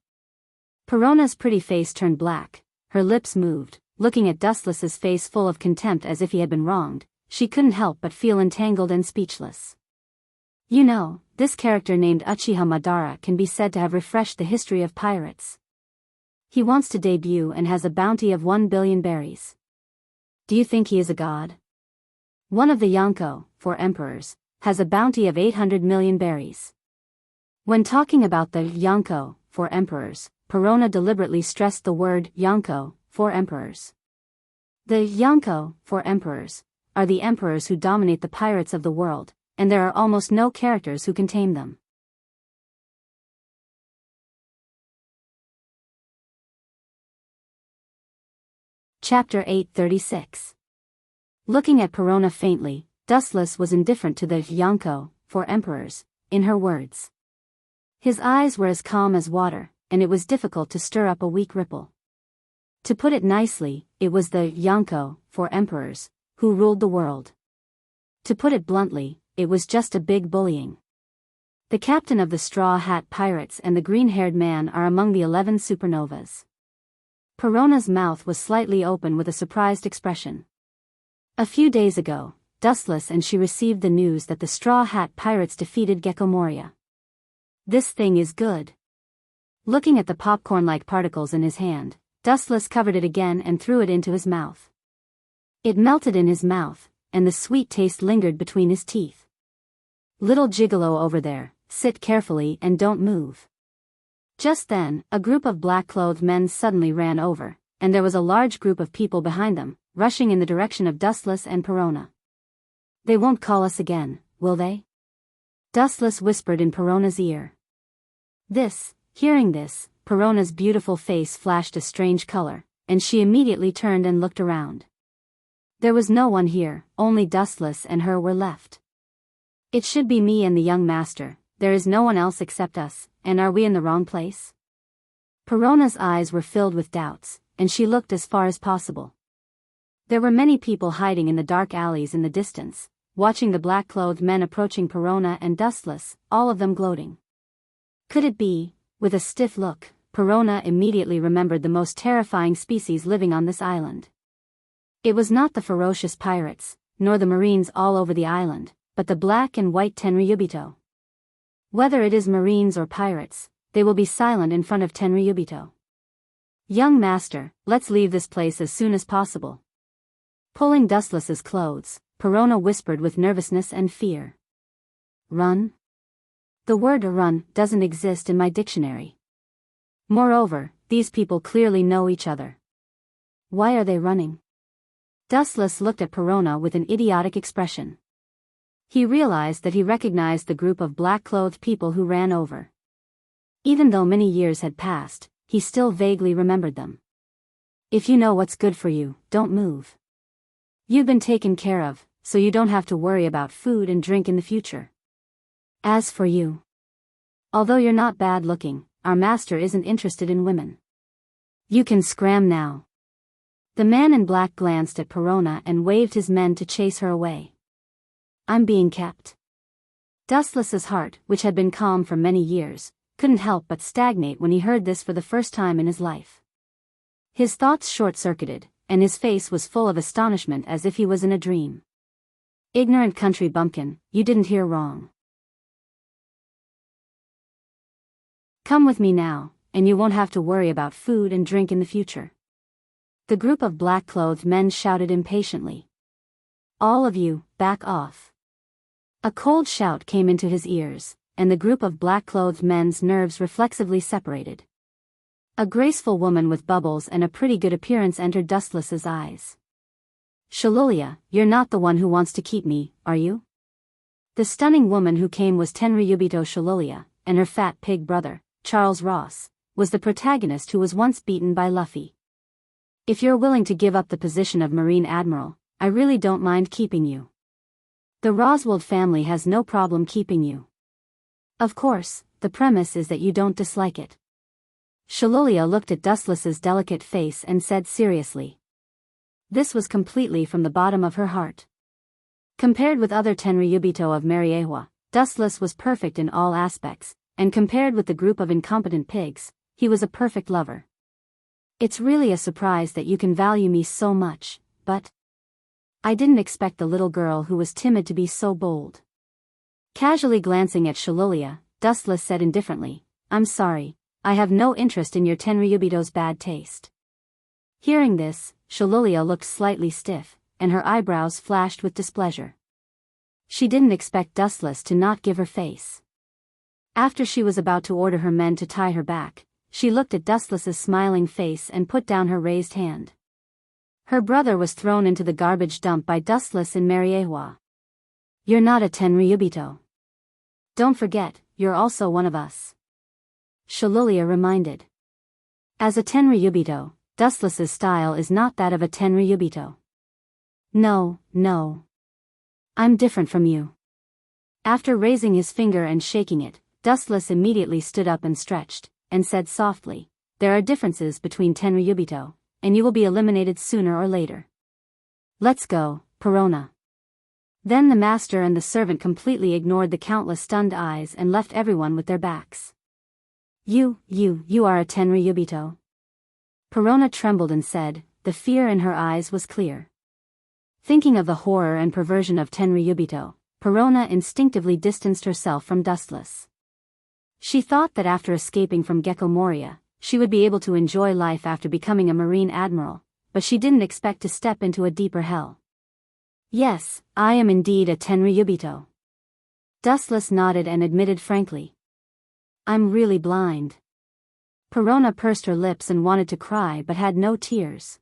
Perona's pretty face turned black, her lips moved, looking at Dustless's face full of contempt as if he had been wronged. She couldn't help but feel entangled and speechless. You know, this character named Uchiha Madara can be said to have refreshed the history of pirates. He wants to debut and has a bounty of 1 billion berries. Do you think he is a god? One of the Yonko, 4 emperors, has a bounty of 800 million berries. When talking about the Yonko, 4 emperors, Perona deliberately stressed the word Yonko, 4 emperors. The Yonko, 4 emperors, are the emperors who dominate the pirates of the world, and there are almost no characters who can tame them. Chapter 836. Looking at Perona faintly, Dustless was indifferent to the Yonko, 4 emperors, in her words. His eyes were as calm as water, and it was difficult to stir up a weak ripple. To put it nicely, it was the Yonko, 4 emperors, who ruled the world. To put it bluntly, it was just a big bullying. The captain of the Straw Hat Pirates and the green-haired man are among the 11 supernovas. Perona's mouth was slightly open with a surprised expression. A few days ago, Dustless and she received the news that the Straw Hat Pirates defeated Gecko Moria. This thing is good. Looking at the popcorn-like particles in his hand, Dustless covered it again and threw it into his mouth. It melted in his mouth, and the sweet taste lingered between his teeth. Little gigolo over there, sit carefully and don't move. Just then, a group of black-clothed men suddenly ran over, and there was a large group of people behind them, rushing in the direction of Dustless and Perona. They won't call us again, will they? Dustless whispered in Perona's ear. Hearing this, Perona's beautiful face flashed a strange color, and she immediately turned and looked around. There was no one here, only Dustless and her were left. It should be me and the young master, there is no one else except us, and are we in the wrong place? Perona's eyes were filled with doubts, and she looked as far as possible. There were many people hiding in the dark alleys in the distance, watching the black-clothed men approaching Perona and Dustless, all of them gloating. Could it be? With a stiff look, Perona immediately remembered the most terrifying species living on this island. It was not the ferocious pirates, nor the marines all over the island, but the black and white Tenryubito. Whether it is marines or pirates, they will be silent in front of Tenryubito. Young master, let's leave this place as soon as possible. Pulling Dustless's clothes, Perona whispered with nervousness and fear. Run? The word run doesn't exist in my dictionary. Moreover, these people clearly know each other. Why are they running? Dustless looked at Perona with an idiotic expression. He realized that he recognized the group of black-clothed people who ran over. Even though many years had passed, he still vaguely remembered them. If you know what's good for you, don't move. You've been taken care of, so you don't have to worry about food and drink in the future. As for you, although you're not bad-looking, our master isn't interested in women. You can scram now. The man in black glanced at Perona and waved his men to chase her away. I'm being kept. Dustless's heart, which had been calm for many years, couldn't help but stagnate when he heard this for the first time in his life. His thoughts short-circuited, and his face was full of astonishment as if he was in a dream. Ignorant country bumpkin, you didn't hear wrong. Come with me now, and you won't have to worry about food and drink in the future. The group of black-clothed men shouted impatiently. All of you, back off. A cold shout came into his ears, and the group of black-clothed men's nerves reflexively separated. A graceful woman with bubbles and a pretty good appearance entered Dustless's eyes. Shalulia, you're not the one who wants to keep me, are you? The stunning woman who came was Tenryubito Shalolia, and her fat pig brother, Charles Ross, was the protagonist who was once beaten by Luffy. If you're willing to give up the position of Marine Admiral, I really don't mind keeping you. The Roswald family has no problem keeping you. Of course, the premise is that you don't dislike it. Shalolia looked at Dustless's delicate face and said seriously. This was completely from the bottom of her heart. Compared with other Tenryubito of Mariewa, Dustless was perfect in all aspects, and compared with the group of incompetent pigs, he was a perfect lover. It's really a surprise that you can value me so much, but I didn't expect the little girl who was timid to be so bold. Casually glancing at Shalolia, Dustless said indifferently, I'm sorry, I have no interest in your Tenryubito's bad taste. Hearing this, Shalolia looked slightly stiff, and her eyebrows flashed with displeasure. She didn't expect Dustless to not give her face. After she was about to order her men to tie her back, she looked at Dustless's smiling face and put down her raised hand. Her brother was thrown into the garbage dump by Dustless in Mariewa. You're not a Tenryubito. Don't forget, you're also one of us. Shalolia reminded. As a Tenryubito, Dustless's style is not that of a Tenryubito. No. I'm different from you. After raising his finger and shaking it, Dustless immediately stood up and stretched, and said softly, there are differences between Tenryubito, and you will be eliminated sooner or later. Let's go, Perona. Then the master and the servant completely ignored the countless stunned eyes and left everyone with their backs. You are a Tenryubito? Perona trembled and said, the fear in her eyes was clear. Thinking of the horror and perversion of Tenryubito, Perona instinctively distanced herself from Dustless. She thought that after escaping from Gecko Moria, she would be able to enjoy life after becoming a Marine Admiral, but she didn't expect to step into a deeper hell. Yes, I am indeed a Tenryubito. Dustless nodded and admitted frankly. I'm really blind. Perona pursed her lips and wanted to cry but had no tears.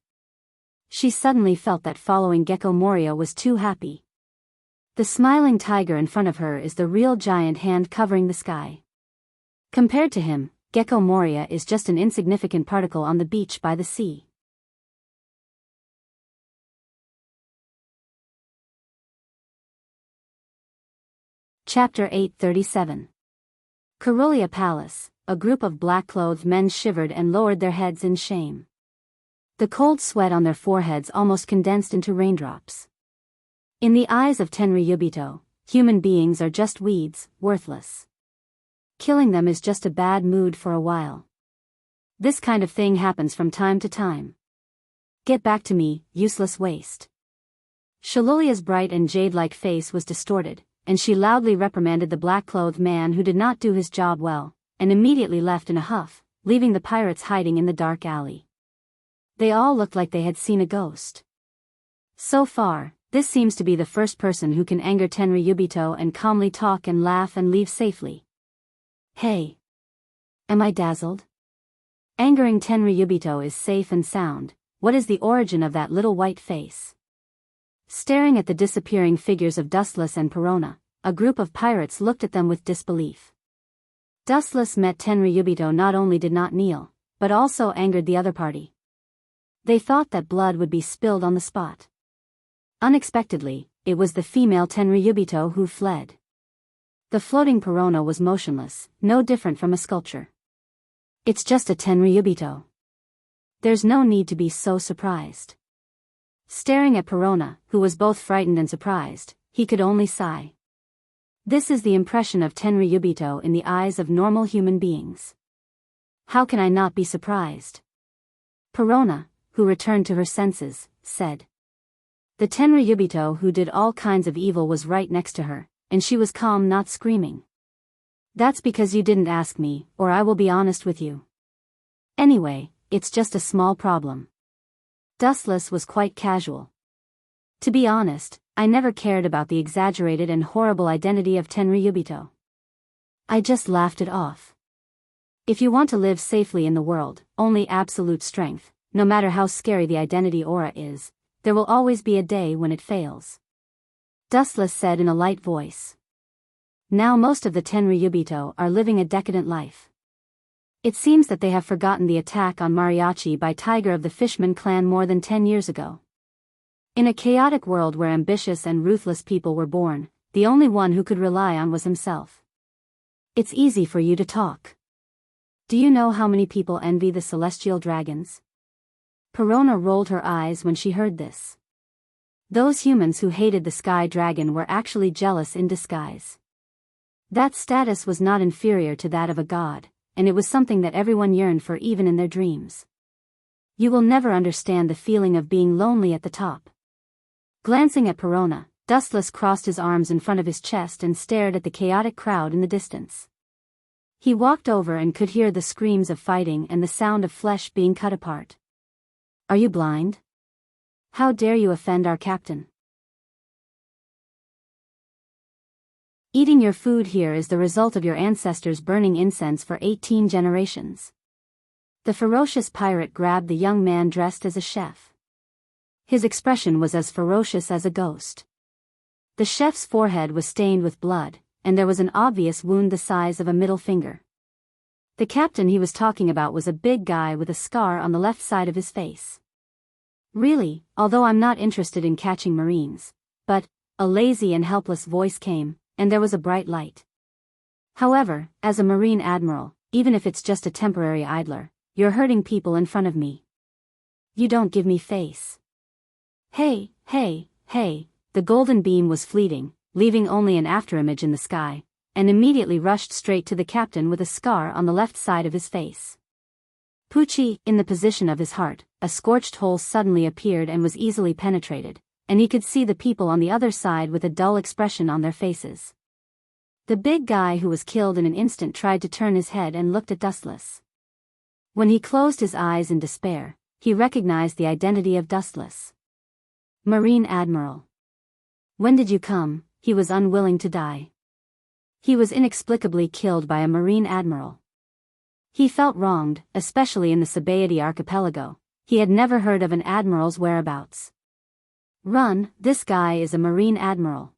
She suddenly felt that following Gecko Moria was too happy. The smiling tiger in front of her is the real giant hand covering the sky. Compared to him, Gecko Moria is just an insignificant particle on the beach by the sea. Chapter 837. Carolia Palace. A group of black-clothed men shivered and lowered their heads in shame. The cold sweat on their foreheads almost condensed into raindrops. In the eyes of Tenryubito, human beings are just weeds, worthless. Killing them is just a bad mood for a while. This kind of thing happens from time to time. Get back to me, useless waste. Shalolia's bright and jade-like face was distorted, and she loudly reprimanded the black-clothed man who did not do his job well, and immediately left in a huff, leaving the pirates hiding in the dark alley. They all looked like they had seen a ghost. So far, this seems to be the first person who can anger Tenryubito and calmly talk and laugh and leave safely. Hey! Am I dazzled? Angering Tenryubito is safe and sound. What is the origin of that little white face? Staring at the disappearing figures of Dustless and Perona, a group of pirates looked at them with disbelief. Dustless met Tenryubito not only did not kneel, but also angered the other party. They thought that blood would be spilled on the spot. Unexpectedly, it was the female Tenryubito who fled. The floating Perona was motionless, no different from a sculpture. It's just a Tenryubito. There's no need to be so surprised. Staring at Perona, who was both frightened and surprised, he could only sigh. This is the impression of Tenryubito in the eyes of normal human beings. How can I not be surprised? Perona, who returned to her senses, said. The Tenryubito who did all kinds of evil was right next to her, and she was calm, not screaming. That's because you didn't ask me, or I will be honest with you. Anyway, it's just a small problem. Dustless was quite casual. To be honest, I never cared about the exaggerated and horrible identity of Tenryubito. I just laughed it off. If you want to live safely in the world, only absolute strength, no matter how scary the identity aura is, there will always be a day when it fails. Dustless said in a light voice. Now most of the Tenryubito are living a decadent life. It seems that they have forgotten the attack on Mariachi by Tiger of the Fishman clan more than 10 years ago. In a chaotic world where ambitious and ruthless people were born, the only one who could rely on was himself. It's easy for you to talk. Do you know how many people envy the celestial dragons? Perona rolled her eyes when she heard this. Those humans who hated the sky dragon were actually jealous in disguise. That status was not inferior to that of a god, and it was something that everyone yearned for even in their dreams. You will never understand the feeling of being lonely at the top. Glancing at Perona, Dustless crossed his arms in front of his chest and stared at the chaotic crowd in the distance. He walked over and could hear the screams of fighting and the sound of flesh being cut apart. Are you blind? How dare you offend our captain? Eating your food here is the result of your ancestors burning incense for 18 generations. The ferocious pirate grabbed the young man dressed as a chef. His expression was as ferocious as a ghost. The chef's forehead was stained with blood, and there was an obvious wound the size of a middle finger. The captain he was talking about was a big guy with a scar on the left side of his face. Really, although I'm not interested in catching marines, but, a lazy and helpless voice came, and there was a bright light. However, as a marine admiral, even if it's just a temporary idler, you're hurting people in front of me. You don't give me face. Hey, hey, hey, the golden beam was fleeting, leaving only an afterimage in the sky, and immediately rushed straight to the captain with a scar on the left side of his face. Pucci, in the position of his heart, a scorched hole suddenly appeared and was easily penetrated, and he could see the people on the other side with a dull expression on their faces. The big guy who was killed in an instant tried to turn his head and looked at Dustless. When he closed his eyes in despair, he recognized the identity of Dustless. Marine Admiral. When did you come? He was unwilling to die. He was inexplicably killed by a Marine Admiral. He felt wronged, especially in the Sabaody archipelago. He had never heard of an admiral's whereabouts. Run, this guy is a Marine Admiral.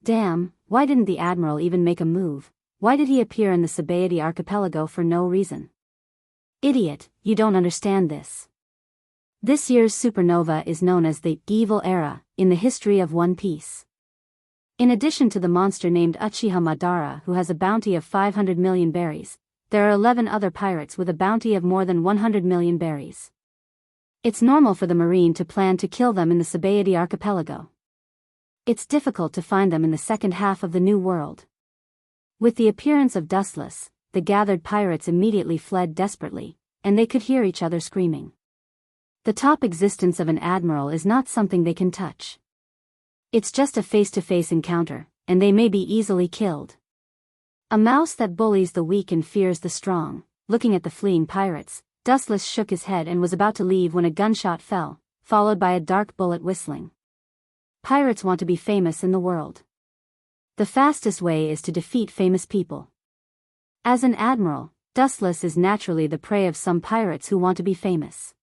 Damn, why didn't the Admiral even make a move? Why did he appear in the Sabaody archipelago for no reason? Idiot, you don't understand this. This year's supernova is known as the Evil Era in the history of One Piece. In addition to the monster named Uchiha Madara who has a bounty of 500 million berries, there are 11 other pirates with a bounty of more than 100 million berries. It's normal for the Marine to plan to kill them in the Sabaody archipelago. It's difficult to find them in the second half of the New World. With the appearance of Dustless, the gathered pirates immediately fled desperately, and they could hear each other screaming. The top existence of an admiral is not something they can touch. It's just a face-to-face encounter, and they may be easily killed. A mouse that bullies the weak and fears the strong. Looking at the fleeing pirates, Dustless shook his head and was about to leave when a gunshot fell, followed by a dark bullet whistling. Pirates want to be famous in the world. The fastest way is to defeat famous people. As an admiral, Dustless is naturally the prey of some pirates who want to be famous.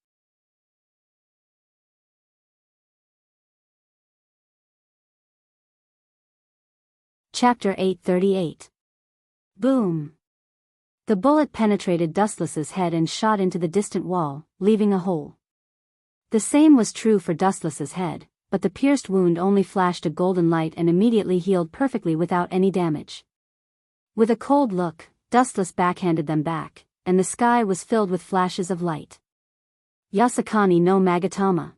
Chapter 838. Boom. The bullet penetrated Dustless's head and shot into the distant wall, leaving a hole. The same was true for Dustless's head, but the pierced wound only flashed a golden light and immediately healed perfectly without any damage. With a cold look, Dustless backhanded them back, and the sky was filled with flashes of light. Yasakani no Magatama.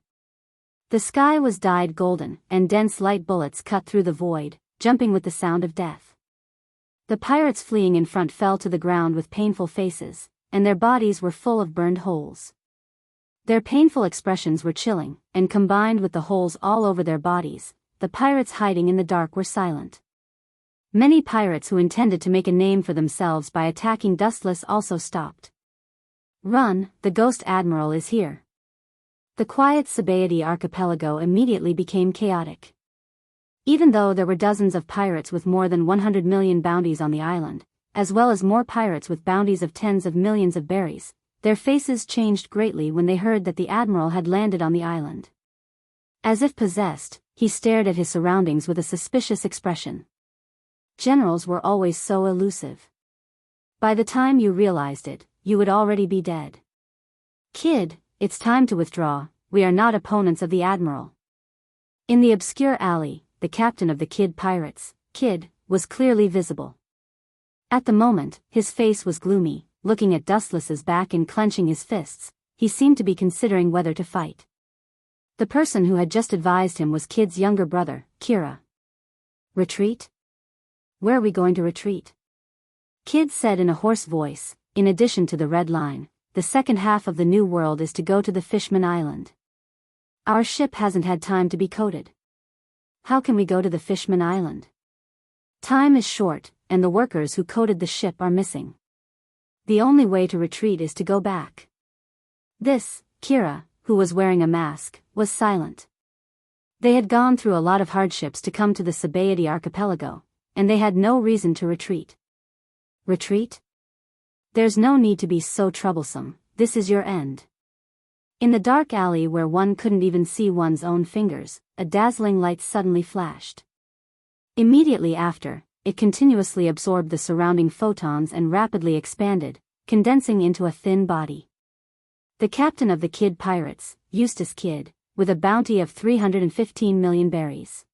The sky was dyed golden, and dense light bullets cut through the void, jumping with the sound of death. The pirates fleeing in front fell to the ground with painful faces, and their bodies were full of burned holes. Their painful expressions were chilling, and combined with the holes all over their bodies, the pirates hiding in the dark were silent. Many pirates who intended to make a name for themselves by attacking Dustless also stopped. Run, the Ghost Admiral is here. The quiet Sabaody archipelago immediately became chaotic. Even though there were dozens of pirates with more than 100 million bounties on the island, as well as more pirates with bounties of tens of millions of berries, their faces changed greatly when they heard that the admiral had landed on the island. As if possessed, he stared at his surroundings with a suspicious expression. Generals were always so elusive. By the time you realized it, you would already be dead. Kid, it's time to withdraw, we are not opponents of the Admiral. In the obscure alley, the captain of the Kid pirates, Kid, was clearly visible. At the moment, his face was gloomy, looking at Dustless's back and clenching his fists. He seemed to be considering whether to fight. The person who had just advised him was Kid's younger brother, Kira. Retreat? Where are we going to retreat? Kid said in a hoarse voice, in addition to the red line, the second half of the New World is to go to the Fishman Island. Our ship hasn't had time to be coated. How can we go to the Fishman Island? Time is short, and the workers who coated the ship are missing. The only way to retreat is to go back. This, Kira, who was wearing a mask, was silent. They had gone through a lot of hardships to come to the Sabaody archipelago, and they had no reason to retreat. Retreat? There's no need to be so troublesome, this is your end. In the dark alley where one couldn't even see one's own fingers, a dazzling light suddenly flashed. Immediately after, it continuously absorbed the surrounding photons and rapidly expanded, condensing into a thin body. The captain of the Kid pirates, Eustace Kid, with a bounty of 315 million berries.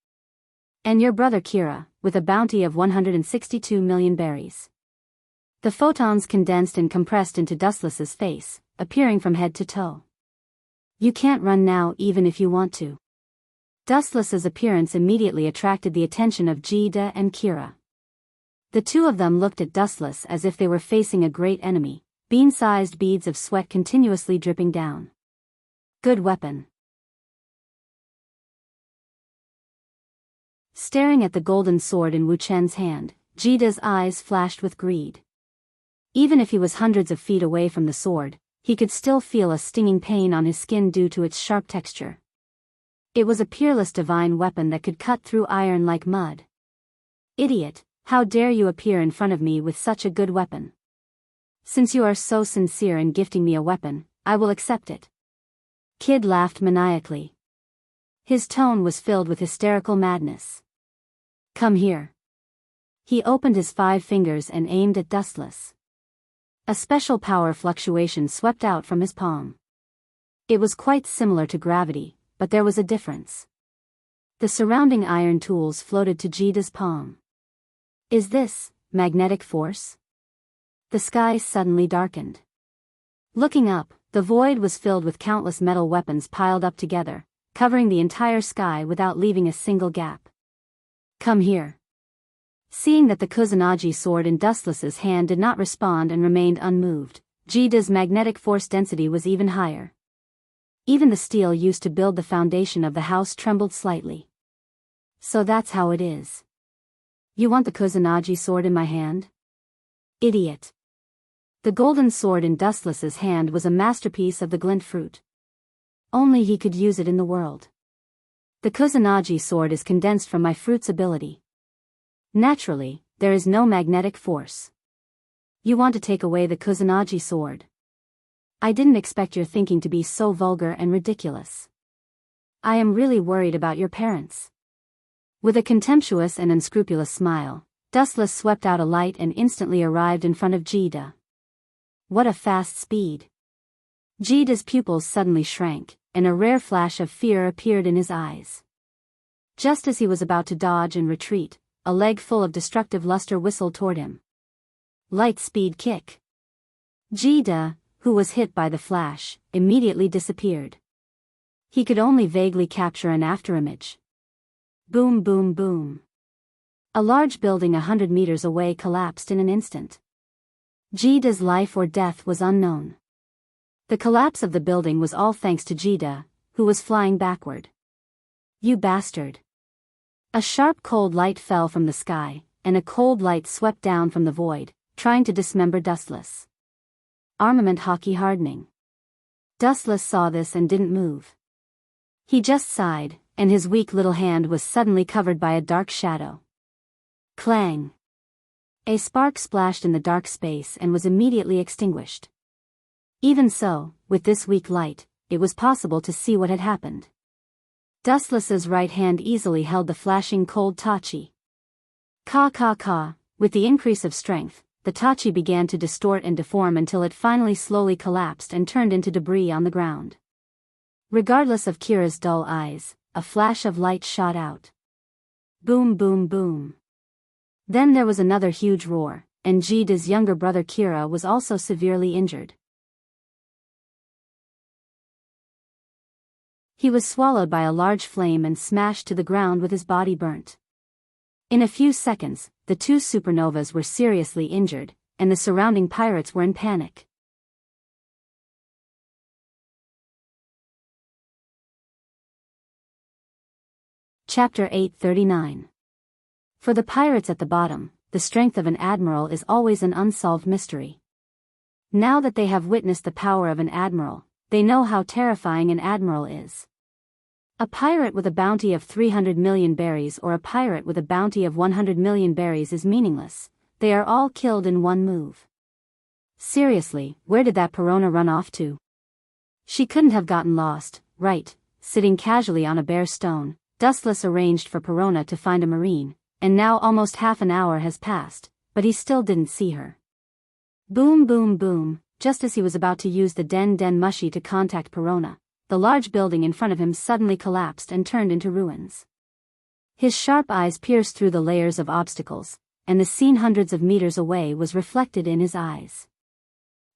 And your brother Kira, with a bounty of 162 million berries. The photons condensed and compressed into Dustless's face, appearing from head to toe. You can't run now even if you want to. Dustless's appearance immediately attracted the attention of Jida and Kira. The two of them looked at Dustless as if they were facing a great enemy, bean-sized beads of sweat continuously dripping down. Good weapon. Staring at the golden sword in Wu Chen's hand, Jida's eyes flashed with greed. Even if he was hundreds of feet away from the sword, he could still feel a stinging pain on his skin due to its sharp texture. It was a peerless divine weapon that could cut through iron like mud. Idiot, how dare you appear in front of me with such a good weapon? Since you are so sincere in gifting me a weapon, I will accept it. Kid laughed maniacally. His tone was filled with hysterical madness. Come here. He opened his 5 fingers and aimed at Dustless. A special power fluctuation swept out from his palm. It was quite similar to gravity, but there was a difference. The surrounding iron tools floated to Jida's palm. Is this magnetic force? The sky suddenly darkened. Looking up, the void was filled with countless metal weapons piled up together, covering the entire sky without leaving a single gap. Come here. Seeing that the Kusanagi sword in Dustless's hand did not respond and remained unmoved, Jida's magnetic force density was even higher. Even the steel used to build the foundation of the house trembled slightly. So that's how it is. You want the Kusanagi sword in my hand? Idiot. The golden sword in Dustless's hand was a masterpiece of the glint fruit. Only he could use it in the world. The Kusanagi sword is condensed from my fruit's ability. Naturally, there is no magnetic force. You want to take away the Kusanagi sword? I didn't expect your thinking to be so vulgar and ridiculous. I am really worried about your parents. With a contemptuous and unscrupulous smile, Dustless swept out a light and instantly arrived in front of Jida. What a fast speed! Jida's pupils suddenly shrank, and a rare flash of fear appeared in his eyes. Just as he was about to dodge and retreat, a leg full of destructive luster whistled toward him. Light speed kick. Jida, who was hit by the flash, immediately disappeared. He could only vaguely capture an afterimage. Boom boom boom. A large building 100 meters away collapsed in an instant. Jida's life or death was unknown. The collapse of the building was all thanks to Jida, who was flying backward. You bastard. A sharp cold light fell from the sky, and a cold light swept down from the void, trying to dismember Dustless. Armament hockey hardening. Dustless saw this and didn't move. He just sighed, and his weak little hand was suddenly covered by a dark shadow. Clang! A spark splashed in the dark space and was immediately extinguished. Even so, with this weak light, it was possible to see what had happened. Dustless's right hand easily held the flashing cold tachi. Caw caw caw. With the increase of strength, the tachi began to distort and deform until it finally slowly collapsed and turned into debris on the ground. Regardless of Kira's dull eyes, a flash of light shot out. Boom boom boom. Then there was another huge roar, and Jida's younger brother Kira was also severely injured. He was swallowed by a large flame and smashed to the ground with his body burnt. In a few seconds, the two supernovas were seriously injured, and the surrounding pirates were in panic. Chapter 839. For the pirates at the bottom, the strength of an admiral is always an unsolved mystery. Now that they have witnessed the power of an admiral, they know how terrifying an admiral is. A pirate with a bounty of 300 million berries or a pirate with a bounty of 100 million berries is meaningless, they are all killed in one move. Seriously, where did that Perona run off to? She couldn't have gotten lost, right? Sitting casually on a bare stone, Dustless arranged for Perona to find a marine, and now almost half an hour has passed, but he still didn't see her. Boom boom boom, just as he was about to use the Den Mushi to contact Perona, the large building in front of him suddenly collapsed and turned into ruins. His sharp eyes pierced through the layers of obstacles, and the scene hundreds of meters away was reflected in his eyes.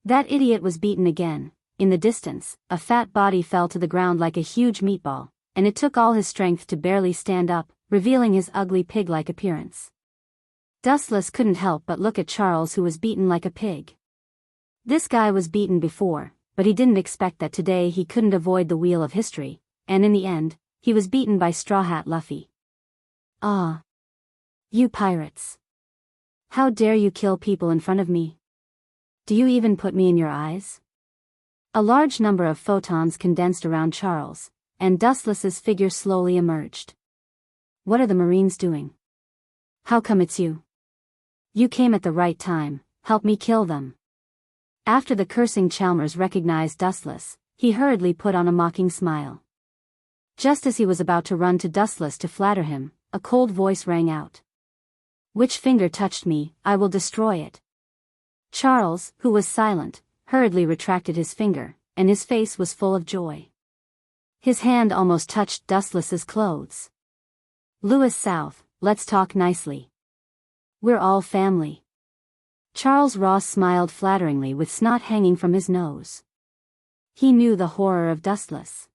That idiot was beaten again. In the distance, a fat body fell to the ground like a huge meatball, and it took all his strength to barely stand up, revealing his ugly pig-like appearance. Dustless couldn't help but look at Charles, who was beaten like a pig. This guy was beaten before, but he didn't expect that today he couldn't avoid the wheel of history, and in the end, he was beaten by Straw Hat Luffy. Ah! You pirates! How dare you kill people in front of me? Do you even put me in your eyes? A large number of photons condensed around Charles, and Dustless's figure slowly emerged. What are the Marines doing? How come it's you? You came at the right time, help me kill them. After the cursing Chalmers recognized Dustless, he hurriedly put on a mocking smile. Just as he was about to run to Dustless to flatter him, a cold voice rang out. Which finger touched me, I will destroy it. Charles, who was silent, hurriedly retracted his finger, and his face was full of joy. His hand almost touched Dustless's clothes. Louis South, let's talk nicely. We're all family. Charles Ross smiled flatteringly with snot hanging from his nose. He knew the horror of Dustless.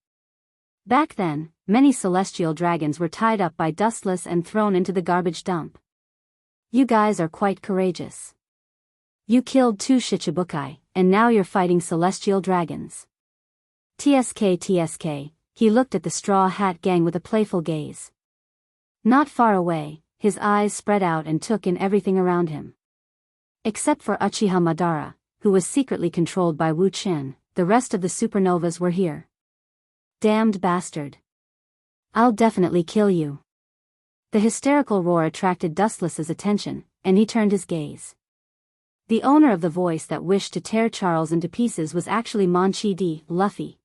Back then, many celestial dragons were tied up by Dustless and thrown into the garbage dump. You guys are quite courageous. You killed 2 Shichibukai, and now you're fighting celestial dragons. TSK, he looked at the Straw Hat Gang with a playful gaze. Not far away, his eyes spread out and took in everything around him. Except for Uchiha Madara, who was secretly controlled by Wu Qin, the rest of the supernovas were here. Damned bastard. I'll definitely kill you. The hysterical roar attracted Dustless's attention, and he turned his gaze. The owner of the voice that wished to tear Charles into pieces was actually Monchi D. Luffy.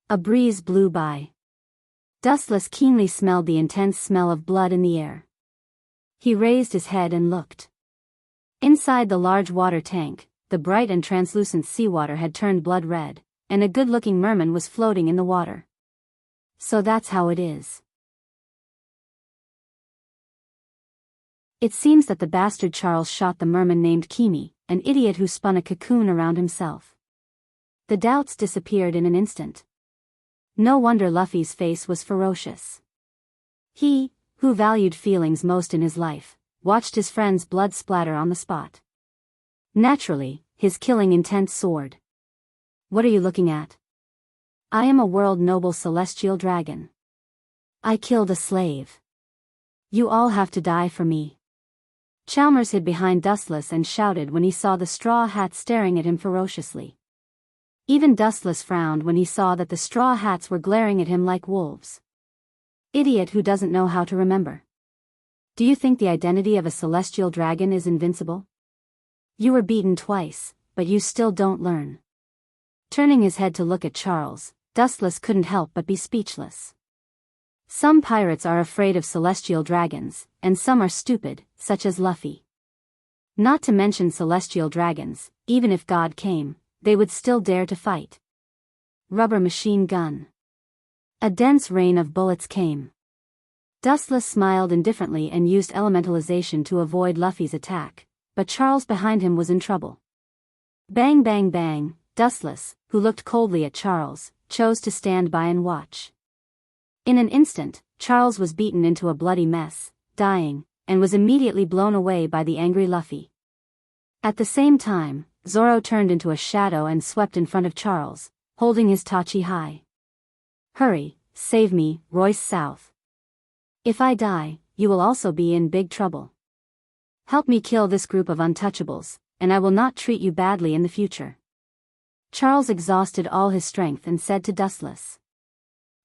A breeze blew by. Dustless keenly smelled the intense smell of blood in the air. He raised his head and looked. Inside the large water tank, the bright and translucent seawater had turned blood red, and a good-looking merman was floating in the water. So that's how it is. It seems that the bastard Charles shot the merman named Kimi, an idiot who spun a cocoon around himself. The doubts disappeared in an instant. No wonder Luffy's face was ferocious. He, who valued feelings most in his life, watched his friend's blood splatter on the spot. Naturally, his killing intent soared. What are you looking at? I am a world noble celestial dragon. I killed a slave. You all have to die for me. Chalmers hid behind Dustless and shouted when he saw the Straw Hats staring at him ferociously. Even Dustless frowned when he saw that the Straw Hats were glaring at him like wolves. Idiot who doesn't know how to remember. Do you think the identity of a celestial dragon is invincible? You were beaten twice, but you still don't learn. Turning his head to look at Charles, Dustless couldn't help but be speechless. Some pirates are afraid of celestial dragons, and some are stupid, such as Luffy. Not to mention celestial dragons, even if God came, they would still dare to fight. Rubber machine gun. A dense rain of bullets came. Dustless smiled indifferently and used elementalization to avoid Luffy's attack, but Charles behind him was in trouble. Bang bang bang, Dustless, who looked coldly at Charles, chose to stand by and watch. In an instant, Charles was beaten into a bloody mess, dying, and was immediately blown away by the angry Luffy. At the same time, Zoro turned into a shadow and swept in front of Charles, holding his tachi high. Hurry, save me, Royce South. If I die, you will also be in big trouble. Help me kill this group of untouchables, and I will not treat you badly in the future. Charles exhausted all his strength and said to Dustless.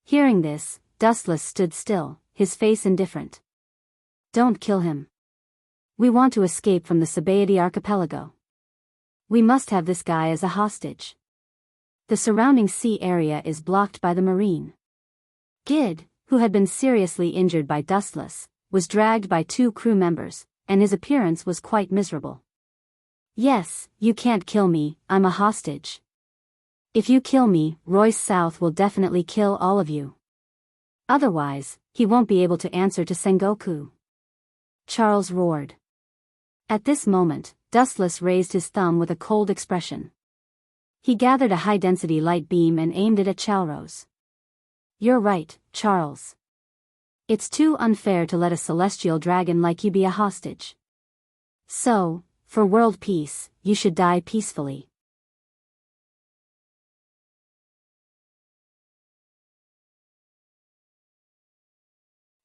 Hearing this, Dustless stood still, his face indifferent. Don't kill him. We want to escape from the Sabaody archipelago. We must have this guy as a hostage. The surrounding sea area is blocked by the marine. Gid, who had been seriously injured by Dustless, was dragged by 2 crew members, and his appearance was quite miserable. Yes, you can't kill me, I'm a hostage. If you kill me, Royce South will definitely kill all of you. Otherwise, he won't be able to answer to Sengoku. Charles roared. At this moment, Dustless raised his thumb with a cold expression. He gathered a high-density light beam and aimed it at Chalros. You're right, Charles. It's too unfair to let a celestial dragon like you be a hostage. So, for world peace, you should die peacefully.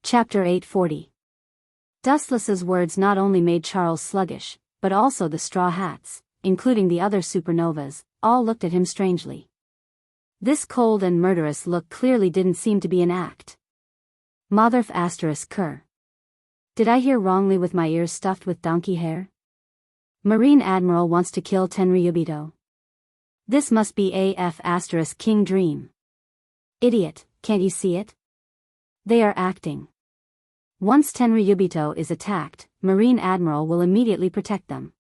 Chapter 840. Dustless's words not only made Charles sluggish, but also the Straw Hats, including the other supernovas, all looked at him strangely. This cold and murderous look clearly didn't seem to be an act. Motherf ****. Did I hear wrongly with my ears stuffed with donkey hair? Marine Admiral wants to kill Tenryubito. This must be AF *** King Dream. Idiot, can't you see it? They are acting. Once Tenryubito is attacked, Marine Admiral will immediately protect them.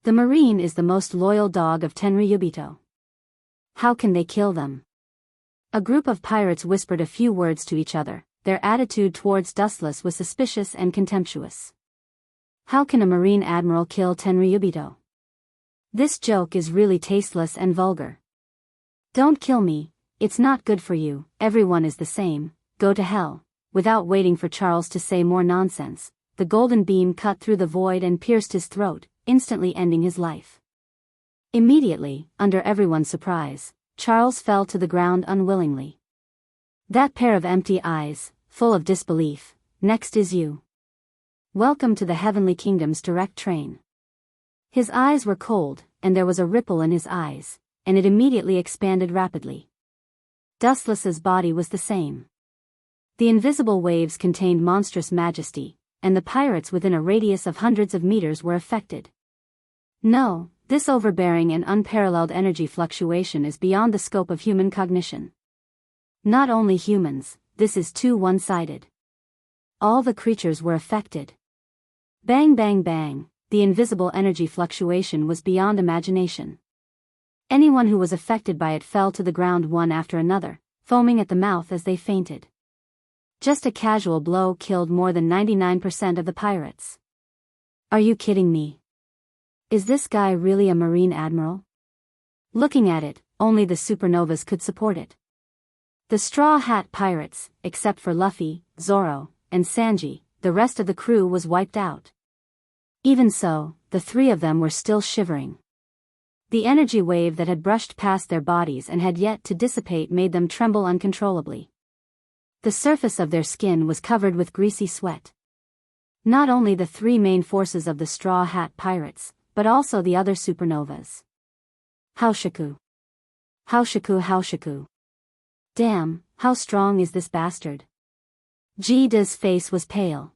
The Marine is the most loyal dog of Tenryubito. How can they kill them? A group of pirates whispered a few words to each other. Their attitude towards Dustless was suspicious and contemptuous. How can a Marine Admiral kill Tenryubito? This joke is really tasteless and vulgar. Don't kill me, it's not good for you, everyone is the same, go to hell. Without waiting for Charles to say more nonsense, the golden beam cut through the void and pierced his throat, instantly ending his life. Immediately, under everyone's surprise, Charles fell to the ground unwillingly. That pair of empty eyes, full of disbelief, next is you. Welcome to the Heavenly Kingdom's direct train. His eyes were cold, and there was a ripple in his eyes, and it immediately expanded rapidly. Dustless's body was the same. The invisible waves contained monstrous majesty, and the pirates within a radius of hundreds of meters were affected. No, this overbearing and unparalleled energy fluctuation is beyond the scope of human cognition. Not only humans, this is too one-sided. All the creatures were affected. Bang bang bang, the invisible energy fluctuation was beyond imagination. Anyone who was affected by it fell to the ground one after another, foaming at the mouth as they fainted. Just a casual blow killed more than 99% of the pirates. Are you kidding me? Is this guy really a Marine Admiral? Looking at it, only the supernovas could support it. The Straw Hat Pirates, except for Luffy, Zoro, and Sanji, the rest of the crew was wiped out. Even so, the 3 of them were still shivering. The energy wave that had brushed past their bodies and had yet to dissipate made them tremble uncontrollably. The surface of their skin was covered with greasy sweat. Not only the 3 main forces of the Straw Hat Pirates, but also the other supernovas. Haoshiku. Haoshiku Haoshiku. Damn, how strong is this bastard? Jida's face was pale.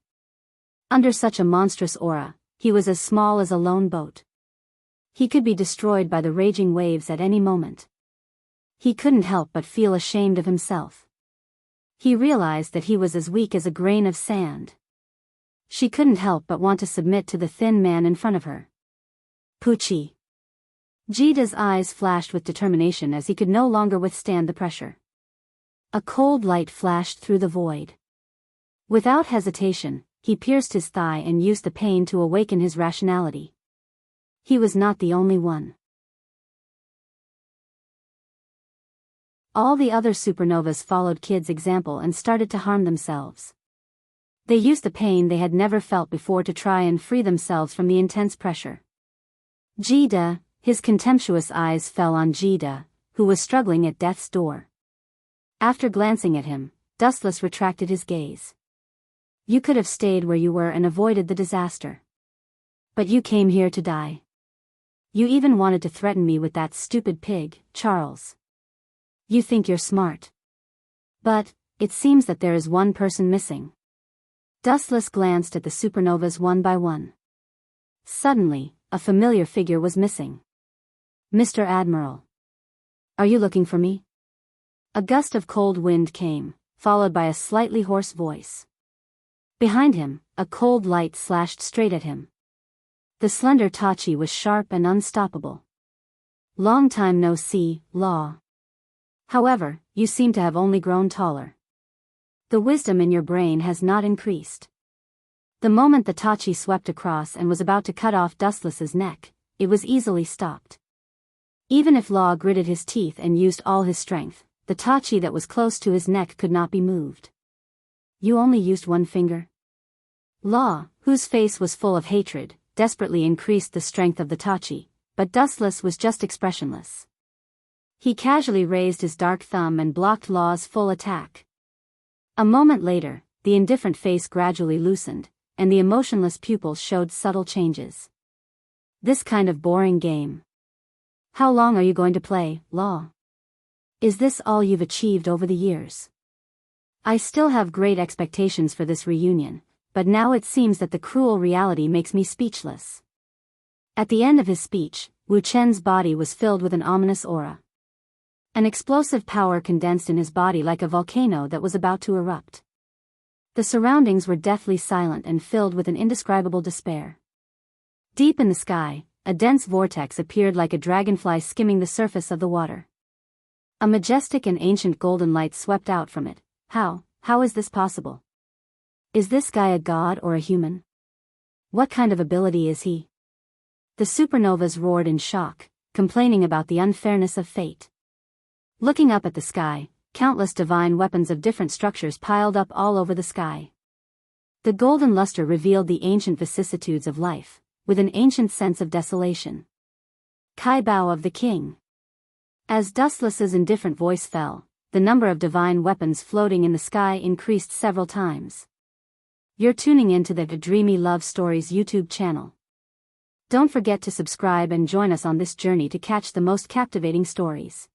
Under such a monstrous aura, he was as small as a lone boat. He could be destroyed by the raging waves at any moment. He couldn't help but feel ashamed of himself. He realized that he was as weak as a grain of sand. She couldn't help but want to submit to the thin man in front of her. Poochie. Jida's eyes flashed with determination as he could no longer withstand the pressure. A cold light flashed through the void. Without hesitation, he pierced his thigh and used the pain to awaken his rationality. He was not the only one. All the other supernovas followed Kid's example and started to harm themselves. They used the pain they had never felt before to try and free themselves from the intense pressure. Jida, his contemptuous eyes fell on Jida, who was struggling at death's door. After glancing at him, Dustless retracted his gaze. You could have stayed where you were and avoided the disaster. But you came here to die. You even wanted to threaten me with that stupid pig, Charles. You think you're smart. But, it seems that there is one person missing. Dustless glanced at the supernovas one by one. Suddenly, a familiar figure was missing. Mr. Admiral. Are you looking for me? A gust of cold wind came, followed by a slightly hoarse voice. Behind him, a cold light slashed straight at him. The slender Tachi was sharp and unstoppable. Long time no see, Law. However, you seem to have only grown taller. The wisdom in your brain has not increased. The moment the Tachi swept across and was about to cut off Dustless's neck, it was easily stopped. Even if Law gritted his teeth and used all his strength, the Tachi that was close to his neck could not be moved. You only used one finger? Law, whose face was full of hatred, desperately increased the strength of the Tachi, but Dustless was just expressionless. He casually raised his dark thumb and blocked Law's full attack. A moment later, the indifferent face gradually loosened, and the emotionless pupils showed subtle changes. This kind of boring game. How long are you going to play, Law? Is this all you've achieved over the years? I still have great expectations for this reunion, but now it seems that the cruel reality makes me speechless. At the end of his speech, Wu Chen's body was filled with an ominous aura. An explosive power condensed in his body like a volcano that was about to erupt. The surroundings were deathly silent and filled with an indescribable despair. Deep in the sky, a dense vortex appeared like a dragonfly skimming the surface of the water. A majestic and ancient golden light swept out from it. How is this possible? Is this guy a god or a human? What kind of ability is he? The supernovas roared in shock, complaining about the unfairness of fate. Looking up at the sky, countless divine weapons of different structures piled up all over the sky. The golden luster revealed the ancient vicissitudes of life, with an ancient sense of desolation. Kai Bao of the King. As Dustless's indifferent voice fell, the number of divine weapons floating in the sky increased several times. You're tuning into the Dreamy Love Stories YouTube channel. Don't forget to subscribe and join us on this journey to catch the most captivating stories.